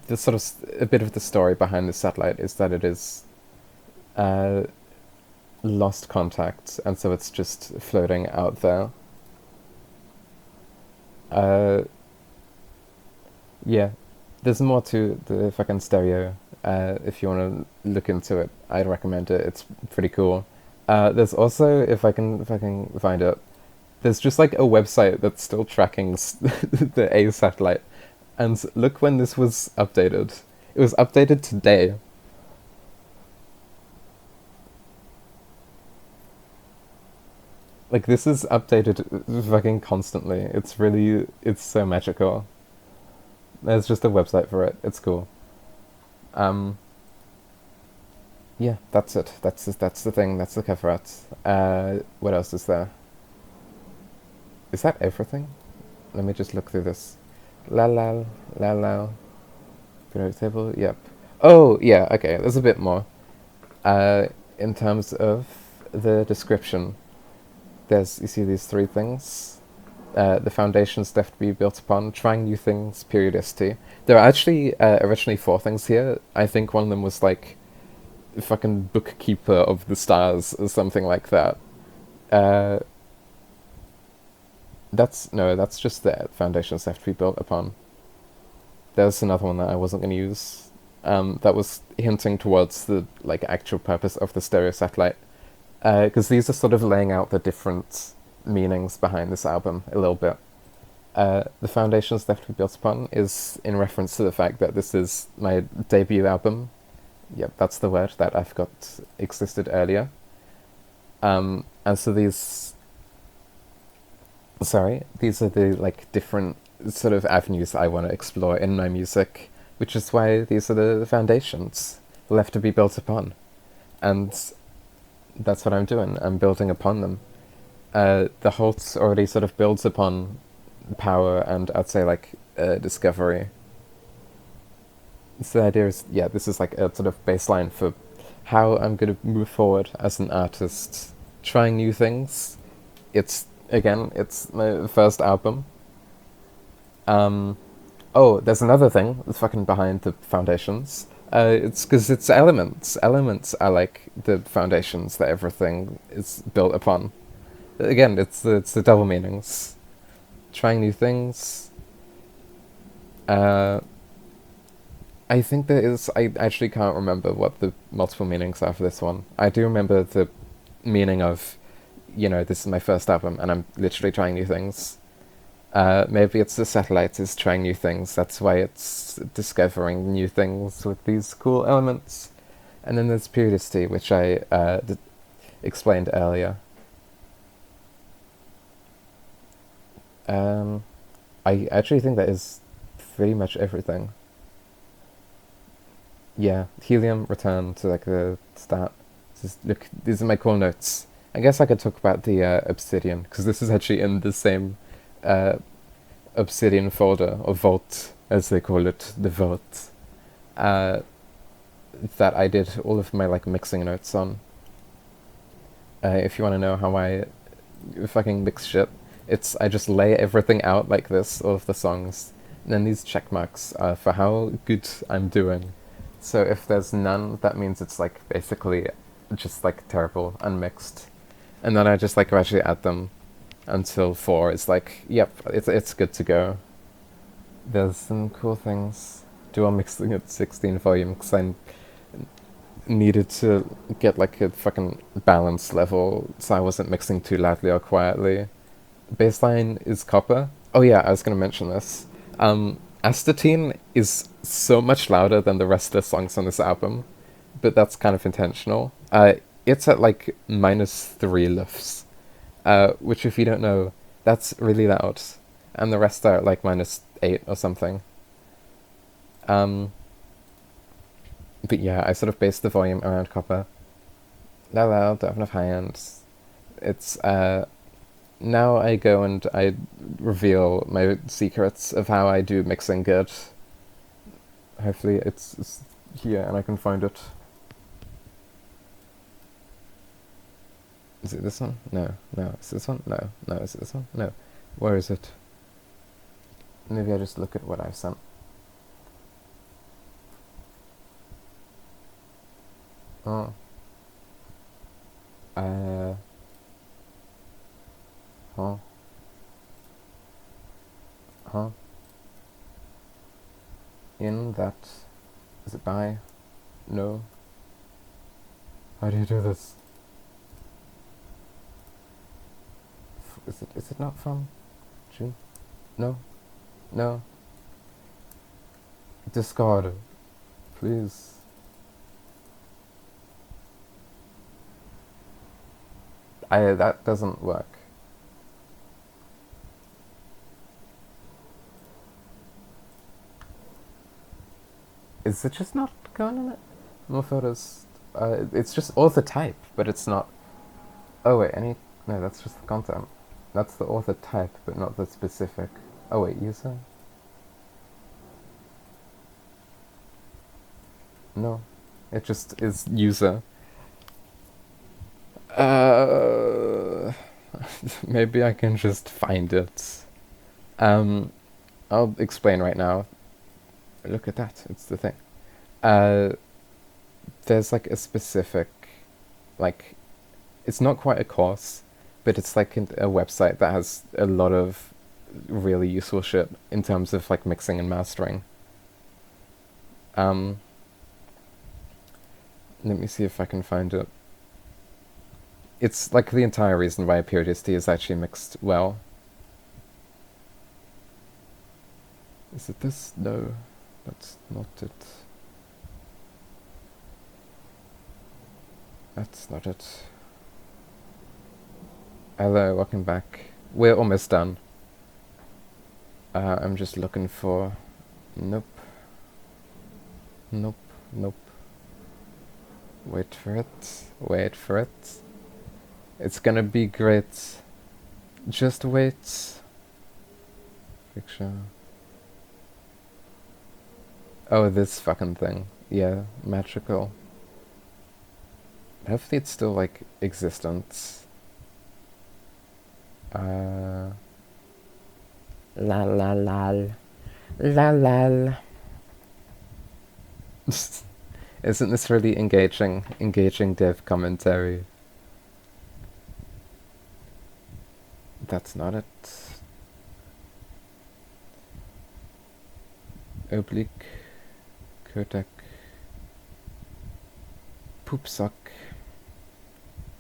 the sort of a bit of the story behind the satellite is that it is lost contact, and so it's just floating out there. Yeah, there's more to the fucking stereo. If you want to look into it, I'd recommend it. It's pretty cool. There's also, if I can find it, there's just like a website that's still tracking the A satellite. And look when this was updated. It was updated today. Like, this is updated fucking constantly. It's so magical. There's just a website for it. It's cool. Yeah, that's it. That's the thing. That's the cover art. What else is there? Is that everything? Let me just look through this. La la la la. Periodic table. Yep. Oh yeah. Okay. There's a bit more. In terms of the description, you see these three things. The foundations left to be built upon, trying new things, periodicity. There are actually originally 4 things here. I think one of them was like fucking bookkeeper of the stars or something like that. That's just the foundations left to be built upon. There's another one that I wasn't going to use. That was hinting towards the like actual purpose of the stereo satellite. Because these are sort of laying out the different meanings behind this album a little bit. The foundations left to be built upon is in reference to the fact that this is my debut album. Yep, that's the word that I forgot existed earlier. And so these are the like different sort of avenues I want to explore in my music, which is why these are the foundations left to be built upon. And that's what I'm doing. I'm building upon them. The Holtz already sort of builds upon power and I'd say like discovery. So the idea is, yeah, this is like a sort of baseline for how I'm going to move forward as an artist, trying new things. It's my first album. Oh, there's another thing that's fucking behind the foundations. It's because it's elements. Elements are like the foundations that everything is built upon. Again, it's the double meanings. Trying new things. I think I actually can't remember what the multiple meanings are for this one. I do remember the meaning of, this is my first album and I'm literally trying new things. Maybe it's the satellite is trying new things. That's why it's discovering new things with these cool elements. And then there's periodicity, which I explained earlier. I actually think that is pretty much everything. Yeah, helium return to like the start. Look, these are my cool notes. I guess I could talk about the obsidian, because this is actually in the same obsidian folder, or vault, as they call it, the vault, that I did all of my like mixing notes on. If you want to know how I fucking mix shit, I just lay everything out like this, all of the songs, and then these check marks are for how good I'm doing. So if there's none, that means it's like basically just like terrible, unmixed. And then I just like gradually add them until 4 is like, yep, it's good to go. There's some cool things. Dual mixing at 16 volume, because I needed to get like a fucking balance level, so I wasn't mixing too loudly or quietly. Bassline is copper. Oh yeah, I was gonna mention this. Astatine is so much louder than the rest of the songs on this album, but that's kind of intentional. It's at like -3 lifts, which if you don't know, that's really loud. and the rest are like -8 or something. But yeah, I sort of based the volume around copper. Don't have enough hands. It's now I go and I reveal my secrets of how I do mixing good. Hopefully it's here and I can find it. Is it this one? No. Is it this one? No. Is it this one? No. Where is it? Maybe I just look at what I've sent. Oh. Huh. In that... Is it by? No. How do you do this? Is it not from June? No. Discard. Please. That doesn't work. Is it just not going in it? More photos. It's just author type, but it's not. Oh wait, no, that's just the content. That's the author type, but not the specific. Oh wait, user? No. It just is user. Maybe I can just find it. I'll explain right now. Look at that, it's the thing. There's like a specific, like, it's not quite a course, but it's like a website that has a lot of really useful shit in terms of like mixing and mastering. Let me see if I can find it. It's like the entire reason why Periodicity is actually mixed well. Is it this? No, that's not it. That's not it. Hello, welcome back. We're almost done. I'm just looking for... Nope. Wait for it. It's gonna be great. Just wait. Picture. Oh, this fucking thing. Yeah, magical. Hopefully it's still, like, existent. La la la. La la. Isn't this really engaging dev commentary? That's not it. Oblique. Kodak. Poop sock.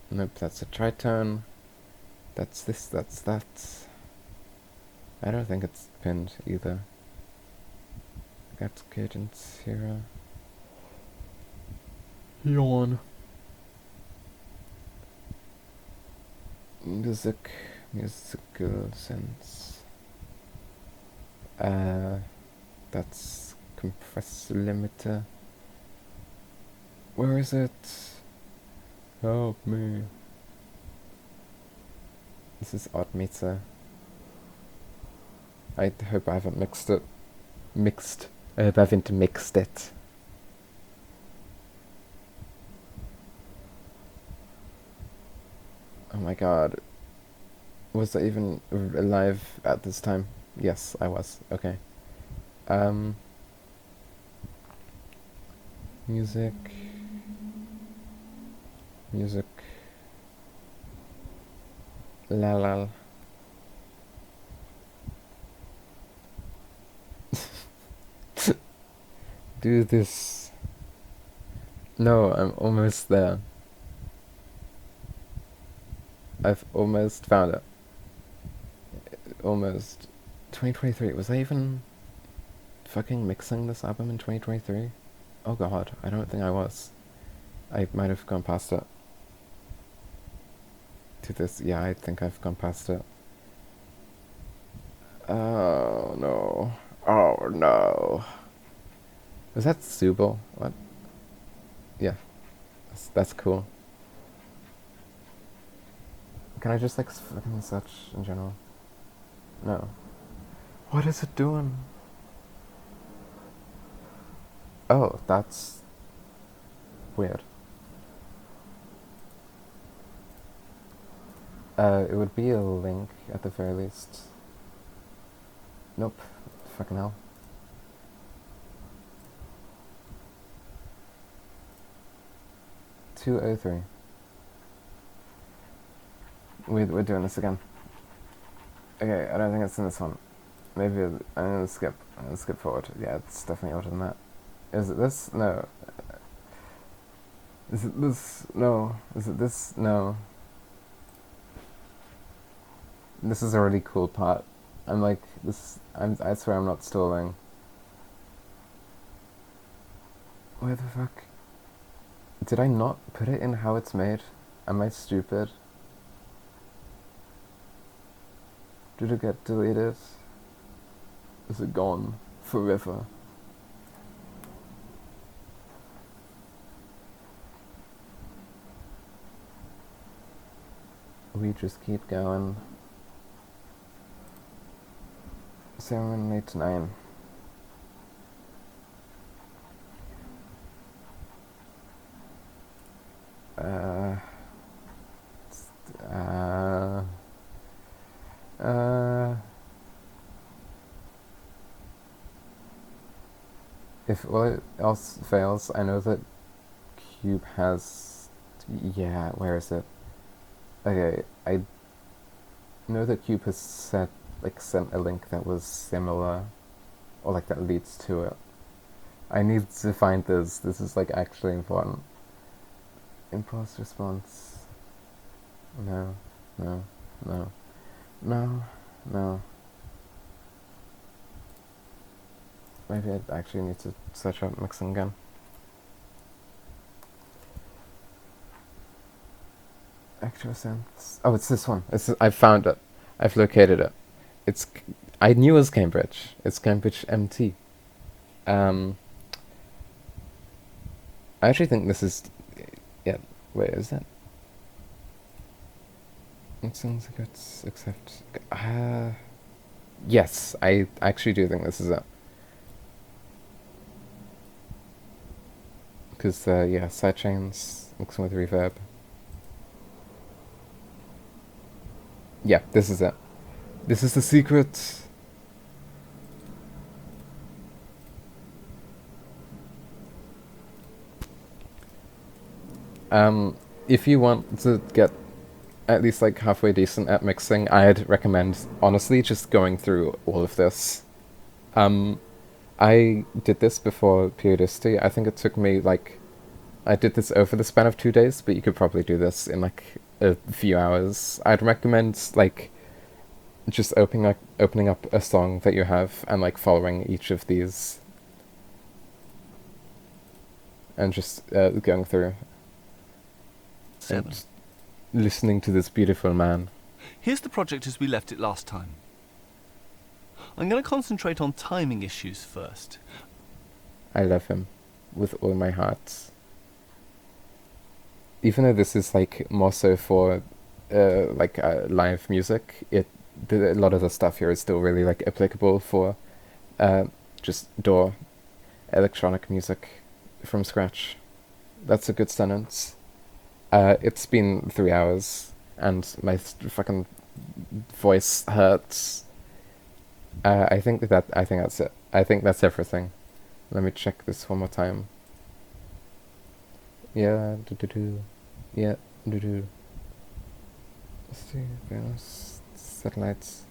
Nope, that's a tritone. That's this, that's that. I don't think it's pinned either. Got cadence here. Yawn. Musical sense. That's compressor limiter. Where is it? Help me. This is odd meter. I hope I haven't mixed it. I hope I haven't mixed it. Oh my god. Was I even alive at this time? Yes, I was. Okay. Music. Lal. Do this. No, I'm almost there. I've almost found it. Almost. 2023. Was I even fucking mixing this album in 2023? Oh god, I don't think I was. I might have gone past it. To this, yeah, I think I've gone past it. Oh no. Oh no. Was that Subal? What? Yeah, that's cool. Can I just like fucking search in general? No. What is it doing? Oh, that's weird. It would be a link at the very least. Nope. Fucking hell. $2.03. We're doing this again. Okay, I don't think it's in this one. Maybe I'm gonna skip. I'm gonna skip forward. Yeah, it's definitely older than that. Is it this? No. Is it this? No. Is it this? No. This is a really cool part. I'm like this. I swear I'm not stalling. Where the fuck? Did I not put it in how it's made? Am I stupid? Did it get deleted? Is it gone forever? We just keep going. 7, 8, 9. Uh, uh, uh, if all else fails, I know that Cube has... Yeah, where is it? Okay, I know that Cube has sent a link that was similar, or like that leads to it. I need to find this. This is like actually important. Impulse response. No, no, no, no, no. Maybe I actually need to search up mixing again. Actual sense. Oh, it's this one. I found it. I've located it. It's. I knew it was Cambridge. It's Cambridge MT. I actually think this is. Yeah. Wait, is that? It sounds like it's except. Yes, I actually do think this is it. Because yeah, sidechains mixing with reverb. Yeah, this is it. This is the secret. If you want to get at least like halfway decent at mixing, I'd recommend honestly just going through all of this. I did this before Periodicity. I think it took me like I did this over the span of 2 days, but you could probably do this in like a few hours. I'd recommend like just opening up a song that you have and like following each of these and just going through 7. and listening to this beautiful man. Here's the project as we left it last time. I'm going to concentrate on timing issues first. I love him with all my heart. Even though this is like more so for live music, a lot of the stuff here is still really like applicable for just DAW electronic music from scratch. That's a good sentence. It's been 3 hours and my fucking voice hurts. I think that's it. I think that's everything. Let me check this one more time. Yeah, yeah, Venus, satellites,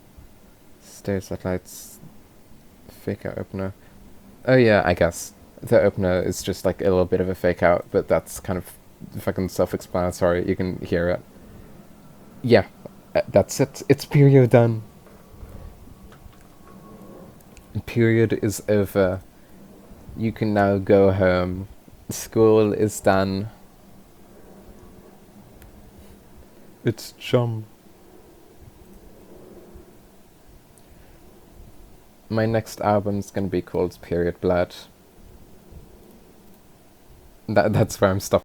stereo satellites, fake out opener. Oh yeah, I guess. The opener is just like a little bit of a fake out, but that's kind of fucking self-explanatory. You can hear it. Yeah, that's it. It's period done. Period is over. You can now go home. School is done. It's chum. my next album's gonna be called Period Blood. That's where I'm stopping.